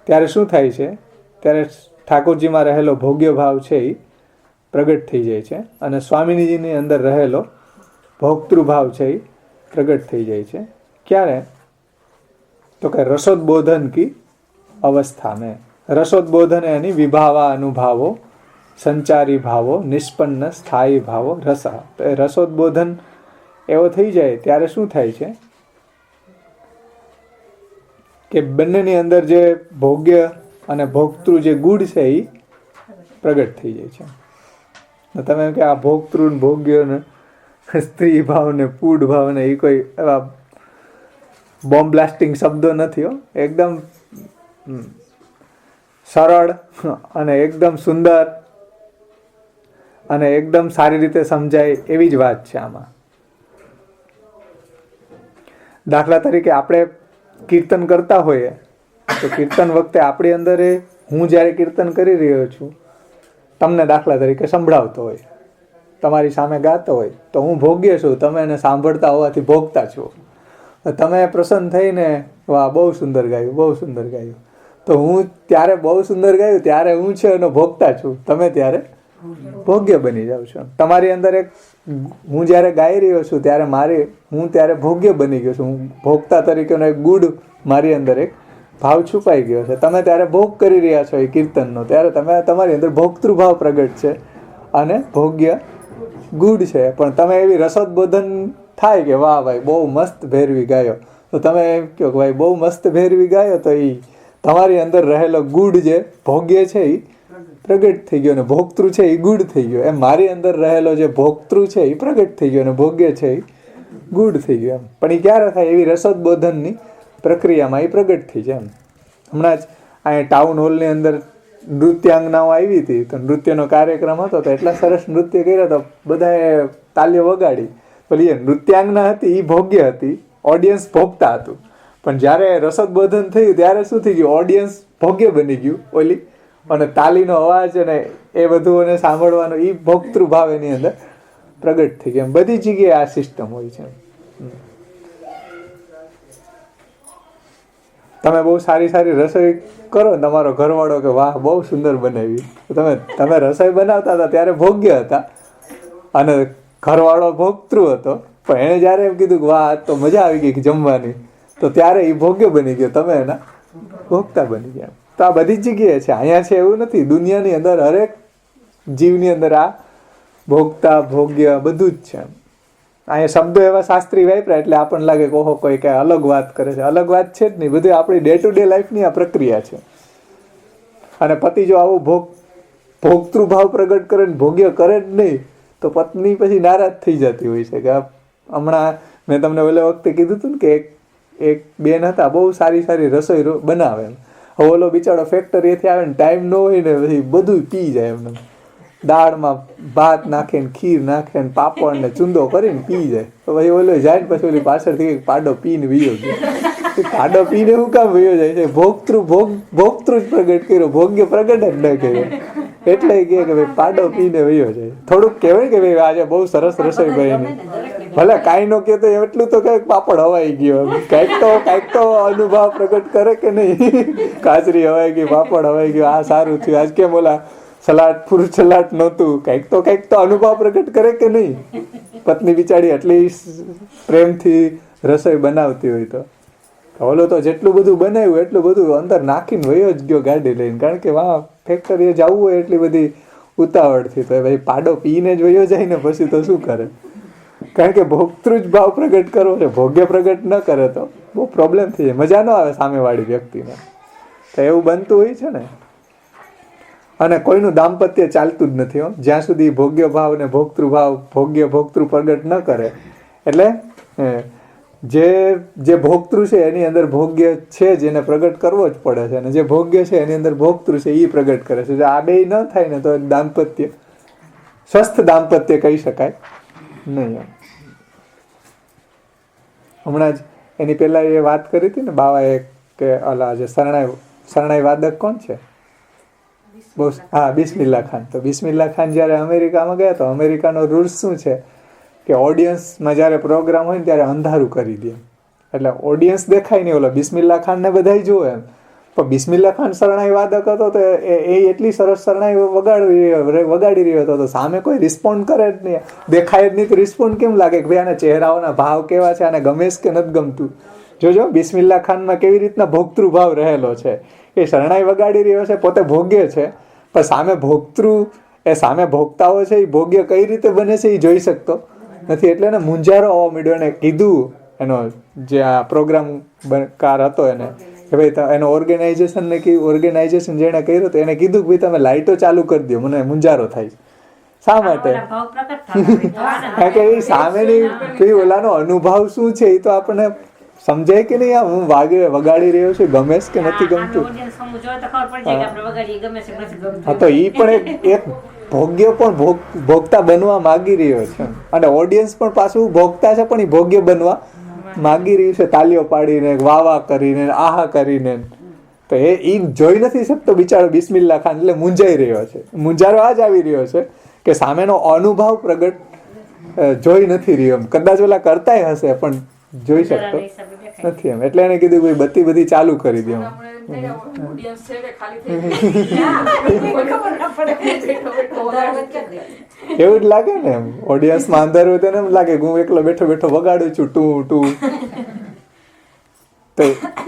ત્યારે શું થાય છે? ત્યારે ઠાકોરજીમાં રહેલો ભોગ્ય ભાવ છે એ પ્રગટ થઈ જાય છે અને સ્વામિનીજીની અંદર રહેલો ભોક્તૃ ભાવ છે એ પ્રગટ થઈ જાય છે. ક્યારે? તો કે રસોદ્બોધન કી અवस्था में. રસોદ્બોધન यानी વિભાવા અનુભાવો, સંચારી ભાવો, નિષ્પન્ન સ્થાયી ભાવો, રસ. તો એ રસોદ્બોધન એવો થઈ જાય ત્યારે શું થાય છે કે બંનેની અંદર જે ભોગ્ય અને ભોક્તૃ જે ગુડ છે એ પ્રગટ થઈ જાય છે. તમે એમ કે આ ભોક્તૃ ભોગ્ય ને સ્ત્રી ભાવ ને પૂડ ભાવ ને એ કોઈ એવા બોમ્બ બ્લાસ્ટિંગ શબ્દો નથી હો. એકદમ સરળ અને એકદમ સુંદર અને એકદમ સારી રીતે સમજાય એવી જ વાત છે આમાં. દાખલા તરીકે આપણે કીર્તન કરતા હોઈએ તો કીર્તન વખતે આપણી અંદર હું જ્યારે કીર્તન કરી રહ્યો છું, તમને દાખલા તરીકે સંભળાવતો હોય, તમારી સામે ગાતો હોય તો હું ભોગ્ય છું, તમે એને સાંભળતા હોવાથી ભોગતા છો. તમે પ્રસન્ન થઈને વાહ બહુ સુંદર ગાયું, બહુ સુંદર ગાયું, તો હું ત્યારે બહુ સુંદર ગાયું ત્યારે હું છે એનો ભોગતા છું, તમે ત્યારે ભોગ્ય બની જાવ છો. તમારી અંદર એક હું જ્યારે ગાઈ રહ્યો છું ત્યારે હું ત્યારે ભોગ્ય બની ગયો છું, હું ભોગતા તરીકેનો એક ગુડ મારી અંદર એક ભાવ છુપાઈ ગયો છે. તમે ત્યારે ભોગ કરી રહ્યા છો એ કીર્તનનો, ત્યારે તમારી અંદર ભોક્તૃ ભાવ પ્રગટ છે અને ભોગ્ય ગુડ છે. પણ તમે એવી રસોદ્બોધન થાય કે વાહ ભાઈ બહુ મસ્ત ભેરવી ગાયો, તો તમે એમ કહો કે ભાઈ બહુ મસ્ત ભેરવી ગાયો, તો એ તમારી અંદર રહેલો ગુડ જે ભોગ્ય છે એ પ્રગટ થઈ ગયો અને ભોક્તૃ છે એ ગુડ થઈ ગયો. એમ મારી અંદર રહેલો જે ભોક્તૃ છે એ પ્રગટ થઈ ગયો અને ભોગ્ય છે એ ગુડ થઈ ગયો. એમ પણ એ ક્યારે થાય? એવી રસોદ્બોધનની પ્રક્રિયામાં એ પ્રગટ થઈ જાય. એમ હમણાં જ અહીંયા ટાઉન હોલની અંદર નૃત્યાંગનાઓ આવી હતી, તો નૃત્યનો કાર્યક્રમ હતો, તો એટલા સરસ નૃત્ય કર્યા તો બધાએ તાલીઓ વગાડી. પેલી નૃત્યાંગના હતી એ ભોગ્ય હતી, ઓડિયન્સ ભોગતા હતું. પણ જ્યારે રસોદ્બોધન થયું ત્યારે શું થઈ ગયું? ઓડિયન્સ ભોગ્ય બની ગયું ઓલી, અને તાલીનો અવાજ અને એ બધું અને સાંભળવાનો એ ભોક્તૃ ભાવ એની અંદર પ્રગટ થઈ ગયો. બધી જગ્યાએ આ સિસ્ટમ હોય છે. તમે બહુ સારી સારી રસોઈ કરો ને તમારો ઘરવાળો કે વાહ બહુ સુંદર બનાવી, તમે રસોઈ બનાવતા હતા ત્યારે ભોગ્ય હતા અને ઘરવાળો ભોક્તૃ હતો. પણ એણે જ્યારે એમ કીધું કે વાહ તો મજા આવી ગઈ જમવાની, તો ત્યારે એ ભોગ્ય બની ગયો, તમે એના ભોગતા બની ગયા. તો આ બધી જ જગ્યાએ છે, અહીંયા છે એવું નથી. દુનિયાની અંદર હરેક જીવની અંદર આ ભોગતા ભોગ્ય બધું જ છે. અહીંયા શબ્દો એવા શાસ્ત્રી વાપર્યા એટલે આપણને લાગે કે ઓહો કોઈ કઈ અલગ વાત કરે છે. અલગ વાત છે જ નહીં, બધું આપણી ડે ટુ ડે લાઈફની આ પ્રક્રિયા છે. અને પતિ જો આવું ભોગતૃ ભાવ પ્રગટ કરે ને ભોગ્ય કરે જ નહીં તો પત્ની પછી નારાજ થઈ જતી હોય છે. કે હમણાં મેં તમને ઓલા વખતે કીધું હતું ને કે એક બેન હતા, બહુ સારી સારી રસોઈ બનાવે. હવે ઓલો બિચારો ફેક્ટરીએથી આવે ને ટાઈમ ન હોય ને પછી બધું પી જાય. એમને દાળમાં ભાત નાખે ને ખીર નાખે ને પાપડ ને ચૂંદો કરીને પી જાય. તો પછી ઓલો જાય ને પછી ઓલી પાછળથી પાડો પીને વયો જાય. પાડો પીને શું કામ વયો જાય છે? ભોગતૃ જ પ્રગટ કર્યો, ભોગ્ય પ્રગટ જ ન કર્યો. એટલે કહે કે ભાઈ પાડો પીને વયો જાય. થોડુંક કહેવાય કે ભાઈ આજે બહુ સરસ રસોઈ બની, ભલે કાંઈ નો કે તો એટલું તો કંઈક પાપડ હવાઈ ગયો, કાંઈક તો અનુભવ પ્રગટ કરે કે નહીં? કાચરી હવાઈ ગઈ, પાપડ હવાઈ ગયો, આ સારું થયું, આજ કેમ ઓલા સલાડ ફ્રૂટ સલાડ નહોતું, કંઈક તો અનુભવ પ્રગટ કરે કે નહીં? પત્ની બિચારી એટલી પ્રેમથી રસોઈ બનાવતી હોય તો ઓલો તો જેટલું બધું બનાવ્યું એટલું બધું અંદર નાખીને વયો જ ગયો ગાડી લઈને. કારણ કે વાહ ફેક્ટરીએ જવું હોય એટલી બધી ઉતાવળથી, તો ભાઈ પાડો પીને જ વયો જાય ને પછી તો શું કરે? કારણ કે ભોગતૃ જ ભાવ પ્રગટ કરવો છે, ભોગ્ય પ્રગટ ન કરે તો બહુ પ્રોબ્લેમ થઈ જાય, મજા ન આવે સામેવાળી વ્યક્તિને. તો એવું બનતું હોય છે ને. અને કોઈનું દાંપત્ય ચાલતું જ નથી જ્યાં સુધી ભોગ્ય ભાવ ને ભોક્તૃ ભાવ ભોગ્ય ભોક્તૃ પ્રગટ ન કરે. એટલે જે ભોગતૃ છે એની અંદર ભોગ્ય છે જેને પ્રગટ કરવો જ પડે છે, અને જે ભોગ્ય છે એની અંદર ભોગતૃ છે એ પ્રગટ કરે છે. જો આ બે ન થાય ને તો દાંપત્ય સ્વસ્થ દાંપત્ય કહી શકાય નહીં. હમણાં જ એની પહેલા એ વાત કરી હતી ને બાવાએ કે અલા જે શરણાઈ વાદક કોણ છે? બિસ્મિલ્લા ખાન. તો બિસ્મિલ્લા ખાન જ્યારે અમેરિકામાં ગયા તો અમેરિકાનો રૂલ્સ શું છે કે ઓડિયન્સમાં જ્યારે પ્રોગ્રામ હોય ને ત્યારે અંધારું કરી દે, એટલે ઓડિયન્સ દેખાય નહીં. ઓલો બિસ્મિલ્લા ખાનને બધા જોવે એમ, પણ બિસ્મિલ્લા ખાન શરણાઈ વાદક હતો તો એ એટલી સરસ શરણાઈ વગાડી રહ્યો હતો તો સામે કોઈ રિસ્પોન્ડ કરે જ નહીં, દેખાય જ નહીં. તો રિસ્પોન્ડ કેમ લાગે કે ભાઈ આના ચહેરાઓના ભાવ કેવા છે, આને ગમે કે નથી ગમતું? જોજો બિસ્મિલ્લા ખાનમાં કેવી રીતના ભોગતૃ ભાવ રહેલો છે. એ શરણાઈ વગાડી રહ્યો છે, પોતે ભોગ્ય છે, પણ સામે ભોગતૃ એ સામે ભોગતાઓ છે એ ભોગ્ય કઈ રીતે બને છે એ જોઈ શકતો નથી. એટલે એને મૂંઝારો આવવા માંડ્યો. એને કીધું એનો જે આ પ્રોગ્રામ કાર હતો એને કે ભાઈ એનો ઓર્ગેનાઇઝેશન જેણે કર્યું તો એને કીધું કે ભાઈ તમે લાઇટો ચાલુ કરી દો, મને મૂંઝારો થાય. શા માટે? કારણ કે એ સામેની કઈ ઓલાનો અનુભવ શું છે એ તો આપણને સમજાય કે નહીં. હું વગાડી રહ્યો છું, ગમે કે નથી ગમતું? હા, તો એ પણ એક ભોગ્ય પણ ભોગતા બનવા માગી રહ્યો છે, અને ઓડિયન્સ પણ પાછું ભોગતા છે પણ એ ભોગ્ય બનવા માગી રહ્યું છે, તાલીઓ પાડીને, વાવા કરીને, આહા કરીને. તો એ જોઈ નથી શકતો બિચારો બિસ્મિલ્લા ખાન, એટલે મૂંઝાઈ રહ્યો છે. મૂંઝારો આ જ આવી રહ્યો છે કે સામેનો અનુભવ પ્રગટ જોઈ નથી રહ્યો. કદાચ ઓલા કરતાય હશે પણ જોઈ શકતો નથી એમ. એટલે એને કીધું ભાઈ બત્તી બધી ચાલુ કરી દે. એવું જ લાગે ને એમ. ઓડિયન્સમાં અંદર હોય તો એમ લાગે હું એકલો બેઠો બેઠો વગાડું છું ટું. તો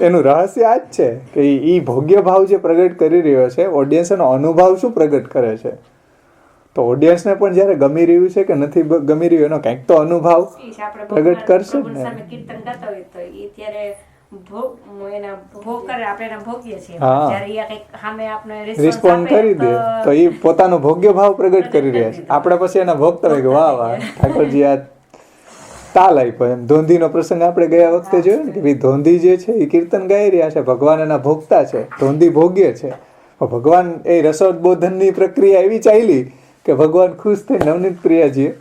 એનું રહસ્ય આ જ છે કે એ ભોગ્ય ભાવ જે પ્રગટ કરી રહ્યો છે, ઓડિયન્સ એનો અનુભવ શું પ્રગટ કરે છે. તો ઓડિયન્સને પણ જયારે ગમી રહ્યું છે કે નથી ગમી રહ્યું એનો કંઈક તો અનુભવ પ્રગટ કરશે ને. રિસ્પોન્ડ કરી દે તો એ પોતાનો ભોગ્ય ભાવ પ્રગટ કરી રહ્યા છે. આપણે પછી એના ભોગતા હોય કે વાહ વાહ ઠાકોરજી આ તાલ આપ્યો એમ. ધોંધીનો પ્રસંગ આપણે ગયા વખતે જોયો ને કે ભાઈ ધોંધી જે છે એ કીર્તન ગાઈ રહ્યા છે, ભગવાન એના ભોગતા છે, ધોંધી ભોગ્ય છે. ભગવાન એ રસોદબોધનની પ્રક્રિયા એવી ચાલી કે ભગવાન ખુશ થઈ નવનીત પ્રિયાજીએ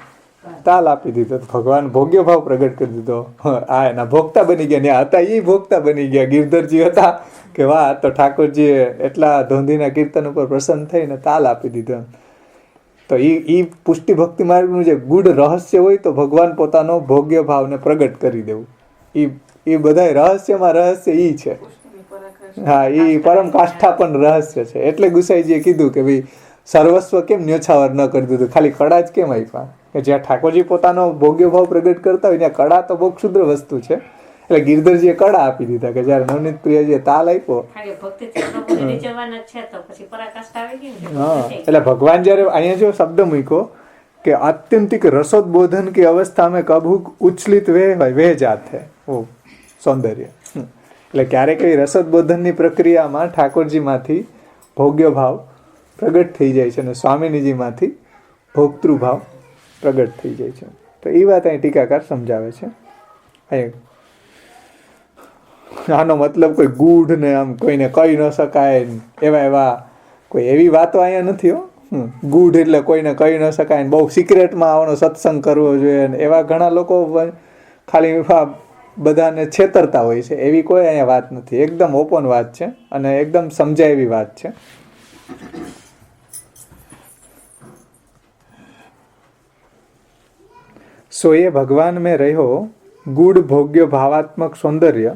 તાલ આપી દીધો, ભગવાન ભોગ્ય ભાવ પ્રગટ કરી દીધો. આ એના ભોગતા બની ગયા. ત્યાં હતા એ ભોગતા બની ગયા. ગિરધરજી હતા કે વાહ તો ઠાકોરજીએ એટલા ધોંધીના કીર્તન ઉપર પ્રસન્ન થઈને તાલ આપી દીધો. તો એ પુષ્ટિ ભક્તિ માર્ગનું જે ગૂઢ રહસ્ય હોય તો ભગવાન પોતાનો ભોગ્ય ભાવને પ્રગટ કરી દેવું, એ બધા રહસ્યમાં રહસ્ય ઈ છે. હા, એ પરમ કાષ્ઠા પણ રહસ્ય છે. એટલે ગુસાઈજીએ કીધું કે ભાઈ સર્વસ્વ કેમ ન્યોછાવર ન કરી દીધું, ખાલી કડા જ કેમ આપ્યા? કે જ્યાં ઠાકોરજી પોતાનો ભોગ્ય ભાવ પ્રગટ કરતા હોય ત્યાં કડા તો બહુ ક્ષુદ્ર વસ્તુ છે. એટલે ગિરધરજીએ કડા આપી દીધા કે જયારે નવનીત પ્રિયાજીએ તાલ આપ્યો. હા, એટલે ભગવાન જયારે અહીંયા જો શબ્દ મૂક્યો કે આત્યંતિક રસોદબોધન की अवस्था में कब उच्छलित वे जाते ઓ સૌંદર્ય. એટલે ક્યારેક એ રસોદબોધનની પ્રક્રિયામાં ઠાકોરજીમાંથી ભોગ્ય ભાવ પ્રગટ થઈ જાય છે અને સ્વામિનીજીમાંથી ભોક્તૃ ભાવ પ્રગટ થઈ જાય છે. તો એ વાત અહીં ટીકાકાર સમજાવે છે. આનો મતલબ કોઈ ગૂઢ ને આમ કોઈને કહી ન શકાય એવા કોઈ એવી વાતો અહીંયા નથી હો. ગૂઢ એટલે કોઈને કહી ન શકાય, બહુ સિક્રેટમાં આવવાનો સત્સંગ કરવો જોઈએ, એવા ઘણા લોકો ખાલી બધાને છેતરતા હોય છે. એવી કોઈ અહીંયા વાત નથી. એકદમ ઓપન વાત છે અને એકદમ સમજાય એવી વાત છે. सो ये भगवान में रहो गुड़ भोग्य भावात्मक सौंदर्य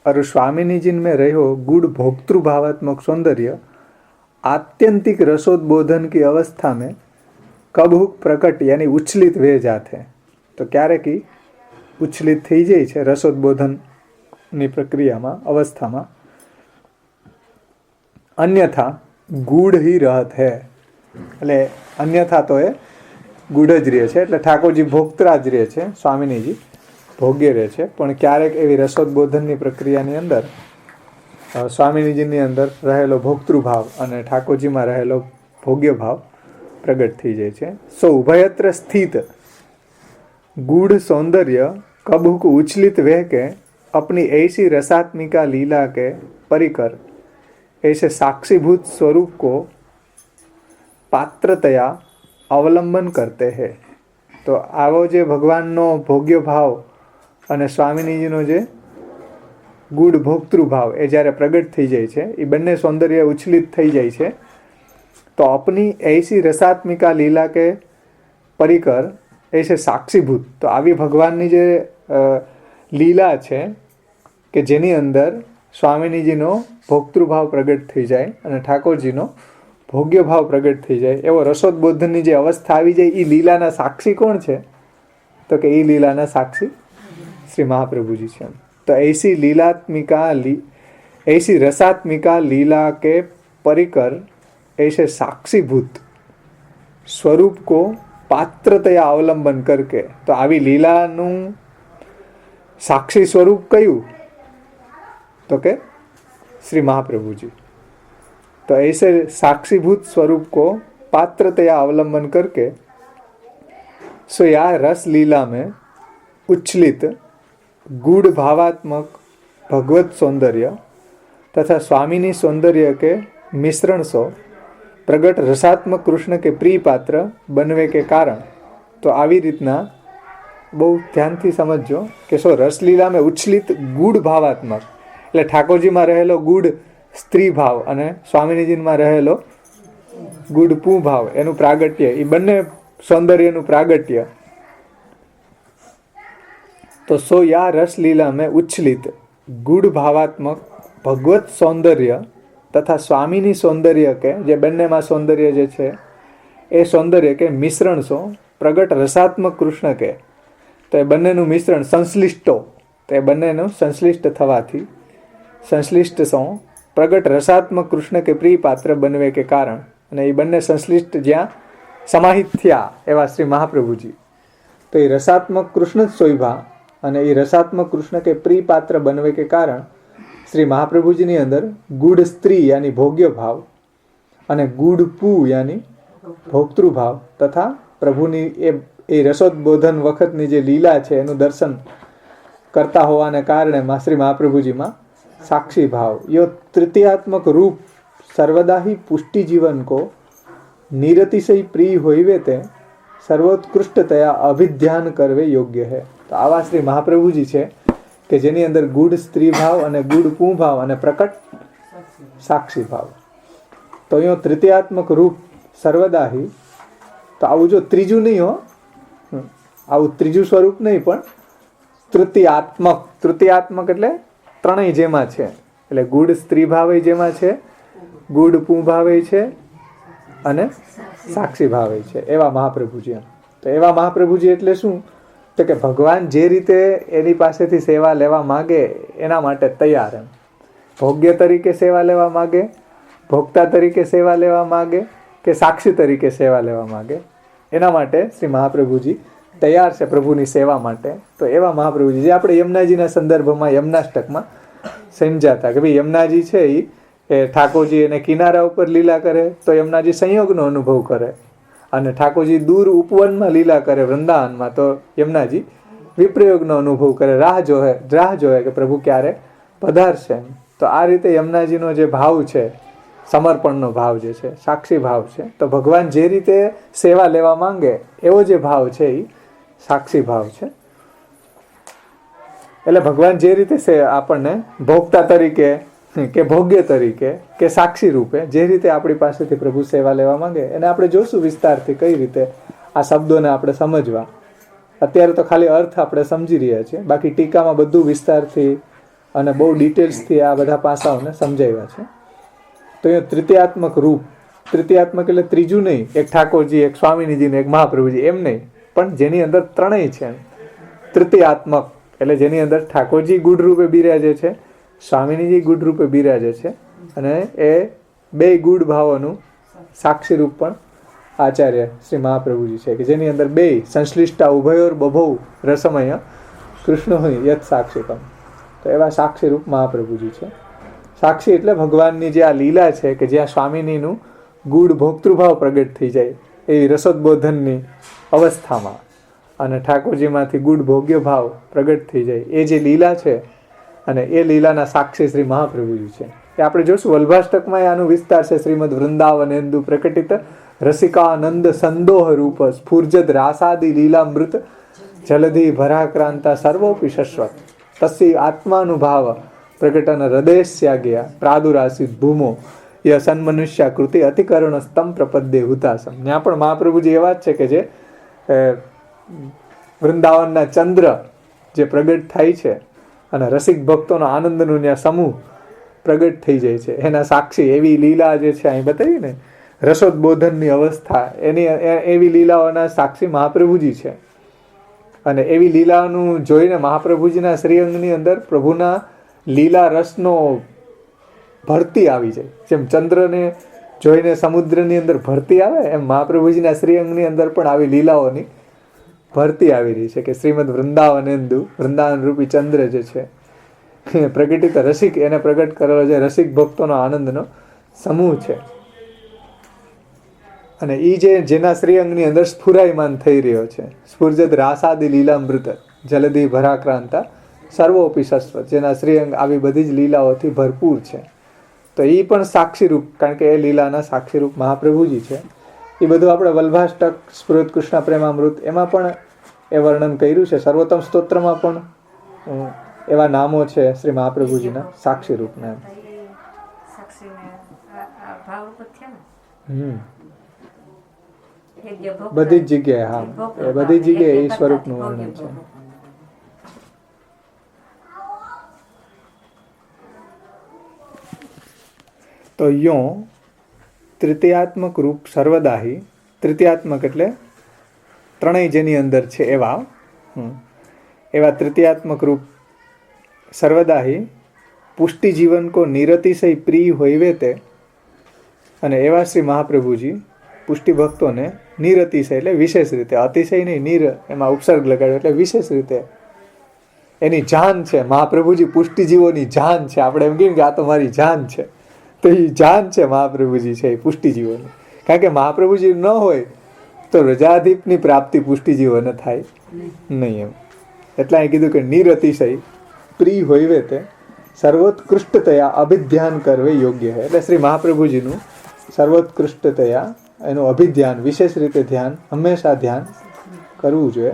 और स्वामिनी जिन में रहो गुड़ भोक्तृ भावात्मक सौंदर्य आत्यंतिक रसोद्बोधन की अवस्था में कब प्रकट यानी उच्छलित वे जाते. तो क्यारे की उच्छलित थी जाए छे रसोद्बोधन ની પ્રક્રિયામાં અવસ્થામાં. અન્યથા ગૂઢ ही रहत है. એટલે અન્યથા તો એ ગૂઢ જ રહે છે. એટલે ઠાકોરજી ભોક્તરા જ રહે છે, સ્વામિનીજી ભોગ્ય રહે છે. પણ ક્યારેક એવી રસોદબોધનની પ્રક્રિયાની અંદર સ્વામિનીજીની અંદર રહેલો ભોક્તૃભાવ અને ઠાકોરજીમાં રહેલો ભોગ્ય ભાવ પ્રગટ થઈ જાય છે. સો ઉભયત્ર સ્થિત ગૂઢ સૌંદર્ય कब को उछलित वह के अपनी ऐसी रसात्मिका लीला के परिकर ऐसे साक्षीभूत स्वरूप को पात्रतया अवलंबन करते हैं. તો આવો જે ભગવાનનો ભોગ્ય ભાવ અને સ્વામિનીજીનો જે ગુડ ભોક્તૃભાવ એ જ્યારે પ્રગટ થઈ જાય છે, એ બંને સૌંદર્ય ઉછલિત થઈ જાય છે, તો અપની ऐसी રસાત્મિકા લીલા કે પરિકર ऐसे સાક્ષીભૂત. તો આવી ભગવાનની જે લીલા છે કે જેની અંદર સ્વામિનીજીનો ભોક્તૃભાવ પ્રગટ થઈ જાય અને ઠાકોરજીનો ભોગ્ય ભાવ પ્રગટ થઈ જાય, એવો રસોદબોધનની જે અવસ્થા આવી જાય, એ લીલાના સાક્ષી કોણ છે? તો કે એ લીલાના સાક્ષી શ્રી મહાપ્રભુજી છે. તો ऐसी रसात्मिका लीला के परिकर ऐसे साक्षीभूत स्वरूप को पात्रतया अवलंबन करके. तो આવી લીલાનું સાક્ષી સ્વરૂપ કયું? તો કે શ્રી મહાપ્રભુજી. तो ऐसे साक्षीभूत स्वरूप को पात्रतया अवलंबन करके सो यह रस लीला में उच्छलित गूढ़ भावात्मक भगवत सौंदर्य तथा स्वामिनी सौंदर्य के मिश्रण सो प्रगट रसात्मक कृष्ण के प्रिय पात्र बनवे के कारण. तो આવી રીતના બહુ ધ્યાનથી સમજજો કે સો રસલીલા में ઉચ્છલિત ગૂઢ ભાવાત્મક એટલે ઠાકોરજીમાં રહેલો ગૂઢ સ્ત્રી ભાવ અને સ્વામિનીજીમાં રહેલો ગુડ પૂ ભાવ, એનું પ્રાગટ્ય, એ બંને સૌંદર્યનું પ્રાગટ્ય. તો સો યા રસલીલા में उच्छलित गूढ़ भावात्मक भगवत सौंदर्य तथा स्वामीनी सौंदर्य के जे બંનેમાં સૌંદર્ય જે છે એ સૌંદર્ય કે મિશ્રણ સો પ્રગટ રસાત્મક કૃષ્ણ કે. તો એ બંનેનું મિશ્રણ સંશ્લિષ્ટો, તો એ બંનેનું સંશ્લિષ્ટ થવાથી સંશ્લિષ્ટ સો પ્રગટ રસાત્મક કૃષ્ણ કે પ્રિય પાત્ર બનવે કે કારણ. અને એ બંને સંશ્લિષ્ટ જ્યાં સમાહિત થયા એવા શ્રી મહાપ્રભુજી, તો એ રસાત્મક કૃષ્ણ જ શોભા અને એ રસાત્મક કૃષ્ણ કે પ્રિય પાત્ર બનવે કે કારણ શ્રી મહાપ્રભુજીની અંદર ગૂઢ સ્ત્રી યાની ભોગ્ય ભાવ અને ગૂઢ પૂ યાની ભોક્તૃભાવ તથા પ્રભુની એ રસોદબોધન વખતની જે લીલા છે એનું દર્શન કરતા હોવાને કારણે શ્રી મહાપ્રભુજીમાં साक्षी भाव यो तृतीयात्मक रूप सर्वदा ही पुष्टि जीवन को निरतिशय प्रिय होइवे ते सर्वोत्कृष्टतया अभिध्यान करवे योग्य है. तो आवा श्री महाप्रभुजी छे કે જેની અંદર ગૂઢ સ્ત્રી ભાવ અને ગૂઢ પૂ ભાવ અને પ્રકટ સાક્ષી ભાવ. તો અહીંયા તૃતીયાત્મક રૂપ સર્વદાહી. તો આવું જો ત્રીજું નહીં હો, આવું ત્રીજું સ્વરૂપ નહીં, પણ તૃતીયાત્મક. તૃતીયાત્મક એટલે ત્રણેય જેમાં છે, એટલે ગુડ સ્ત્રી ભાવે જેમાં છે, ગુડ પૂ ભાવે છે અને સાક્ષી ભાવે છે, એવા મહાપ્રભુજી. તો એવા મહાપ્રભુજી એટલે શું? તો કે ભગવાન જે રીતે એની પાસેથી સેવા લેવા માગે એના માટે તૈયાર. એમ ભોગ્ય તરીકે સેવા લેવા માગે, ભોક્તા તરીકે સેવા લેવા માગે કે સાક્ષી તરીકે સેવા લેવા માગે, એના માટે શ્રી મહાપ્રભુજી તૈયાર છે પ્રભુની સેવા માટે. તો એવા મહાપ્રભુજી જે આપણે યમુનાજીના સંદર્ભમાં યમનાષ્ટકમાં સમજાતા કે ભાઈ યમુનાજી છે એ ઠાકોરજી એને કિનારા ઉપર લીલા કરે તો યમુનાજી સંયોગનો અનુભવ કરે, અને ઠાકોરજી દૂર ઉપવનમાં લીલા કરે વૃંદાવનમાં તો યમુનાજી વિપ્રયોગનો અનુભવ કરે, રાહ જોવે કે પ્રભુ ક્યારે પધારશે. તો આ રીતે યમુનાજીનો જે ભાવ છે, સમર્પણનો ભાવ જે છે, સાક્ષી ભાવ છે. તો ભગવાન જે રીતે સેવા લેવા માંગે એવો જે ભાવ છે એ સાક્ષી ભાવ છે. એટલે ભગવાન જે રીતે આપણને ભોગતા તરીકે કે ભોગ્ય તરીકે કે સાક્ષી રૂપે જે રીતે આપણી પાસેથી પ્રભુ સેવા લેવા માંગે એને આપણે જોશું વિસ્તારથી કઈ રીતે આ શબ્દોને આપણે સમજવા. અત્યારે તો ખાલી અર્થ આપણે સમજી રહ્યા છીએ, બાકી ટીકામાં બધું વિસ્તારથી અને બહુ ડિટેલ્સથી આ બધા પાસાઓને સમજાવ્યા છે. તો એ તૃતીયાત્મક રૂપ, તૃતીયાત્મક એટલે ત્રીજું નહીં, એક ઠાકોરજી, એક સ્વામિનીજી ને એક મહાપ્રભુજી, એમ નહીં, પણ જેની અંદર ત્રણેય છે. તૃતીયાત્મક એટલે જેની અંદર ઠાકોરજી ગુઢ રૂપે બિરાજે છે, સ્વામિનીજી ગુઢ રૂપે બિરાજે છે, અને એ બે ગુઢ ભાવોનું સાક્ષી રૂપ પણ આચાર્ય શ્રી મહાપ્રભુજી છે, કે જેની અંદર બે સંશ્લિષ્ટા ઉભયોર બભૌ રસમય કૃષ્ણ હોય યત સાક્ષિકમ. તો એવા સાક્ષી રૂપ મહાપ્રભુજી છે. સાક્ષી એટલે ભગવાનની જે આ લીલા છે કે જ્યાં સ્વામિનીનું ગુઢ ભોક્તૃભાવ પ્રગટ થઈ જાય એવી રસોદબોધનની અવસ્થામાં, અને ઠાકોરજીમાંથી ગુડ ભોગ્ય ભાવ પ્રગટ થઈ જાય. એ જે લીલા છે અને એ લીલાના સાક્ષી શ્રી મહાપ્રભુજી છે. એ આપણે જોશું વલ્ભાષ્ટકમાં આનું વિસ્તાર છે. શ્રીમદ વૃંદાવનેન્દુ પ્રકટિત રસિકાનંદ સંદોહ રૂપ સ્ફુર્જદ રાસાદિ લીલામૃત જલધિ ભરાક્રાંતા સર્વોપી શશ્વત તસ્ય આત્માનુભાવ પ્રકટન હૃદયસ્યાગ્યા પ્રાદુરાસિત ભૂમો ય સન્મનુષ્યા કૃતિ અતિકરણ સ્તમ પ્રપદ્ય હુતાસમ. ત્યાં પણ મહાપ્રભુજી એવા જ છે કે જે વૃંદાવનના ચંદ્ર જે પ્રગટ થાય છે અને રસિક ભક્તોનો આનંદનું ત્યાં સમૂહ પ્રગટ થઈ જાય છે એના સાક્ષી એવી લીલા જે છે અહીં બતાવી ને રસોદબોધનની અવસ્થા એની એવી લીલાઓના સાક્ષી મહાપ્રભુજી છે. અને એવી લીલાનું જોઈને મહાપ્રભુજીના શ્રીઅંગની અંદર પ્રભુના લીલા રસનો ભરતી આવી જાય. જેમ ચંદ્રને જોઈને સમુદ્રની અંદર ભરતી આવે એમ મહાપ્રભુજીના શ્રીઅંગની અંદર પણ આવી લીલાઓની ભરતી આવી રહી છે કે શ્રીમદ વૃંદાવનેન્દુ વૃંદાવન રૂપી ચંદ્ર જે છે પ્રગટિત રસિક એને પ્રગટ કરેલો જે રસિક ભક્તોનો આનંદનો સમૂહ છે. અને એ જેના શ્રીઅંગની અંદર સ્ફુરાયમાન થઈ રહ્યો છે. સ્ફુર્જત રાસાદિ લીલામૃત જલધિ ભરાક્રાંતા સર્વોપી શશ્વત. જેના શ્રીઅંગ આવી બધી જ લીલાઓથી ભરપૂર છે. તો એ પણ સાક્ષીરૂપ, કારણ કે એ લીલાના સાક્ષીરૂપ મહાપ્રભુજી છે. એ બધું આપણે વલ્ભાષ્ટક સ્ફુરત કૃષ્ણ પ્રેમામૃત એમાં પણ એ વર્ણન કર્યું છે. સર્વોત્તમ સ્તોત્રમાં પણ એવા નામો છે શ્રી મહાપ્રભુજીના સાક્ષીરૂપના. બધી જ જગ્યાએ હા એ બધી જગ્યાએ એ સ્વરૂપનું વર્ણન છે. તો યો તૃતીયાત્મક રૂપ સર્વદાહી, તૃતીયાત્મક એટલે ત્રણેય જેની અંદર છે એવા તૃતીયાત્મક રૂપ સર્વદાહી પુષ્ટિ જીવન કો નિરતિશય પ્રિય હોઈવે તે. અને એવા શ્રી મહાપ્રભુજી પુષ્ટિ ભક્તોને નિરતિશય એટલે વિશેષ રીતે, અતિશય નહીં, નિર એમાં ઉપસર્ગ લગાડ્યો એટલે વિશેષ રીતે એની જાન છે. મહાપ્રભુજી પુષ્ટિજીવોની જાન છે. આપણે એમ કહીએ કે આ તો મારી જાન છે, તો એ જાન છે મહાપ્રભુજી છે એ પુષ્ટિજીવોની. કારણ કે મહાપ્રભુજી ન હોય તો રજાધીપની પ્રાપ્તિ પુષ્ટિજીવોને થાય નહીં એમ. એટલે અહીં કીધું કે નિરતિશય પ્રિય હોઈવે તે સર્વોત્કૃષ્ટતયા અભિધ્યાન કરવે યોગ્ય છે. એટલે શ્રી મહાપ્રભુજીનું સર્વોત્કૃષ્ટતયા એનું અભિધ્યાન, વિશેષ રીતે ધ્યાન, હંમેશા ધ્યાન કરવું જોઈએ.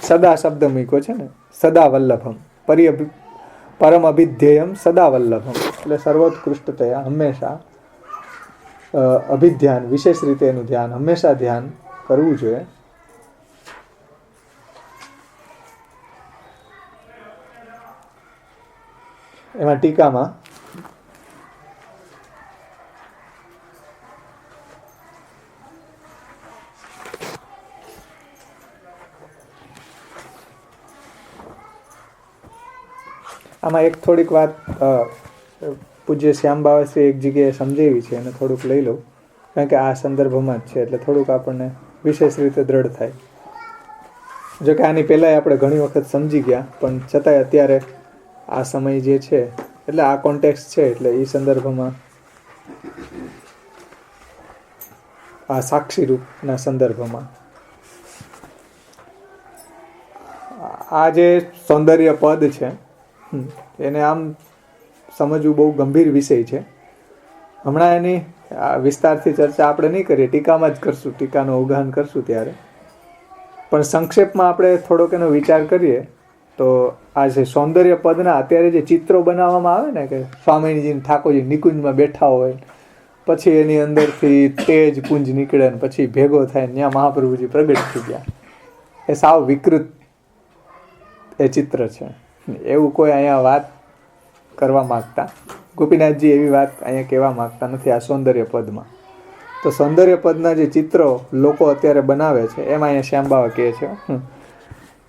સદા શબ્દ મૂક્યો છે ને, સદા વલ્લભમ પરમ અભિધ્યેયમ સદા વલ્લભમ. એટલે સર્વોત્કૃષ્ટતયા હંમેશા અભિધ્યાન, વિશેષ રીતે એનું ધ્યાન, હંમેશા ધ્યાન કરવું જોઈએ. એમાં ટીકામાં આમાં એક થોડીક વાત પૂજ્ય શ્યામ બાવાશ્રી એક જગ્યાએ સમજાવી છે એને થોડુંક લઈ લઉં, કારણ કે આ સંદર્ભમાં જ છે એટલે થોડુંક આપણને વિશેષ રીતે દ્રઢ થાય. જો કે આની પહેલાંય આપણે ઘણી વખત સમજી ગયા, પણ છતાંય અત્યારે આ સમય જે છે એટલે આ કોન્ટેક્સ્ટ છે એટલે એ સંદર્ભમાં આ સાક્ષી રૂપના સંદર્ભમાં આ જે સૌંદર્ય પદ છે એને આમ સમજવું બહુ ગંભીર વિષય છે. હમણાં એની વિસ્તારથી ચર્ચા આપણે નહીં કરીએ, ટીકામાં જ કરશું, ટીકાનું અવગાહન કરશું ત્યારે. પણ સંક્ષેપમાં આપણે થોડોક એનો વિચાર કરીએ તો આ જે સૌંદર્ય પદના અત્યારે જે ચિત્રો બનાવવામાં આવે ને કે સ્વામીજી ઠાકોરજી નિકુંજમાં બેઠા હોય, પછી એની અંદરથી તેજ પુંજ નીકળે ને પછી ભેગો થાય ત્યાં મહાપ્રભુજી પ્રગટ થઈ ગયા, એ સાવ વિકૃત એ ચિત્ર છે. એવું કોઈ અહીંયા વાત કરવા માગતા, ગોપીનાથજી એવી વાત અહીંયા કહેવા માગતા નથી આ સૌંદર્ય પદમાં. તો સૌંદર્ય પદના જે ચિત્રો લોકો અત્યારે બનાવે છે એમાં અહીંયા શ્યામબાવા કહે છે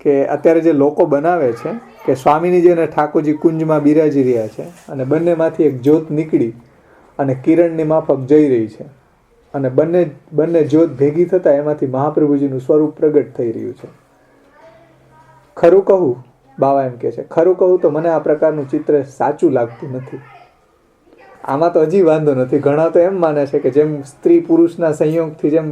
કે અત્યારે જે લોકો બનાવે છે કે સ્વામીજી અને ઠાકોરજી કુંજમાં બિરાજી રહ્યા છે અને બંનેમાંથી એક જ્યોત નીકળી અને કિરણની માફક જઈ રહી છે અને બંને જ્યોત ભેગી થતાં એમાંથી મહાપ્રભુજીનું સ્વરૂપ પ્રગટ થઈ રહ્યું છે. ખરું કહું, બાવા એમ કહે છે, ખરું કહું તો મને આ પ્રકારનું ચિત્ર સાચું લાગતું નથી. આમાં તો હજી વાંધો નથી. ઘણા તો એમ માને છે કે જેમ સ્ત્રી પુરુષના સંયોગથી જેમ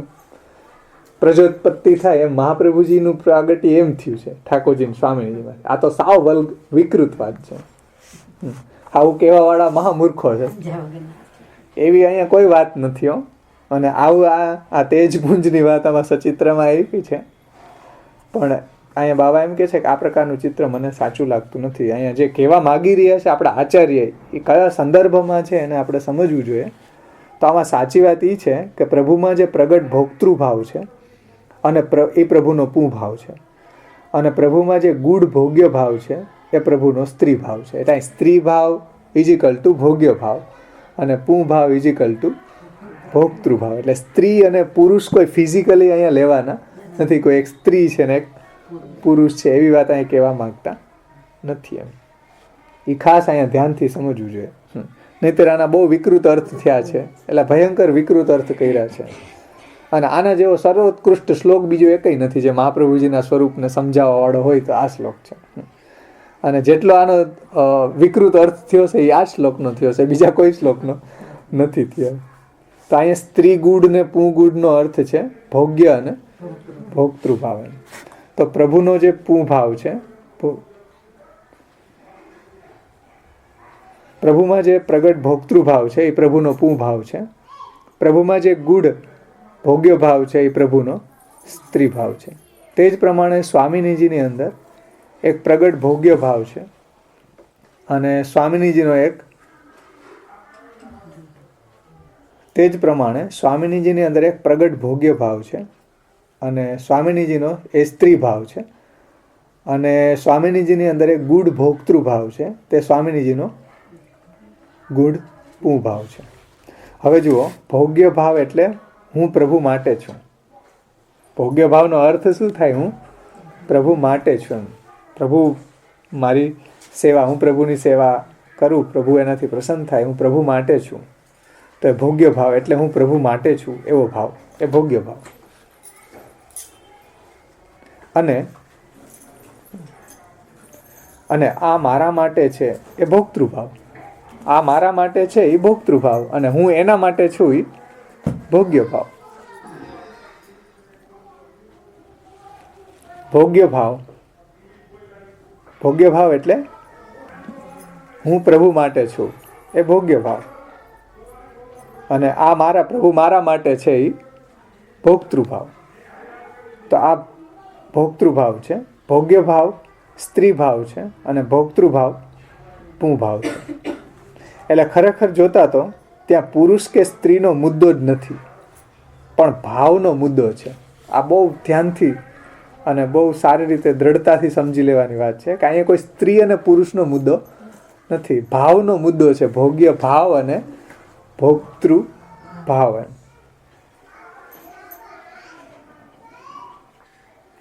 પ્રજોત્પત્તિ થાય એમ મહાપ્રભુજીનું પ્રાગટ્ય એમ થયું છે ઠાકોરજી સ્વામીજીમાં. આ તો સાવ વિકૃત વાત છે. આવું કહેવાવાળા મહામૂર્ખો છે. એવી અહીંયા કોઈ વાત નથી હો. અને આવું આ તેજપુંજની વાત આમાં સચિત્રમાં આવી છે. પણ અહીંયા બાબા એમ કહે છે કે આ પ્રકારનું ચિત્ર મને સાચું લાગતું નથી. અહીંયા જે કહેવા માગી રહ્યા છે આપણા આચાર્ય, એ કયા સંદર્ભમાં છે એને આપણે સમજવું જોઈએ. તો આમાં સાચી વાત એ છે કે પ્રભુમાં જે પ્રગટ ભોક્તૃભાવ છે અને એ પ્રભુનો પુભાવ છે, અને પ્રભુમાં જે ગુઢ ભોગ્ય ભાવ છે એ પ્રભુનો સ્ત્રી ભાવ છે. એટલે સ્ત્રી ભાવ ઇઝિકલ ટુ ભોગ્ય ભાવ અને પુભાવ ઇઝિકલ ટુ ભોક્તૃભાવ. એટલે સ્ત્રી અને પુરુષ કોઈ ફિઝિકલી અહીંયા લેવાના નથી. કોઈ એક સ્ત્રી છે ને એક પુરુષ છે એવી વાત અહીંયા કહેવા માંગતા નથી. એમ એ ખાસ અહીંયા ધ્યાનથી સમજવું જોઈએ. નહીંતર આના બહુ વિકૃત અર્થ થયા છે. એટલે ભયંકર વિકૃત અર્થ કર્યા છે. અને આના જેવો સર્વોત્કૃષ્ટ શ્લોક બીજો એકય નથી જે મહાપ્રભુજીના સ્વરૂપને સમજાવવા વાળો હોય તો આ શ્લોક છે. અને જેટલો આનો વિકૃત અર્થ થયો છે એ આ શ્લોકનો થયો છે, બીજા કોઈ શ્લોકનો નથી થયો. તો અહીંયા સ્ત્રી ગુઢ ને પુગુઢનો અર્થ છે ભોગ્ય અને ભોક્તૃભાવ. તો પ્રભુનો જે પુભાવ છે, પ્રભુમાં જે પ્રગટ ભોક્તૃભાવ છે એ પ્રભુનો પુભાવ છે. પ્રભુમાં જે ગુઢ ભોગ્ય ભાવ છે એ પ્રભુનો સ્ત્રી ભાવ છે. તે જ પ્રમાણે સ્વામિનીજીની અંદર એક પ્રગટ ભોગ્ય ભાવ છે અને સ્વામિનીજીનો એક, તે જ પ્રમાણે સ્વામિનીજીની અંદર એક પ્રગટ ભોગ્ય ભાવ છે અને સ્વામિનીજીનો એ સ્ત્રી ભાવ છે. અને સ્વામિનીજીની અંદર એક ગુઢ ભોક્તૃ ભાવ છે, તે સ્વામિનીજીનો ગુઢ પુભાવ છે. હવે જુઓ, ભોગ્ય ભાવ એટલે હું પ્રભુ માટે છું. ભોગ્ય ભાવનો અર્થ શું થાય? હું પ્રભુ માટે છું. પ્રભુ મારી સેવા, હું પ્રભુની સેવા કરું, પ્રભુ એનાથી પ્રસન્ન થાય, હું પ્રભુ માટે છું. તો એ ભોગ્ય ભાવ એટલે હું પ્રભુ માટે છું એવો ભાવ, એ ભોગ્ય ભાવ. અને આ મારા માટે છે એ ભોક્તૃભાવ. આ મારા માટે છે એ ભોક્તૃભાવ અને હું એના માટે છું એ ભોગ્ય ભાવ. ભોગ્ય ભાવ, ભોગ્ય ભાવ એટલે હું પ્રભુ માટે છું એ ભોગ્ય ભાવ. અને આ મારા પ્રભુ મારા માટે છે એ ભોક્તૃભાવ. તો આ ભોક્તૃભાવ છે. ભોગ્ય ભાવ સ્ત્રી ભાવ છે અને ભોક્તૃભાવ પુભાવ છે. એટલે ખરેખર જોતા તો ત્યાં પુરુષ કે સ્ત્રીનો મુદ્દો જ નથી, પણ ભાવનો મુદ્દો છે. આ બહુ ધ્યાનથી અને બહુ સારી રીતે દ્રઢતાથી સમજી લેવાની વાત છે કે અહીંયા કોઈ સ્ત્રી અને પુરુષનો મુદ્દો નથી, ભાવનો મુદ્દો છે. ભોગ્ય ભાવ અને ભોક્તૃ ભાવ.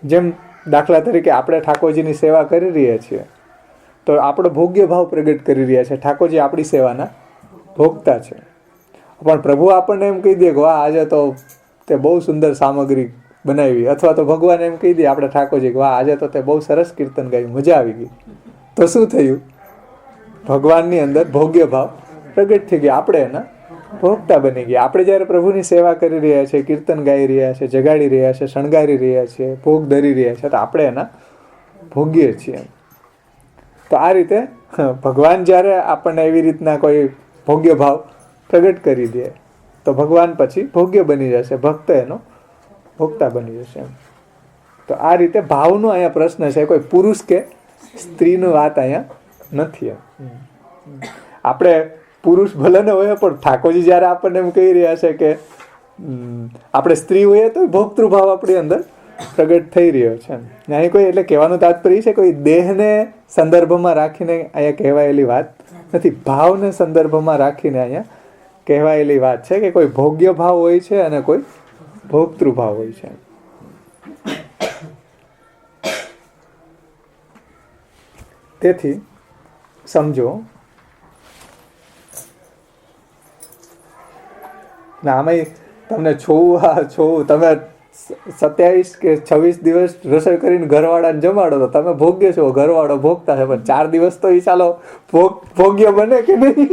જેમ દાખલા તરીકે આપણે ઠાકોરજીની સેવા કરી રહ્યા છીએ તો આપણો ભોગ્ય ભાવ પ્રગટ કરી રહ્યા છે. ઠાકોરજી આપણી સેવાના ભોગતા છે. પણ પ્રભુ આપણને એમ કહી દે કે વાહ, આજે તો તે બહુ સુંદર સામગ્રી બનાવી, અથવા તો ભગવાન એમ કહી દે આપણે ઠાકોરજી કે વાહ, આજે તો તે બહુ સરસ કીર્તન ગાયું, મજા આવી ગઈ. તો શું થયું? ભગવાનની અંદર ભોગ્ય ભાવ પ્રગટ થઈ ગયા, આપણે એના ભોગતા બની ગયા. આપણે જ્યારે પ્રભુની સેવા કરી રહ્યા છીએ, કીર્તન ગાઈ રહ્યા છીએ, જગાડી રહ્યા છીએ, શણગારી રહ્યા છીએ, ભોગ ધરી રહ્યા છીએ, તો આપણે એના ભોગ્ય છીએ. તો આ રીતે ભગવાન જ્યારે આપણને એવી રીતના કોઈ ભોગ્ય ભાવ પ્રગટ કરી દે તો ભગવાન પછી ભોગ્ય બની જશે, ભક્ત એનો ભોગતા બની જશે. તો આ રીતે ભાવનો અહીંયા પ્રશ્ન છે, કોઈ પુરુષ કે સ્ત્રીની વાત અહીંયા નથી. આપણે પુરુષ ભલે ને હોય, પણ ઠાકોરજી જ્યારે આપણને એમ કહી રહ્યા છે કે આપણે સ્ત્રી હોઈએ તો ભોક્તૃભાવ આપણી અંદર પ્રગટ થઈ રહ્યો છે. અહીં કોઈ, એટલે કહેવાનું તાત્પર્ય છે, કોઈ દેહને સંદર્ભમાં રાખીને અહીંયા કહેવાયેલી વાત નથી, ભાવને સંદર્ભમાં રાખીને અહીંયા કહેવાયેલી વાત છે કે કોઈ ભોગ્ય ભાવ હોય છે અને કોઈ ભોક્તૃભાવ હોય છે. તેથી સમજો, ના આમાં તમને છોવું તમે 27 કે 26 દિવસ રસોઈ કરીને ઘરવાળાને જમાડો તો તમે ભોગ્ય છો, ઘરવાળો ભોગતા છે. પણ 4 દિવસ તો એ ચાલો ભોગ્ય બને કે નહીં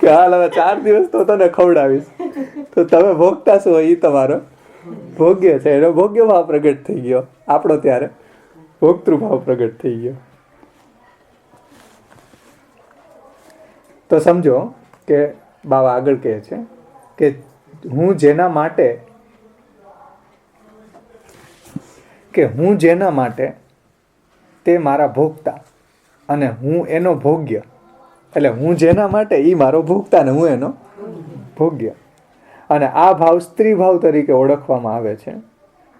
કે હાલ હવે 4 દિવસ તો તને ખવડાવીશ, તો તમે ભોગતા છો એ તમારો ભોગ્ય છે, એનો ભોગ્ય ભાવ પ્રગટ થઈ ગયો. આપણો ત્યારે ભોક્તૃભાવ પ્રગટ થઈ ગયો. તો સમજો કે બાવા આગળ કહે છે કે હું જેના માટે તે મારા ભોગતા અને હું એનો ભોગ્ય. એટલે હું જેના માટે એ મારો ભોગતા ને હું એનો ભોગ્ય. અને આ ભાવ સ્ત્રી ભાવ તરીકે ઓળખવામાં આવે છે.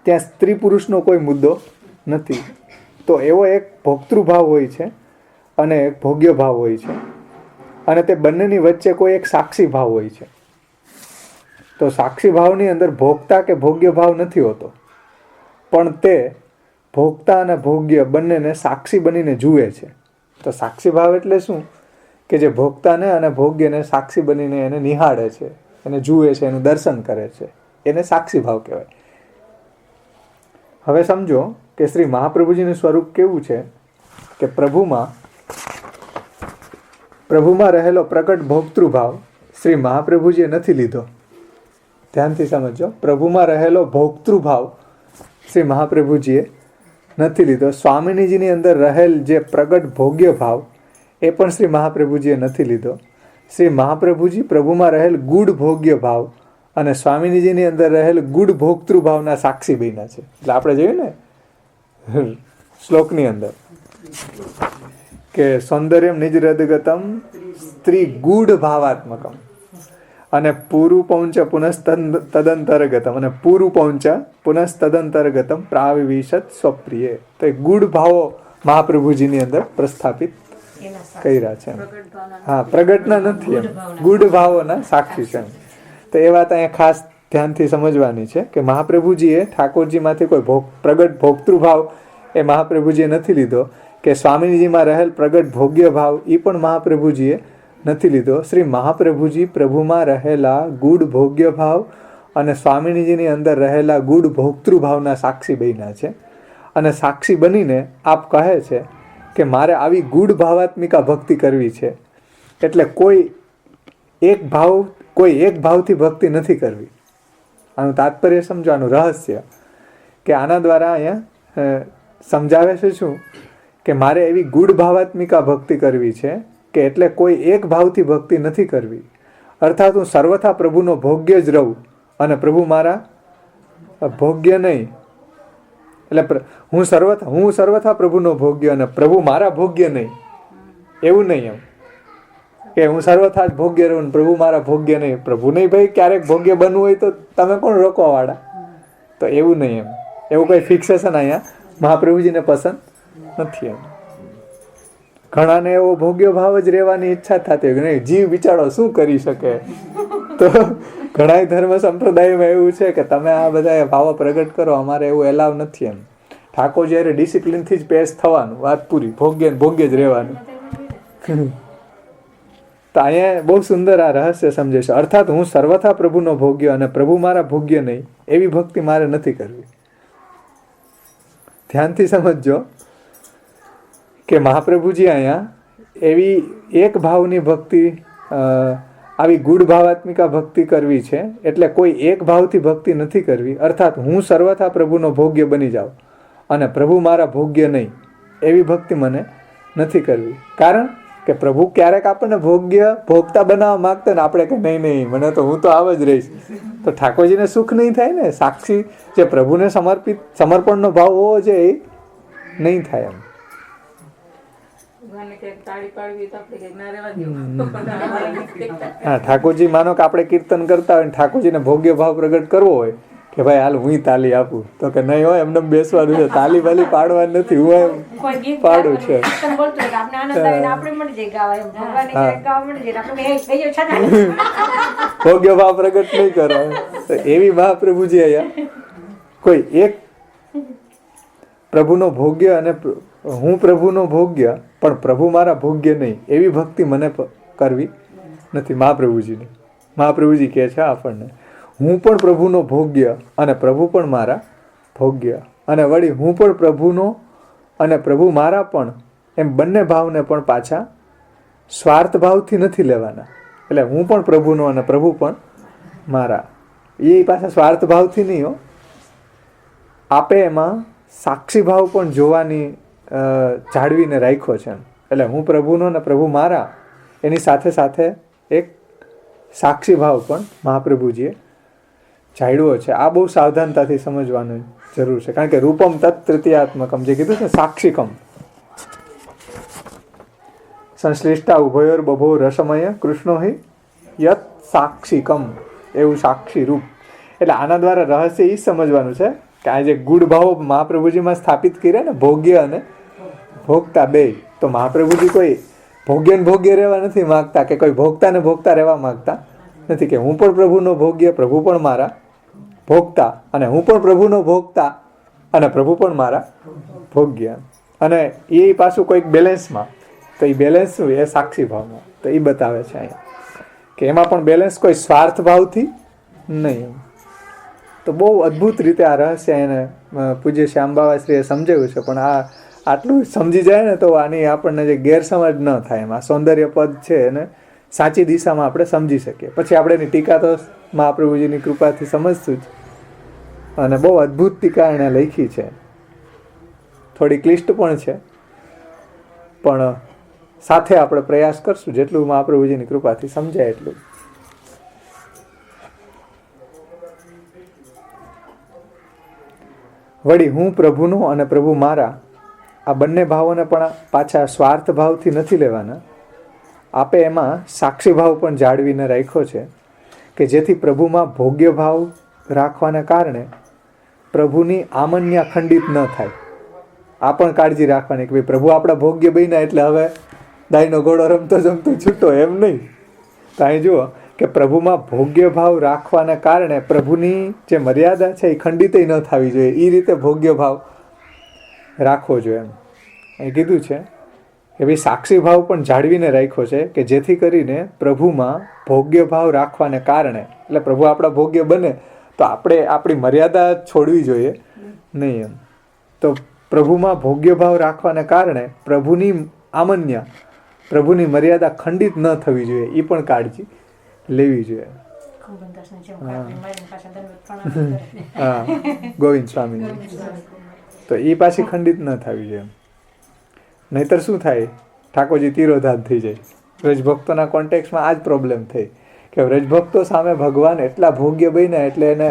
ત્યાં સ્ત્રી પુરુષનો કોઈ મુદ્દો નથી. તો એવો એક ભોક્તૃભાવ હોય છે અને એક ભોગ્ય ભાવ હોય છે, અને તે બંનેની વચ્ચે કોઈ એક સાક્ષી ભાવ હોય છે. તો સાક્ષી ભાવની અંદર ભોગતા કે ભોગ્ય ભાવ નથી હોતો, પણ તે ભોગતા અને ભોગ્ય બંનેને સાક્ષી બનીને જુએ છે. તો સાક્ષી ભાવ એટલે શું? કે જે ભોગતાને અને ભોગ્યને સાક્ષી બનીને એને નિહાળે છે, એને જુએ છે, એનું દર્શન કરે છે, એને સાક્ષી ભાવ કહેવાય. હવે સમજો કે શ્રી મહાપ્રભુજીનું સ્વરૂપ કેવું છે કે પ્રભુમાં રહેલો પ્રકટ ભોક્તૃભાવ શ્રી મહાપ્રભુજીએ નથી લીધો. ધ્યાનથી સમજો, પ્રભુમાં રહેલો ભોક્તૃભાવ શ્રી મહાપ્રભુજીએ નથી લીધો. સ્વામિનીજીની અંદર રહેલ જે પ્રગટ ભોગ્ય ભાવ એ પણ શ્રી મહાપ્રભુજીએ નથી લીધો. શ્રી મહાપ્રભુજી પ્રભુમાં રહેલ ગુઢ ભોગ્ય ભાવ અને સ્વામિનીજીની અંદર રહેલ ગુઢ ભોક્તૃભાવના સાક્ષી બન્યા છે. એટલે આપણે જોયું ને શ્લોકની અંદર કે સૌંદર્યમ નિજ હૃદગતમ સ્ત્રી ગુઢ ભાવાત્મકમ અને પૂરુ પૌંચ પુનઃતદંતરગતમ અને પૂરુ પૌંચ પુનઃતદંતરગતમ પ્રાવિવિશત સ્વપ્રિય. તો એ ગુઢ ભાવો મહાપ્રભુજીની અંદર પ્રસ્થાપિત કર્યા છે. હા, પ્રગટના નથી, એમ ગુઢ ભાવોના સાક્ષી છે. તો એ વાત અહીંયા ખાસ ધ્યાનથી સમજવાની છે કે મહાપ્રભુજીએ ઠાકોરજીમાંથી કોઈ પ્રગટ ભોક્તૃભાવ એ મહાપ્રભુજીએ નથી લીધો, કે સ્વામીજીમાં રહેલ પ્રગટ ભોગ્ય ભાવ એ પણ મહાપ્રભુજીએ નથી લીધો. શ્રી મહાપ્રભુજી પ્રભુમાં રહેલા ગુઢ ભોગ્ય ભાવ અને સ્વામીજીની અંદર રહેલા ગુઢ ભોક્તૃભાવના સાક્ષી બન્યા છે. અને સાક્ષી બનીને આપ કહે છે કે મારે આવી ગુઢ ભાવાત્મિકા ભક્તિ કરવી છે. એટલે કોઈ એક ભાવથી ભક્તિ નથી કરવી. આનું તાત્પર્ય સમજવાનું રહસ્ય કે આના દ્વારા અહીંયા સમજાવે છે શું કે મારે એવી ગુઢ ભાવાત્મિકા ભક્તિ કરવી છે કે એટલે કોઈ એક ભાવથી ભક્તિ નથી કરવી. અર્થાત હું સર્વથા પ્રભુનો ભોગ્ય જ રહું અને પ્રભુ મારા ભોગ્ય નહીં. એટલે હું સર્વથા પ્રભુનો ભોગ્ય અને પ્રભુ મારા ભોગ્ય નહીં, એવું નહીં. એમ કે હું સર્વથા જ ભોગ્ય રહું, પ્રભુ મારા ભોગ્ય નહીં. પ્રભુ નહીં ભાઈ, ક્યારેક ભોગ્ય બનવું હોય તો તમે કોણ રોકવા વાળા? તો એવું નહીં. એમ એવું કોઈ ફિક્સેશન અહીંયા મહાપ્રભુજીને પસંદ નથી. એમ ઘણાને એવો ભોગ્ય ભાવ જ રહેવાની ઈચ્છા થતી હોય, નહીં જીવ બિચારો શું કરી શકે. તો ઘણા ધર્મ સંપ્રદાયમાં એવું છે કે તમે આ બધા ભાવો પ્રગટ કરો, અમારે એવું એલાવ નથી. એમ ઠાકોર જ્યારે ડિસિપ્લિનથી જ પેશ થવાનું, વાત પૂરી, ભોગ્ય જ રહેવાનું. તો અહીંયા બહુ સુંદર આ રહસ્ય સમજે છે. અર્થાત હું સર્વથા પ્રભુનો ભોગ્ય અને પ્રભુ મારા ભોગ્ય નહીં, એવી ભક્તિ મારે નથી કરવી. ધ્યાનથી સમજજો કે મહાપ્રભુજી અહીંયા એવી એક ભાવની ભક્તિ, આવી ગુઢ ભાવાત્મિકા ભક્તિ કરવી છે. એટલે કોઈ એક ભાવથી ભક્તિ નથી કરવી. અર્થાત હું સર્વથા પ્રભુનો ભોગ્ય બની જાઉં અને પ્રભુ મારા ભોગ્ય નહીં, એવી ભક્તિ મને નથી કરવી. કારણ કે પ્રભુ ક્યારેક આપણને ભોગતા બનાવવા માંગતા ને આપણે કે નહીં, મને તો હું તો આવ જ રહીશ, તો ઠાકોરજીને સુખ નહીં થાય ને. સાક્ષી જે પ્રભુને સમર્પણનો ભાવ હોવો છે એ નહીં થાય. એમ હા, ઠાકોરજી માનો કે આપણે કીર્તન કરતા હોય, ઠાકોરજીને ભોગ્ય ભાવ પ્રગટ કરવો હોય કે ભાઈ હાલ હું તાલી આપું, તો કે નહીં હોય, એમને બેસવાનું છે, તાલી બાલી પાડવાની નથી, હું પાડું છે. ભોગ્ય ભાવ પ્રગટ નહીં કરો. તો એવી મહાપ્રભુજી અહીંયા કોઈ એક પ્રભુનો ભોગ્ય અને હું પ્રભુનો ભોગ્ય પણ પ્રભુ મારા ભોગ્ય નહીં, એવી ભક્તિ મને કરવી નથી મહાપ્રભુજીની. મહાપ્રભુજી કહે છે આપણને હું પણ પ્રભુનો ભોગ્ય અને પ્રભુ પણ મારા ભોગ્ય, અને વળી હું પણ પ્રભુનો અને પ્રભુ મારા પણ, એમ બંને ભાવને પણ પાછા સ્વાર્થ ભાવથી નથી લેવાના. એટલે હું પણ પ્રભુનો અને પ્રભુ પણ મારા, એ પાછા સ્વાર્થ ભાવથી નહીં હો, આપે એમાં સાક્ષી ભાવ પણ જોવાની જાળવીને રાખ્યો છે. એટલે હું પ્રભુનો ને પ્રભુ મારા, એની સાથે સાથે એક સાક્ષી ભાવ પણ મહાપ્રભુજીએ જાળવ્યો છે. આ બહુ સાવધાનતાથી સમજવાની જરૂર છે. કારણ કે રૂપમ તત્ તૃતીયાત્મકમ જે કીધું છે, સાક્ષિકમ સંશ્લિષ્ટા ઉભયોર બભો રસમય કૃષ્ણો હિ યત સાક્ષિકમ, એવું સાક્ષી રૂપ. એટલે આના દ્વારા રહસ્ય એ સમજવાનું છે કે આ જે ગુણ ભાવો મહાપ્રભુજીમાં સ્થાપિત કર્યા ને, ભોગ્ય અને ભોગતા બે, તો મહાપ્રભુજી કોઈ ભોગ્ય ને ભોગ્ય રહેવા નથી માગતા, કે કોઈ ભોગતા ને ભોગતા રહેવા માગતા નથી, કે હું પણ પ્રભુનો ભોગ્ય, પ્રભુ પણ મારા ભોગતા, અને હું પણ પ્રભુનો ભોગતા અને પ્રભુ પણ મારા ભોગ્ય. અને એ પાછું કોઈક બેલેન્સમાં, તો એ બેલેન્સ શું, એ સાક્ષી ભાવમાં. તો એ બતાવે છે અહીંયા કે એમાં પણ બેલેન્સ કોઈ સ્વાર્થ ભાવથી નહીં. તો બહુ અદ્ભુત રીતે આ રહસ્ય એને પૂજ્ય શ્યામબાવાશ્રીએ સમજાવ્યું છે. પણ આ આટલું સમજી જાય ને તો આની આપણને જે ગેરસમજ ન થાય. એમાં સૌંદર્ય પદ છે એને સાચી દિશામાં આપણે સમજી શકીએ. પછી આપણે એની ટીકા તો મહાપ્રભુજીની કૃપાથી સમજશું જ. અને બહુ અદ્ભુત ટીકા એણે લખી છે. થોડી ક્લિષ્ટ પણ છે, પણ સાથે આપણે પ્રયાસ કરશું જેટલું મહાપ્રભુજીની કૃપાથી સમજાય એટલું. વળી હું પ્રભુનો અને પ્રભુ મારા, આ બંને ભાવોને પણ પાછા સ્વાર્થ ભાવથી નથી લેવાના. આપે એમાં સાક્ષી ભાવ પણ જાળવીને રાખ્યો છે, કે જેથી પ્રભુમાં ભોગ્ય ભાવ રાખવાને કારણે પ્રભુની આમન્યા ખંડિત ન થાય. આ પણ કાળજી રાખવાની કે ભાઈ પ્રભુ આપણા ભોગ્ય બન્યા એટલે હવે દાઈનો ઘોડો રમતો જમતો છૂટો, એમ નહીં. તો અહીં જુઓ કે પ્રભુમાં ભોગ્ય ભાવ રાખવાને કારણે પ્રભુની જે મર્યાદા છે એ ખંડિત ન થવી જોઈએ. એ રીતે ભોગ્ય ભાવ રાખવો જોઈએ. એમ અહીં કીધું છે કે ભાઈ સાક્ષી ભાવ પણ જાળવીને રાખ્યો છે, કે જેથી કરીને પ્રભુમાં ભોગ્ય ભાવ રાખવાને કારણે, એટલે પ્રભુ આપણા ભોગ્ય બને તો આપણે આપણી મર્યાદા છોડવી જોઈએ નહીં. એમ તો પ્રભુમાં ભોગ્ય ભાવ રાખવાને કારણે પ્રભુની આમન્ય, પ્રભુની મર્યાદા ખંડિત ન થવી જોઈએ. એ પણ કાળજી લેવી જોઈએ. હા, ગોવિંદ સ્વામી. તો એ પાછી ખંડિત ન થવી જોઈએ. નહીતર શું થાય, ઠાકોરજી તિરોધાન થઈ જાય. વ્રજભક્તોના કોન્ટેક્સમાં આ જ પ્રોબ્લેમ થઈ કે વ્રજભક્તો સામે ભગવાન એટલા ભોગ્ય બન્યા એટલે એને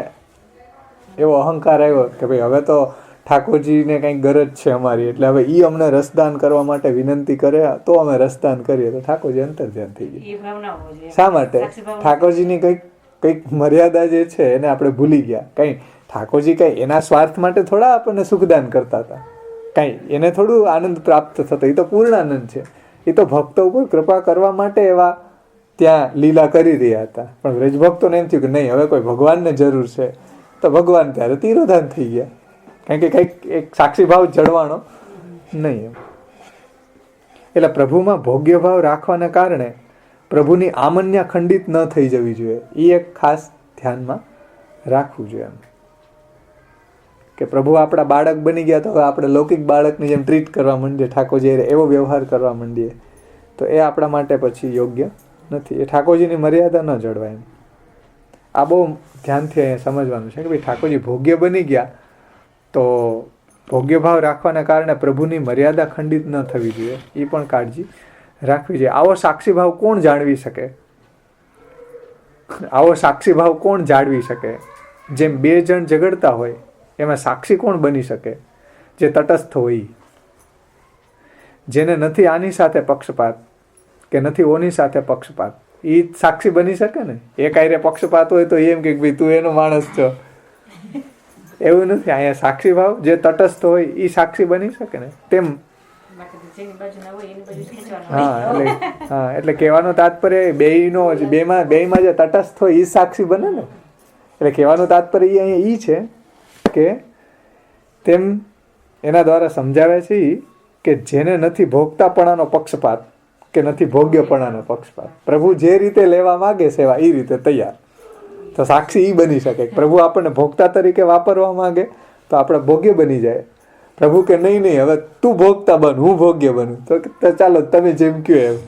એવો અહંકાર આવ્યો કે ભાઈ હવે તો ઠાકોરજીને કંઈક ગરજ છે અમારી, એટલે હવે એ અમને રસદાન કરવા માટે વિનંતી કરે તો અમે રસદાન કરીએ. તો ઠાકોરજી અંતર્ધ્યાન થઈ ગયા. શા માટે? ઠાકોરજીની કંઈક મર્યાદા જે છે એને આપણે ભૂલી ગયા. કંઈ ઠાકોરજી કંઈ એના સ્વાર્થ માટે થોડા આપણને સુખદાન કરતા હતા, કંઈ એને થોડું આનંદ પ્રાપ્ત થતો. એ તો પૂર્ણ આનંદ છે. એ તો ભક્તો ઉપર કૃપા કરવા માટે એવા ત્યાં લીલા કરી રહ્યા હતા. પણ વ્રજભક્તોને એમ થયું કે નહીં, હવે કોઈ ભગવાનને જરૂર છે. તો ભગવાન ત્યારે તિરોધાન થઈ ગયા. કારણ કે કંઈક એક સાક્ષી ભાવ જળવાનો નહીં. એટલે પ્રભુમાં ભોગ્ય ભાવ રાખવાને કારણે પ્રભુની આમન્યા ખંડિત ન થઈ જવી જોઈએ. એ એક ખાસ ધ્યાનમાં રાખવું જોઈએ. કે પ્રભુ આપણા બાળક બની ગયા તો હવે આપણે લૌકિક બાળકની જેમ ટ્રીટ કરવા માંડીએ, ઠાકોરજી એવો વ્યવહાર કરવા માંડીએ, તો એ આપણા માટે પછી યોગ્ય નથી. એ ઠાકોરજીની મર્યાદા ન જળવાય. એમ આ બહુ ધ્યાનથી અહીંયા સમજવાનું છે કે ભાઈ ઠાકોરજી ભોગ્ય બની ગયા તો ભોગ્ય ભાવ રાખવાને કારણે પ્રભુની મર્યાદા ખંડિત ન થવી જોઈએ. એ પણ કાળજી રાખવી જોઈએ. આવો સાક્ષી ભાવ કોણ જાળવી શકે? આવો સાક્ષી ભાવ કોણ જાળવી શકે? જેમ બે જણ ઝઘડતા હોય એમાં સાક્ષી કોણ બની શકે? જે તટસ્થ હોય, જેને નથી આની સાથે પક્ષપાત કે નથી ઓની સાથે પક્ષપાત, એ સાક્ષી બની શકે ને. એક આયરે પક્ષપાત હોય તો એમ કે ભાઈ તું એનો માણસ છો, એવું નથી. અહીંયા સાક્ષી ભાવ જે તટસ્થ હોય એ સાક્ષી બની શકે ને. તેમ એટલે કહેવાનું તાત્પર્ય બેમાં જે તટસ્થ હોય એ સાક્ષી બને ને. એટલે કહેવાનું તાત્પર્ય અહીંયા એ છે કે તેમ એના દ્વારા સમજાવે છે કે જેને નથી ભોગતાપણાનો પક્ષપાત કે નથી ભોગ્યપણાનો પક્ષપાત, પ્રભુ જે રીતે લેવા માંગે સેવા એ રીતે તૈયાર, તો સાક્ષી એ બની શકે. પ્રભુ આપણને ભોગતા તરીકે વાપરવા માંગે તો આપણે ભોગ્ય બની જાય. પ્રભુ કે નહીં હવે તું ભોગતા બન, હું ભોગ્ય બનું, તો ચાલો તમે જેમ કહો એમ.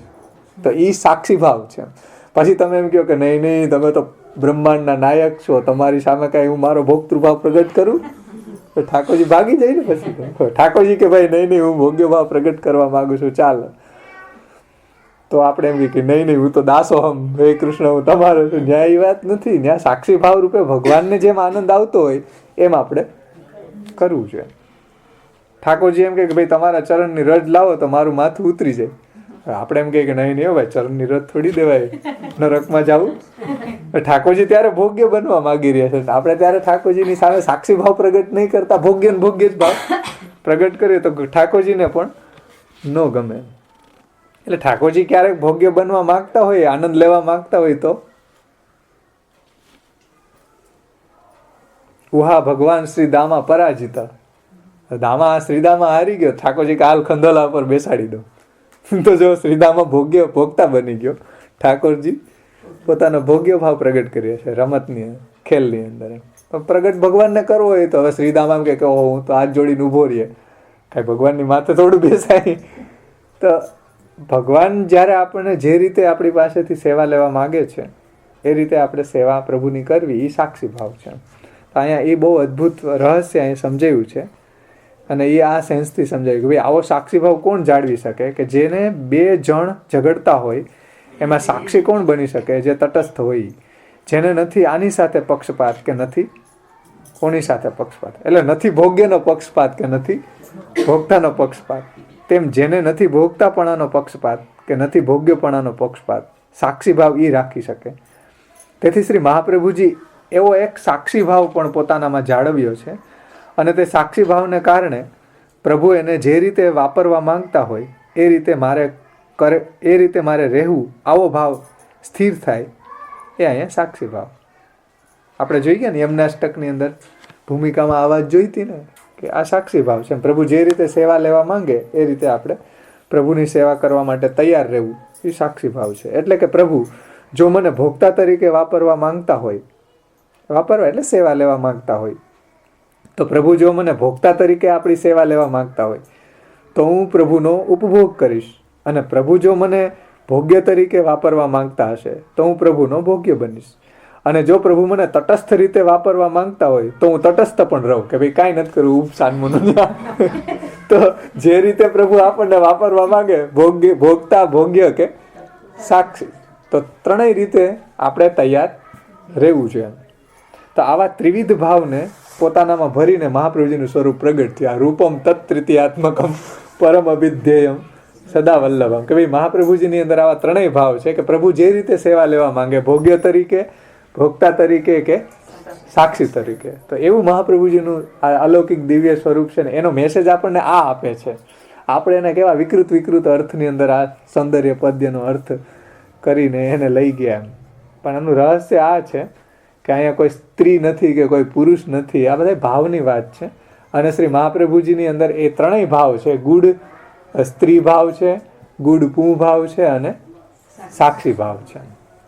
તો એ સાક્ષી ભાવ છે. પછી તમે એમ કહો કે નહીં તમે તો બ્રહ્માંડના નાયક છો, તમારી સામે કાંઈ હું મારો ભોગતૃભાવ પ્રગટ કરું, તો ઠાકોરજી ભાગી જાય ને પછી. ઠાકોરજી કે ભાઈ નહીં નહીં, હું ભોગ્ય ભાવ પ્રગટ કરવા માંગુ છું, ચાલ. તો આપણે એમ કે નહીં નહીં, હું તો દાસો હમ, હે કૃષ્ણ હું તમારો છું. ન્યાય એ વાત નથી. ત્યાં સાક્ષી ભાવ રૂપે ભગવાનને જેમ આનંદ આવતો હોય એમ આપણે કરવું જોઈએ. ઠાકોરજી એમ કે ભાઈ તમારા ચરણની રજ લાવો તો મારું માથું ઉતરી જાય. આપણે એમ કે નહીં નહીં ભાઈ, ચરણની રજ થોડી દેવાય, નરકમાં જવું. ઠાકોરજી ત્યારે ભોગ્ય બનવા માંગી રહ્યા છે. આપણે ત્યારે ઠાકોરજીની સામે સાક્ષી ભાવ પ્રગટ નહીં કરતા, ભોગ્ય ને ભોગ્ય જ ભાવ પ્રગટ કરીએ તો ઠાકોરજીને પણ ન ગમે. એટલે ઠાકોરજી ક્યારેક ભોગ્ય બનવા માંગતા હોય, આનંદ લેવા માંગતા હોય તો ઉહા ભગવાન શ્રી દામા પરાજિતા, દામા શ્રીદામા હારી ગયો, ઠાકોરજી કાલ ખંડોલા પર બેસાડી દો. તો જો શ્રીદામા ભોગ્ય ભોગતા બની ગયો, ઠાકોરજી પોતાનો ભોગ્ય ભાવ પ્રગટ કર્યો છે રમતની ખેલની અંદર. પ્રગટ ભગવાનને કરવો હોય તો હવે શ્રીદામા કે હું તો હાથ જોડીને ઊભો રહીએ, કાંઈ ભગવાનની માથે થોડું બેસાય. તો ભગવાન જ્યારે આપણને જે રીતે આપણી પાસેથી સેવા લેવા માગે છે એ રીતે આપણે સેવા પ્રભુની કરવી એ સાક્ષી ભાવ છે. અહીંયા એ બહુ અદ્ભુત રહસ્ય અહીં સમજાયું છે. અને એ આ સેન્સથી સમજાયું કે ભાઈ આવો સાક્ષી ભાવ કોણ જાળવી શકે, કે જેને બે જણ ઝઘડતા હોય એમાં સાક્ષી કોણ બની શકે, જે તટસ્થ હોય, જેને નથી આની સાથે પક્ષપાત કે નથી કોની સાથે પક્ષપાત, એટલે નથી ભોગ્યનો પક્ષપાત કે નથી ભોગતાનો પક્ષપાત, તેમ જેને નથી ભોગતાપણાનો પક્ષપાત કે નથી ભોગ્યપણાનો પક્ષપાત, સાક્ષી ભાવ એ રાખી શકે. તેથી શ્રી મહાપ્રભુજી એવો એક સાક્ષી ભાવ પણ પોતાનામાં જાળવ્યો છે. અને તે સાક્ષી ભાવને કારણે પ્રભુ એને જે રીતે વાપરવા માંગતા હોય એ રીતે મારે રહેવું, આવો ભાવ સ્થિર થાય એ અહીંયા સાક્ષી ભાવ. આપણે જોઈ ગયા ને યમનાષ્ટકની અંદર ભૂમિકામાં આ વાત જોઈતી ને કે આ સાક્ષી ભાવ છે. પ્રભુ જે રીતે સેવા લેવા માંગે એ રીતે આપણે પ્રભુની સેવા કરવા માટે તૈયાર રહેવું એ સાક્ષી ભાવ છે. એટલે કે પ્રભુ જો મને ભોગતા તરીકે વાપરવા માંગતા હોય, વાપરવા એટલે સેવા લેવા માંગતા હોય, તો પ્રભુ જો મને ભોગતા તરીકે આપણી સેવા લેવા માંગતા હોય તો હું પ્રભુનો ઉપભોગ કરીશ. અને પ્રભુ જો મને ભોગ્ય તરીકે વાપરવા માંગતા હશે તો હું પ્રભુનો ભોગ્ય બનીશ. અને જો પ્રભુ મને તટસ્થ રીતે વાપરવા માંગતા હોય તો હું તટસ્થ પણ રહું, કે ભાઈ કાંઈ નથી કરવું, ઉપસાનમું. તો જે રીતે પ્રભુ આપણને વાપરવા માંગે, ભોગતા, ભોગ્ય કે સાક્ષી, તો ત્રણેય રીતે આપણે તૈયાર રહેવું જોઈએ. તો આવા ત્રિવિધ ભાવને પોતાનામાં ભરીને મહાપ્રભુજીનું સ્વરૂપ પ્રગટ થયું. રૂપમ તત્તૃતીયાત્મકમ પરમ અભિધ્યેયમ સદા વલ્લભમ, કે ભાઈ મહાપ્રભુજીની અંદર આવા ત્રણેય ભાવ છે કે પ્રભુ જે રીતે સેવા લેવા માંગે, ભોગ્ય તરીકે, ભોગતા તરીકે કે સાક્ષી તરીકે. તો એવું મહાપ્રભુજીનું આ અલૌકિક દિવ્ય સ્વરૂપ છે ને એનો મેસેજ આપણને આ આપે છે. આપણે એને કેવા વિકૃત અર્થની અંદર આ સૌંદર્ય પદ્યનો અર્થ કરીને એને લઈ ગયા એમ. પણ એનું રહસ્ય આ છે કે અહીંયા કોઈ સ્ત્રી નથી કે કોઈ પુરુષ નથી, આ બધા ભાવની વાત છે. અને શ્રી મહાપ્રભુજીની અંદર એ ત્રણેય ભાવ છે. ગુડ સ્ત્રી ભાવ છે, ગુડ પું ભાવ છે અને સાક્ષી ભાવ છે.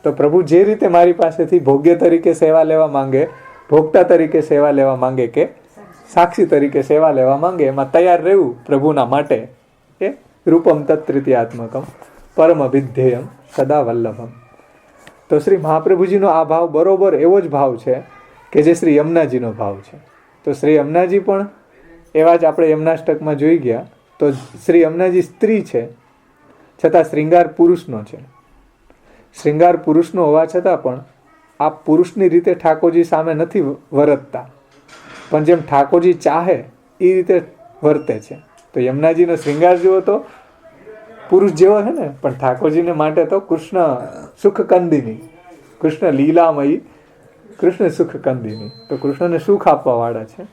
તો પ્રભુ જે રીતે મારી પાસેથી ભોગ્ય તરીકે સેવા લેવા માંગે, ભોગતા તરીકે સેવા લેવા માંગે કે સાક્ષી તરીકે સેવા લેવા માંગે, એમાં તૈયાર રહેવું પ્રભુના માટે એ રૂપમ તત્તૃતીયાત્મકમ પરમ અભિધ્યેયમ સદા વલ્લભમ. તો શ્રી મહાપ્રભુજીનો આ ભાવ બરોબર એવો જ ભાવ છે કે જે શ્રી યમુનાજીનો ભાવ છે. તો શ્રી યમુનાજી પણ એવા જ આપણે યમુનાષ્ટકમાં જોઈ ગયા. તો શ્રી યમુનાજી સ્ત્રી છે છતાં શ્રૃંગાર પુરુષનો છે. શ્રૃંગાર પુરુષનો હોવા છતાં પણ આ પુરુષની રીતે ઠાકોરજી સામે નથી વર્તતા, પણ જેમ ઠાકોરજી ચાહે એ રીતે વર્તે છે. તો યમુનાજીનો શ્રૃંગાર જુઓ તો પુરુષ જેવો છે ને, પણ ઠાકોરજીને માટે તો કૃષ્ણ સુખ કંદિની, કૃષ્ણ લીલામયી, કૃષ્ણ સુખ કંદિની. તો કૃષ્ણને સુખ આપવા વાળા છે.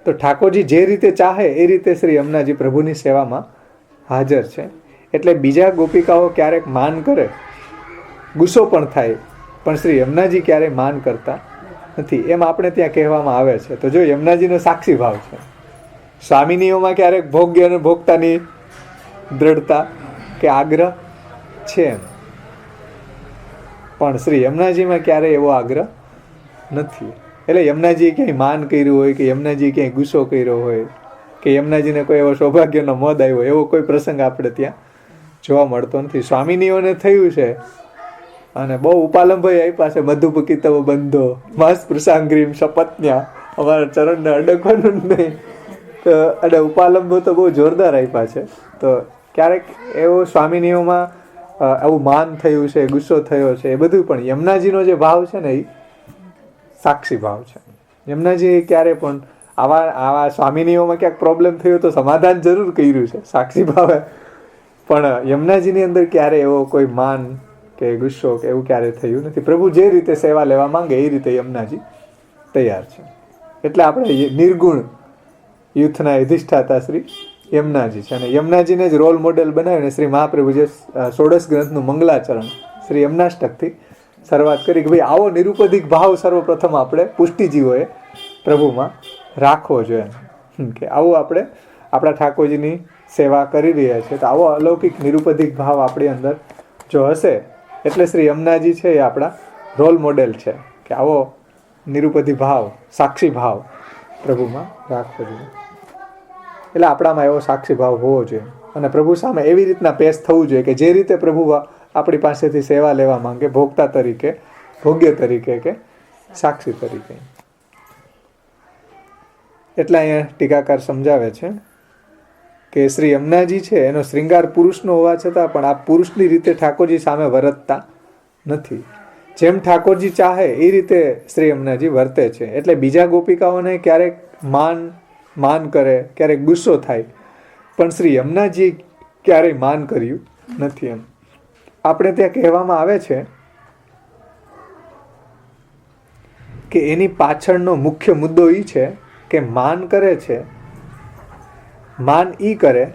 તો ઠાકોરજી જે રીતે ચાહે એ રીતે શ્રી યમુનાજી પ્રભુની સેવામાં હાજર છે. એટલે બીજા ગોપિકાઓ ક્યારેક માન કરે, ગુસ્સો પણ થાય, પણ શ્રી યમુનાજી ક્યારેય માન કરતા નથી, એમ આપણે ત્યાં કહેવામાં આવે છે. તો જો યમુનાજીનો સાક્ષી ભાવ છે. સ્વામિનીઓમાં ક્યારેક ભોગ્ય અને ભોગતાની દ્રઢતા કે આગ્રહ છે, પણ શ્રી યમુનાજીમાં ક્યારેય એવો આગ્રહ નથી. એટલે યમુનાજીએ ક્યાંય માન કર્યું હોય કે યમુનાજીએ ક્યાંય ગુસ્સો કર્યો હોય કે યમુનાજીને કોઈ એવો સૌભાગ્યનો મોદ આવ્યો, એવો કોઈ પ્રસંગ આપણે ત્યાં જોવા મળતો નથી. સ્વામિનીઓને થયું છે અને બહુ ઉપાલંભાઈ આપ્યા છે, મધુપકિતવ બંધો મસ્ત પ્રસાંગ્રીમ શપથ્યા, અમારા ચરણને અડકવાનું જ નહીં. તો અને ઉપાલંબો તો બહુ જોરદાર આપ્યા છે. તો ક્યારેક એવો સ્વામિનીઓમાં આવું માન થયું છે, ગુસ્સો થયો છે, એ બધું પણ યમુનાજીનો જે ભાવ છે ને એ સાક્ષી ભાવ છે. યમુનાજી ક્યારે પણ આવા સ્વામિનીઓમાં ક્યાંક પ્રોબ્લેમ થયો તો સમાધાન જરૂર કર્યું છે સાક્ષી ભાવે, પણ યમુનાજીની અંદર ક્યારે એવો કોઈ માન કે ગુસ્સો કે એવું ક્યારે થયું નથી. પ્રભુ જે રીતે સેવા લેવા માંગે એ રીતે યમુનાજી તૈયાર છે. એટલે આપણે નિર્ગુણ યુથના અધિષ્ઠાતા શ્રી યમુનાજી છે, અને યમુનાજીને જ રોલ મોડેલ બનાવીને શ્રી મહાપ્રભુજે 16 ગ્રંથનું મંગલાચરણ શ્રી યમુનાષ્ટકથી શરૂઆત કરી કે ભાઈ આવો નિરુપધિક ભાવ સર્વપ્રથમ આપણે પુષ્ટિજીવોએ પ્રભુમાં રાખવો જોઈએ, કે આવું આપણે આપણા ઠાકોરજીની સેવા કરી રહ્યા છીએ તો આવો અલૌકિક નિરુપધિક ભાવ આપણી અંદર જો હશે, એટલે શ્રી યમુનાજી છે એ આપણા રોલ મોડેલ છે કે આવો નિરુપધિ ભાવ, સાક્ષી ભાવ પ્રભુમાં રાખવો જોઈએ. એટલે આપણામાં એવો સાક્ષી ભાવ હોવો જોઈએ અને પ્રભુ સામે એવી રીતના પેશ થવું જોઈએ કે જે રીતે પ્રભુ આપણી પાસેથી સેવા લેવા માંગે, ભોગતા તરીકે, ભોગ્ય તરીકે કે સાક્ષી તરીકે. એટલે અહીંયા ટીકાકાર સમજાવે છે કે શ્રી યમુનાજી છે એનો શ્રૃંગાર પુરુષનો હોવા છતાં પણ આ પુરુષની રીતે ઠાકોરજી સામે વર્તતા નથી. જેમ ઠાકોરજી ચાહે એ રીતે શ્રી યમુનાજી વર્તે છે. એટલે બીજા ગોપિકાઓને ક્યારેક માન કરે, ક્યારેક ગુસ્સો થાય, પણ શ્રી યમુનાજી ક્યારેય માન કર્યું નથી. એમ આપણે ત્યાં કહેવામાં આવે છે કે એની પાછળનો મુખ્ય મુદ્દો એ છે કે માન કરે છે, માન ઈ કરે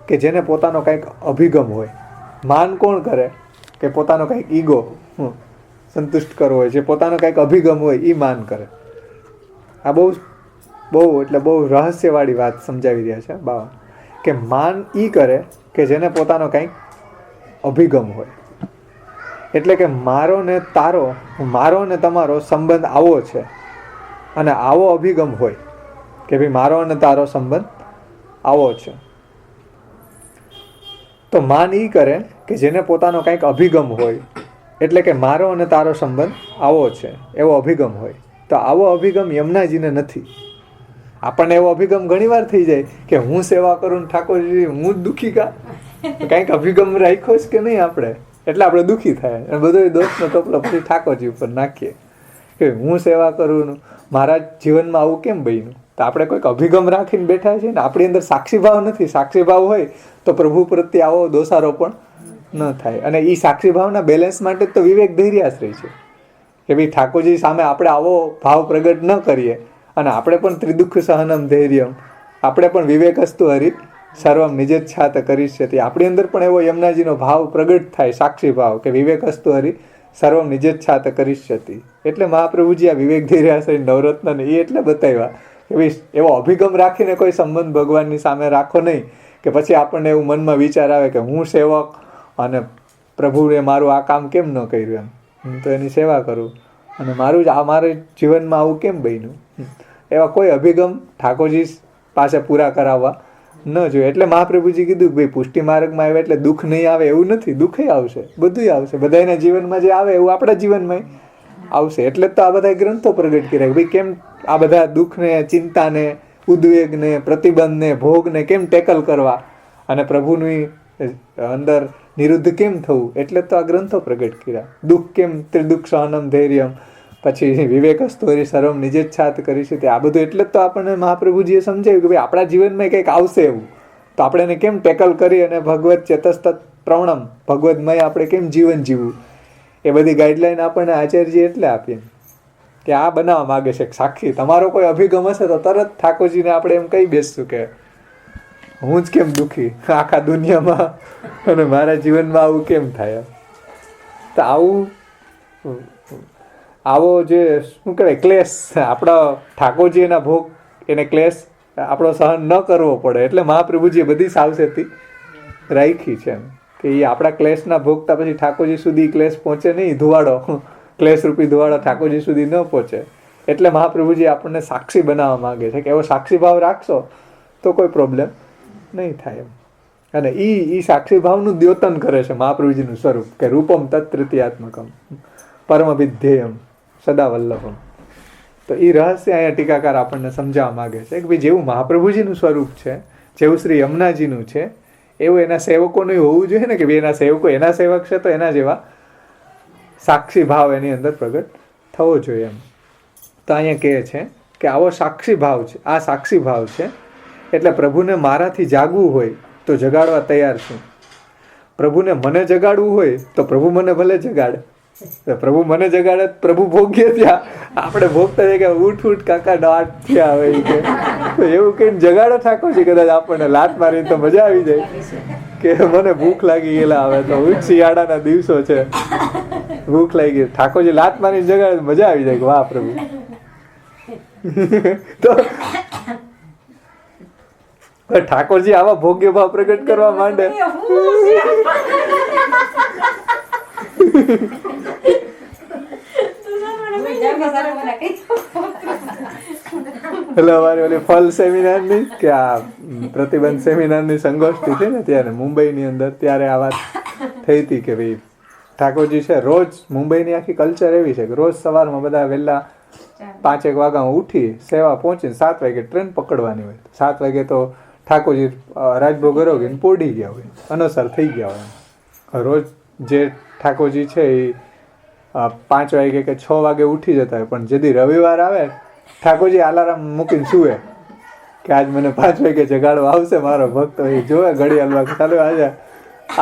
કે જેને પોતાનો કંઈક અભિગમ હોય. માન કોણ કરે કે પોતાનો કંઈક ઈગો સંતુષ્ટ કરવો હોય, જે પોતાનો કંઈક અભિગમ હોય એ માન કરે. આ બહુ એટલે બહુ રહસ્યવાળી વાત સમજાવી રહ્યા છે બાવા, કે માન ઈ કરે કે જેને પોતાનો કંઈક અભિગમ હોય. એટલે કે મારો ને તમારો સંબંધ આવો છે અને આવો અભિગમ હોય કે ભાઈ મારો અને તારો સંબંધ આવો છે, તો માન ઈ કરે કે જેને પોતાનો કંઈક અભિગમ હોય. એટલે કે મારો અને તારો સંબંધ આવો છે એવો અભિગમ હોય. તો આવો અભિગમ યમુનાજીને નથી. આપણને એવો અભિગમ ઘણીવાર થઈ જાય કે હું સેવા કરું ઠાકોરજી હું જ દુઃખી કા, કંઈક અભિગમ રાખ્યો છે કે નહીં આપણે, એટલે આપણે દુઃખી થાય અને બધો દોષનો ટોપલો પછી ઠાકોરજી ઉપર નાખીએ કે હું સેવા કરું, મારા જીવનમાં આવું કેમ બન્યું. તો આપણે કોઈક અભિગમ રાખીને બેઠા છીએ ને, આપણી અંદર સાક્ષી ભાવ નથી. સાક્ષી ભાવ હોય તો પ્રભુ પ્રત્યે આવો દોષારો પણ ન થાય. અને એ સાક્ષી ભાવના બેલેન્સ માટે તો વિવેક ધૈર્યાશ્રય છે કે ભાઈ ઠાકોરજી સામે આપણે આવો ભાવ પ્રગટ ન કરીએ અને આપણે પણ ત્રિદુઃખ સહનમ ધૈર્યમ, આપણે પણ વિવેકસ્તુ હરિ સર્વમ નિજેચ્છાત કરીષ્યતિ, આપણી અંદર પણ એવો યમુનાજીનો ભાવ પ્રગટ થાય, સાક્ષી ભાવ કે વિવેકસ્તુ હરિ સર્વમ નિજેચ્છાત કરીષ્યતિ. એટલે મહાપ્રભુજી આ વિવેક ધૈર્યાશ્રય નવરત્નને એ એટલે બતાવ્યા કે ભાઈ એવો અભિગમ રાખીને કોઈ સંબંધ ભગવાનની સામે રાખો નહીં કે પછી આપણને એવું મનમાં વિચાર આવે કે હું સેવક અને પ્રભુએ મારું આ કામ કેમ ન કર્યું, એમ હું તો એની સેવા કરું અને મારું જ મારા જીવનમાં આવું કેમ બન્યું. એવા કોઈ અભિગમ ઠાકોરજી પાસે પૂરા કરાવવા ન જોઈએ. એટલે મહાપ્રભુજી કીધું કે ભાઈ પુષ્ટિ માર્ગમાં આવે એટલે દુઃખ નહીં આવે એવું નથી, દુઃખે આવશે, બધું આવશે. બધાના જીવનમાં જે આવે એવું આપણા જીવનમાં આવશે. એટલે તો આ બધા ગ્રંથો પ્રગટ કર્યા કે ભાઈ કેમ આ બધા દુઃખને, ચિંતાને, ઉદ્વેગને, પ્રતિબંધને, ભોગને કેમ ટેકલ કરવા અને પ્રભુની અંદર નિરુદ્ધ કેમ થવું. એટલે તો આ ગ્રંથો પ્રગટ કર્યા. દુઃખ કેમ ત્રિદુઃખ સહનમ ધૈર્યમ, પછી વિવેકસ્તુ હરિ સર્વમ નિજેચ્છાત કરીશું. આ બધું એટલે તો આપણને મહાપ્રભુજીએ સમજાવ્યું કે ભાઈ આપણા જીવનમાં કંઈક આવશે એવું તો આપણે એને કેમ ટેકલ કરી અને ભગવત ચેતસ્તત પ્રવણમ, ભગવદમય આપણે કેમ જીવન જીવવું, એ બધી ગાઈડલાઈન આપણને આચાર્યજી એટલે આપીએ કે આ બનાવવા માગે છે સાક્ષી. તમારો કોઈ અભિગમ હશે તો તરત ઠાકોરજીને આપણે એમ કહી બેસશું કે હું જ કેમ દુઃખી આખા દુનિયામાં અને મારા જીવનમાં આવું કેમ થાય. તો આવો જે શું કહેવાય ક્લેશ, આપણા ઠાકોરજી એના ભોગ એને ક્લેશ આપણો સહન ન કરવો પડે એટલે મહાપ્રભુજીએ બધી સાવચેતી રાખી છે કે એ આપણા ક્લેશના ભોગતા પછી ઠાકોરજી સુધી ક્લેશ પહોંચે નહીં, ધુવાડો, ક્લેશ રૂપી ધુવાડો ઠાકોરજી સુધી ન પહોંચે. એટલે મહાપ્રભુજી આપણને સાક્ષી બનાવવા માંગે છે કે એવો સાક્ષી ભાવ રાખશો તો કોઈ પ્રોબ્લેમ નહીં થાય. અને એ સાક્ષી ભાવનું દ્યોતન કરે છે મહાપ્રભુજીનું સ્વરૂપ કે રૂપમ તત્તૃતીયાત્મકમ પરમ વિધ્યેયમ સદા વલ્લભમ. તો એ રહસ્ય અહીંયા ટીકાકાર આપણને સમજાવવા માગે છે કે ભાઈ જેવું મહાપ્રભુજીનું સ્વરૂપ છે, જેવું શ્રી યમુનાજીનું છે, એવું એના સેવકોનું હોવું જોઈએ ને, કે ભાઈ એના સેવકો એના સેવક છે તો એના જેવા સાક્ષી ભાવ એની અંદર પ્રગટ થવો જોઈએ એમ. તો અહીંયા કહે છે કે આવો સાક્ષી ભાવ છે, આ સાક્ષી ભાવ છે, એટલે પ્રભુને મારાથી જાગવું હોય તો જગાડવા તૈયાર છું. પ્રભુને મને જગાડવું હોય તો પ્રભુ મને ભલે જગાડે. પ્રભુ મને જગાડે, પ્રભુ ભોગીએ ત્યાં આપણે ભોગતા જાય કે ઉઠ ઉઠ કાકા દાટ થયા હોય કે તો એવું કઈ જગાડો ઠાકોરજી કદાચ આપણને લાત મારીને તો મજા આવી જાય કે મને ભૂખ લાગી ગયેલા આવે તો ઉઠ, શિયાળાના દિવસો છે, ભૂખ લાગી ગઈ, ઠાકોરજી લાત મારીને જગાડે તો મજા આવી જાય કે વાહ પ્રભુ. તો ઠાકોરજી આવા ભોગ્ય ભાવ પ્રગટ કરવા માંડે એટલે અમારી ઓલી ફલ સેમિનારની કે આ પ્રતિબંધ સેમિનારની સંગોષ્ઠી છે ને ત્યારે મુંબઈની અંદર, ત્યારે આ વાત થઈ હતી કે ભાઈ ઠાકોરજી છે રોજ, મુંબઈની આખી કલ્ચર એવી છે કે રોજ સવારમાં બધા વહેલા 5-1 વાગ્યામાં ઉઠી સેવા પહોંચીને 7 વાગે ટ્રેન પકડવાની હોય. 7 વાગે તો ઠાકોરજી રાજભોગ ગરોગીને પોડી ગયા હોય, અનુસાર થઈ ગયા હોય. રોજ જે ઠાકોરજી છે એ 5 વાગે કે 6 વાગે ઉઠી જતા હોય, પણ જેથી રવિવાર આવે ઠાકોરજી અલાર્મ મૂકીને સુવે કે આજ મને 5 વાગે જગાડવા આવશે મારો ભક્ત. એ જોવે ઘડિયાળ ચાલુ, આજે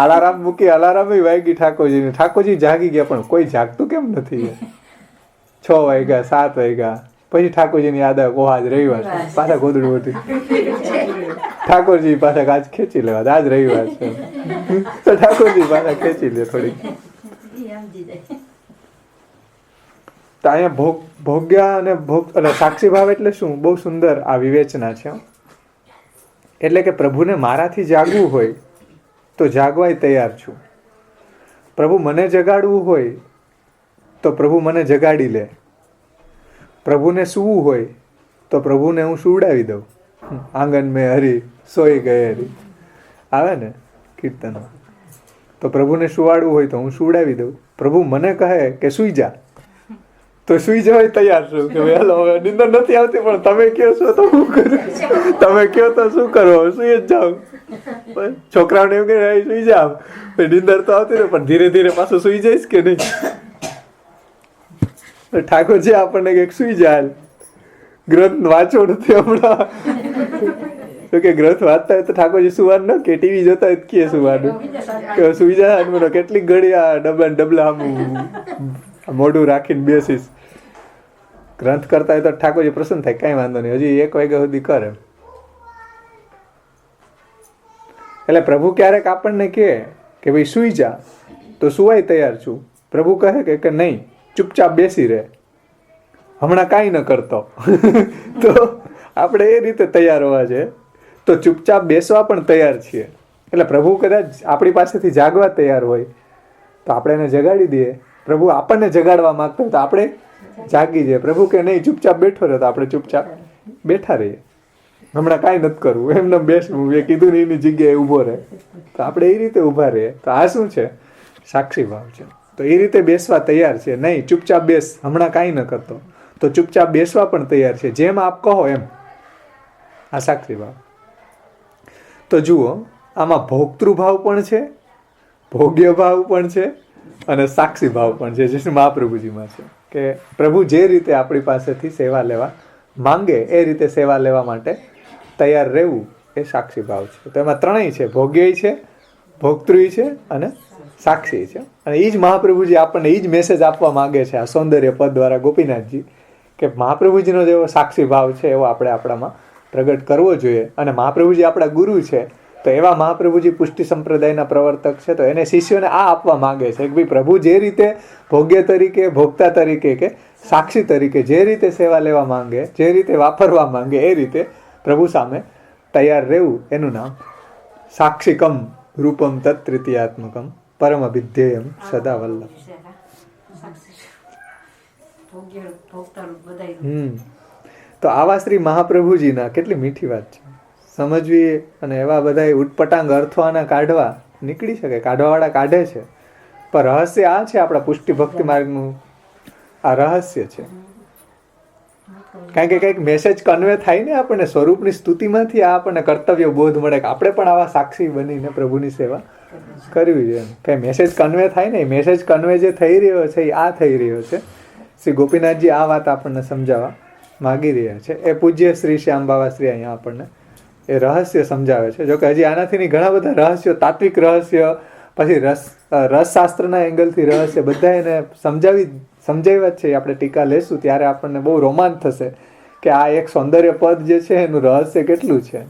અલાર્મ મૂકી, અલાર્મ વાગી ઠાકોરજીને, ઠાકોરજી જાગી ગયા પણ કોઈ જાગતું કેમ નથી? 6 વાગ્યા, 7 વાગ્યા, પછી ઠાકોરજીની યાદ આવે કો આજ રવિવાર છે, પાછા ગોદડું ઉઠી ઠાકોરજી પાછા આજ ખેંચી લેવા, આજ રવિવાર છે તો ઠાકોરજી પાછા ખેંચી લે થોડીક. તો અહીંયા ભોગ્યા અને એટલે સાક્ષી ભાવ એટલે શું? બહુ સુંદર આ વિવેચના છે. એટલે કે પ્રભુને મારાથી જાગવું હોય તો જાગવાય તૈયાર છું. પ્રભુ મને જગાડવું હોય તો પ્રભુ મને જગાડી લે. પ્રભુને સૂવું હોય તો પ્રભુને હું સુવડાવી દઉં. આંગણ મેં હરી સોઈ ગયે હરી આવે ને કીર્તનમાં. તો પ્રભુને સુવાડવું હોય તો હું સુવડાવી દઉં. પ્રભુ મને કહે કે સૂઈ જા તો સુઈ જવાય તૈયાર છું કે હેલો હવે નિંદર નથી આવતી પણ તમે કહો છો તો હું કરું, તમે કહો તો શું કરવો, સુઈ જ જાઉં. છોકરાઓને એમ કે સુઈ જાવ, નિંદર તો આવતી ને પણ ધીરે ધીરે પાછું સુઈ જઈશ કે નહીં. ઠાકોરજી આપણને કંઈક સુઈ જાય, ગ્રંથ વાંચો નથી હમણાં તો કે ગ્રંથ વાંચતા હોય તો ઠાકોરજી સુવાનું ન કે ટીવી જોતા હોય કે સુવાનું કે સુઈ જાય. કેટલીક ઘડી આ ડબલા મોઢું રાખીને બેસીશ, ગ્રંથ કરતા હોય તો ઠાકોરજી પ્રસન્ન થાય, કઈ વાંધો નહીં, હજી 1 વાગ્યા સુધી કરે. એટલે પ્રભુ ક્યારેક આપણને કહે કે ભાઈ સુઈ જા તો સુવાય તૈયાર છું. પ્રભુ કહે કે નહીં ચૂપચાપ બેસી રહે, હમણાં કાંઈ ન કરતો તો આપણે એ રીતે તૈયાર હોવા છે. તો ચૂપચાપ બેસવા પણ તૈયાર છીએ. એટલે પ્રભુ કદાચ આપણી પાસેથી જાગવા તૈયાર હોય તો આપણે એને જગાડી દઈએ. પ્રભુ આપણને જગાડવા માંગતા હોય તો આપણે જાગી જઈએ. પ્રભુ કે નહીં ચૂપચાપ બેઠો રહે તો આપણે ચૂપચાપ બેઠા રહીએ, હમણાં કાંઈ નથી કરવું, એમને બેસવું, એ કીધું ને એની જગ્યાએ ઊભો રહે તો આપણે એ રીતે ઊભા રહીએ. તો આ શું છે? સાક્ષી ભાવ છે. તો એ રીતે બેસવા તૈયાર છે. નહીં ચૂપચાપ બેસ, હમણાં કાંઈ ન કરતો, તો ચૂપચાપ બેસવા પણ તૈયાર છે, જેમ આપ કહો એમ. આ સાક્ષી ભાવ. તો જુઓ આમાં ભોક્તૃભાવ પણ છે, ભોગ્ય ભાવ પણ છે અને સાક્ષી ભાવ પણ છે, જે મહાપ્રભુજીમાં છે કે પ્રભુ જે રીતે આપણી પાસેથી સેવા લેવા માંગે એ રીતે સેવા લેવા માટે તૈયાર રહેવું એ સાક્ષી ભાવ છે. તો એમાં ત્રણેય છે, ભોગ્ય છે, ભોક્તૃ છે અને સાક્ષી છે. અને એ જ મહાપ્રભુજી આપણને એ જ મેસેજ આપવા માંગે છે આ સૌંદર્ય પદ દ્વારા ગોપીનાથજી, કે મહાપ્રભુજીનો જેવો સાક્ષી ભાવ છે એવો આપણે આપણામાં પ્રગટ કરવો જોઈએ. અને મહાપ્રભુજી આપણા ગુરુ છે તો એવા મહાપ્રભુજી પુષ્ટિ સંપ્રદાયના પ્રવર્તક છે તો એને શિષ્યોને આ આપવા માંગે છે કે ભાઈ પ્રભુ જે રીતે ભોગ્ય તરીકે, ભોગતા તરીકે કે સાક્ષી તરીકે જે રીતે સેવા લેવા માંગે, જે રીતે વાપરવા માંગે એ રીતે પ્રભુ સામે તૈયાર રહેવું, એનું નામ સાક્ષિકમ રૂપમ તત્તૃતીયાત્મકમ પરમ અભિધ્યેયમ સદા વલ્લભ. તો આવા શ્રી મહાપ્રભુજીના કેટલી મીઠી વાત છે, સમજવી. અને એવા બધા ઉટપટાંગ અર્થવાના કાઢવા નીકળી શકે, કાઢવાવાળા કાઢે છે, પણ રહસ્ય આ છે આપણા પુષ્ટિ ભક્તિ માર્ગનું, આ રહસ્ય છે. કારણ કે કંઈક મેસેજ કન્વે થાય ને આપણને સ્વરૂપની સ્તુતિમાંથી આ આપણને કર્તવ્ય બોધ મળે કે આપણે પણ આવા સાક્ષી બનીને પ્રભુની સેવા કરવી જોઈએ. કંઈ મેસેજ કન્વે થાય ને, મેસેજ કન્વે જે થઈ રહ્યો છે એ આ થઈ રહ્યો છે. શ્રી ગોપીનાથજી આ વાત આપણને સમજાવવા માગી રહ્યા છે. એ પૂજ્ય શ્રી શ્યામ બાવા શ્રી અહીંયા આપણને એ રહસ્ય સમજાવે છે. જોકે હજી આનાથી ઘણા બધા રહસ્યો, તાત્વિક રહસ્ય, પછી રસશાસ્ત્રના એંગલથી રહસ્ય બધા એને સમજાવ્યા જ છે. આપણે ટીકા લેશું ત્યારે આપણને બહુ રોમાંચ થશે કે આ એક સૌંદર્ય પદ જે છે એનું રહસ્ય કેટલું છે.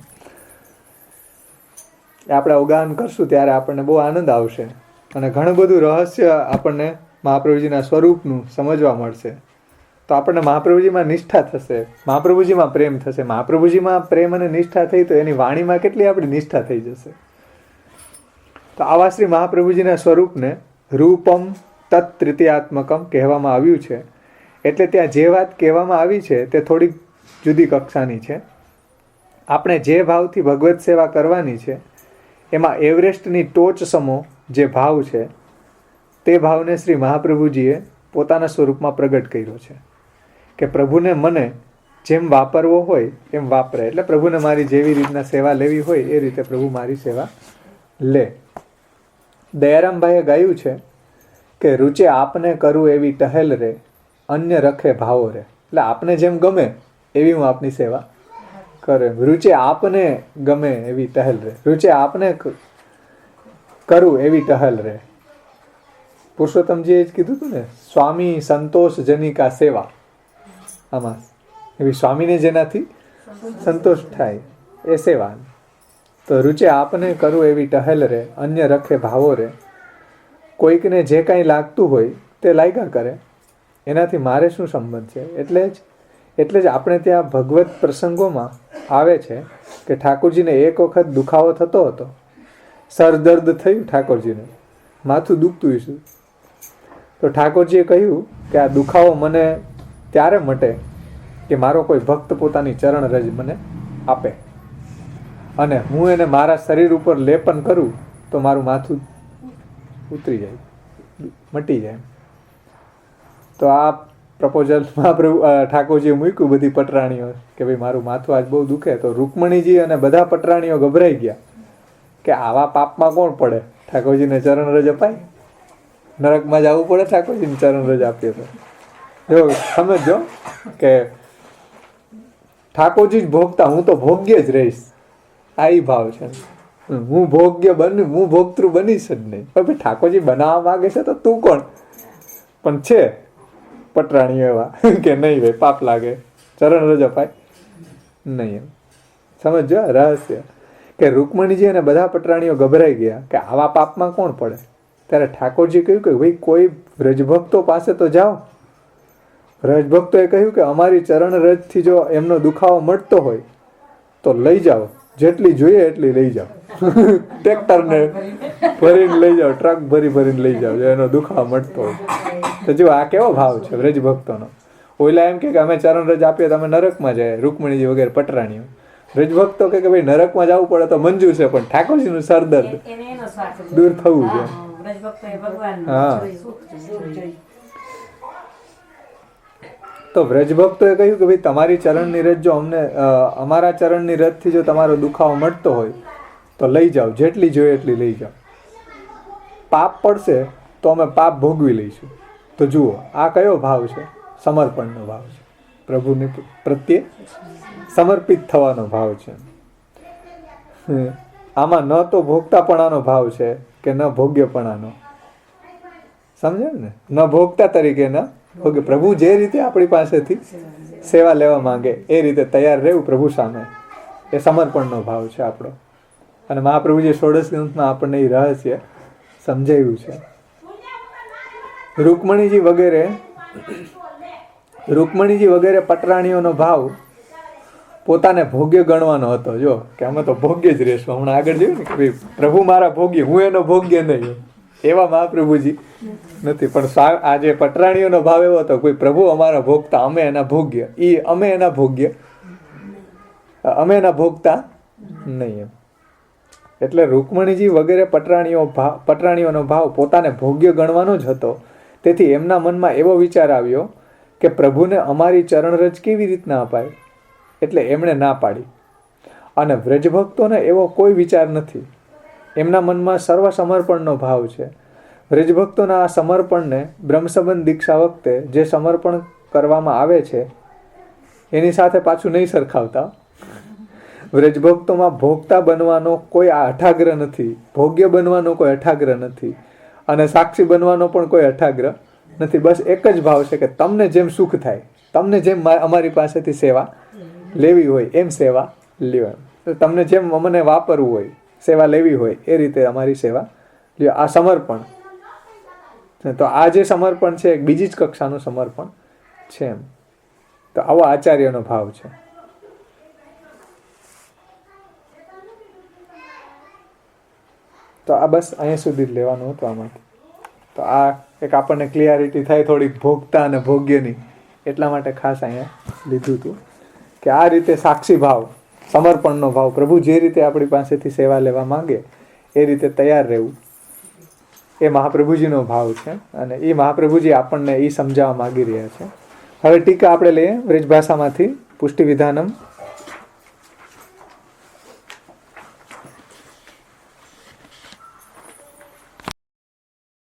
આપણે અવગાહન કરશું ત્યારે આપણને બહુ આનંદ આવશે અને ઘણું બધું રહસ્ય આપણને મહાપ્રભુજીના સ્વરૂપનું સમજવા મળશે. તો આપણને મહાપ્રભુજીમાં નિષ્ઠા થશે, મહાપ્રભુજીમાં પ્રેમ થશે. મહાપ્રભુજીમાં પ્રેમ અને નિષ્ઠા થઈ તો એની વાણીમાં કેટલી આપણી નિષ્ઠા થઈ જશે. તો આવા શ્રી મહાપ્રભુજીના સ્વરૂપને રૂપમ તત્ તૃતીયાત્મકમ કહેવામાં આવ્યું છે. એટલે ત્યાં જે વાત કહેવામાં આવી છે તે થોડીક જુદી કક્ષાની છે. આપણે જે ભાવથી ભગવત સેવા કરવાની છે એમાં એવરેસ્ટની ટોચ સમો જે ભાવ છે તે ભાવને શ્રી મહાપ્રભુજીએ પોતાના સ્વરૂપમાં પ્રગટ કર્યો છે કે પ્રભુને મને જેમ વાપરવો હોય એમ વાપરે. એટલે પ્રભુને મારી જેવી રીતના સેવા લેવી હોય એ રીતે પ્રભુ મારી સેવા લે. દયારામભાઈએ ગાયું છે કે રૂચે આપને કરું એવી ટહેલ રે, અન્ય રખે ભાવો રે. એટલે આપને જેમ ગમે એવી હું આપની સેવા કરું. રૂચે આપને ગમે એવી ટહેલ રે, રૂચે આપને કરું એવી ટહેલ રે. પુરુષોત્તમજીએ જ કીધું હતું ને, સ્વામી સંતોષ જનિકા સેવા. આમાં એવી સ્વામીને જેનાથી સંતોષ થાય એ સેવા. તો રૂચે આપને કરું એવી ટહેલ રે, અન્ય રખે ભાવો રે. કોઈકને જે કાંઈ લાગતું હોય તે લાગ્યા કરે, એનાથી મારે શું સંબંધ છે. એટલે જ આપણે ત્યાં ભગવત પ્રસંગોમાં આવે છે કે ઠાકોરજીને એક વખત દુખાવો થતો હતો, સરદર્દ થયું ઠાકોરજીને, માથું દુખતું હશે. તો ઠાકોરજીએ કહ્યું કે આ દુખાવો મને ત્યારે મટે કે મારો કોઈ ભક્ત પોતાની ચરણ રજ મને આપે અને હું એને મારા શરીર ઉપર લેપન કરું તો મારું માથું ઉતરી જાય, મટી જાય. તો આ પ્રપોઝલમાં ઠાકોરજીએ મૂક્યું બધી પટરાણીઓ કે ભાઈ મારું માથું આજ બહુ દુખે. તો રૂકમણીજી અને બધા પટરાણીઓ ગભરાઈ ગયા કે આવા પાપમાં કોણ પડે, ઠાકોરજીને ચરણ રજ અપાય, નરકમાં જવું પડે ઠાકોરજીને ચરણ રજ આપીએ તો. જો સમજો કે ઠાકોરજી જ ભોગતા, હું તો ભોગ્ય જ રહીશ, આ ભાવ છે. હું ભોગ્ય હું ભોગતૃ બનીશ જ નહીં. પણ ઠાકોરજી બનાવવા માંગે છે તો તું કોણ? પણ છે પટરાણીઓ એવા કે નહીં ભાઈ પાપ લાગે, ચરણ રજ અપાય નહીં. એમ સમજો રહસ્ય કે રૂકમણીજી અને બધા પટરાણીઓ ગભરાઈ ગયા કે આવા પાપમાં કોણ પડે. ત્યારે ઠાકોરજી કહ્યું કે ભાઈ કોઈ વ્રજભક્તો પાસે તો જાઓ. વ્રજભક્તોએ કહ્યું કે અમારી ચરણ રજથી જો એમનો દુખાવો મળતો હોય તો લઈ જાઓ, જેટલી જોઈએ એટલી લઈ જાઓ. ટ્રેક્ટરને ભરીને લઈ જાઓ, ટ્રક ભરીને લઈ જાઓ એનો દુખાવો મળતો હોય. તો જો આ કેવો ભાવ છે વ્રજભક્તોનો. ઓલા એમ કે અમે ચરણ રજ આપીએ તો અમે નરકમાં જાય, રૂકમણીજી વગેરે પટરાણીઓ. વ્રજભક્તો કે ભાઈ નરકમાં જવું પડે તો મંજૂર છે, પણ ઠાકોરજીનું સરદર્દ દૂર થવું છે. હા, તો વ્રજભક્તોએ કહ્યું કે ભાઈ તમારી ચરણની રજ જો અમને અમારા ચરણની રજથી જો તમારો દુખાવો મળતો હોય તો લઈ જાઓ, જેટલી જોઈએ એટલી લઈ જાઓ. પાપ પડશે તો અમે પાપ ભોગવી લઈશું. તો જુઓ આ કયો ભાવ છે? સમર્પણનો ભાવ છે, પ્રભુને પ્રત્યે સમર્પિત થવાનો ભાવ છે. આમાં ન તો ભોગતાપણાનો ભાવ છે કે ન ભોગ્યપણાનો. સમજે ને? ન ભોગતા તરીકે ન ભોગ્ય. પ્રભુ જે રીતે આપણી પાસેથી સેવા લેવા માંગે એ રીતે તૈયાર રહેવું પ્રભુ સામે, એ સમર્પણનો ભાવ છે આપણો. અને મહાપ્રભુજી ષોડશ ગ્રંથમાં આપણને એ રહસ્ય સમજાવ્યું છે. રૂકમણીજી વગેરે પટરાણીઓનો ભાવ પોતાને ભોગ્ય ગણવાનો હતો. જો કે અમે તો ભોગ્ય જ રહેશું. હમણાં આગળ જોયું ને કે ભાઈ પ્રભુ મારા ભોગ્ય, હું એનો ભોગ્ય નહીં. એવા મહાપ્રભુજી નથી. પણ આ જે પટરાણીઓનો ભાવ એવો હતો કોઈ પ્રભુ અમારા ભોગતા, અમે એના ભોગ્ય, અમે એના ભોગ્ય, અમે એના ભોગતા નહીં. એટલે રૂકમણીજી વગેરે પટરાણીઓનો ભાવ પોતાને ભોગ્ય ગણવાનો જ હતો. તેથી એમના મનમાં એવો વિચાર આવ્યો કે પ્રભુને અમારી ચરણરજ કેવી રીતના અપાય, એટલે એમણે ના પાડી. અને વ્રજભક્તોને એવો કોઈ વિચાર નથી. એમના મનમાં સર્વ સમર્પણનો ભાવ છે. વ્રજભક્તોના આ સમર્પણને બ્રહ્મસંબંધ દીક્ષા વખતે જે સમર્પણ કરવામાં આવે છે એની સાથે પાછું નહીં સરખાવતા. વ્રજભક્તોમાં ભોગતા બનવાનો કોઈ હઠાગ્રહ નથી, ભોગ્ય બનવાનો કોઈ હઠાગ્રહ નથી, અને સાક્ષી બનવાનો પણ કોઈ હઠાગ્રહ નથી. બસ એક જ ભાવ છે કે તમને જેમ સુખ થાય, તમને જેમ અમારી પાસેથી સેવા લેવી હોય એમ સેવા લ્યો. તમને જેમ અમને વાપરવું હોય, સેવા લેવી હોય એ રીતે અમારી સેવા લ્યો. આ સમર્પણ. તો આ જે સમર્પણ છે એક બીજી જ કક્ષાનું સમર્પણ છે એમ. તો આવો આચાર્યનો ભાવ છે. તો આ બસ અહીંયા સુધી જ લેવાનું હતું આમાંથી. તો આ એક આપણને ક્લિયરિટી થાય થોડીક ભોગતા અને ભોગ્યની, એટલા માટે ખાસ અહીંયા લીધું હતું કે આ રીતે સાક્ષી ભાવ, સમર્પણનો ભાવ, પ્રભુ જે રીતે આપણી પાસેથી સેવા લેવા માંગે એ રીતે તૈયાર રહેવું, એ મહાપ્રભુજીનો ભાવ છે. અને એ મહાપ્રભુજી આપણને એ સમજાવવા માંગી રહ્યા છે. હવે ટીકા આપણે લઈએ વ્રજ ભાષામાંથી. પુષ્ટિ વિધાનમ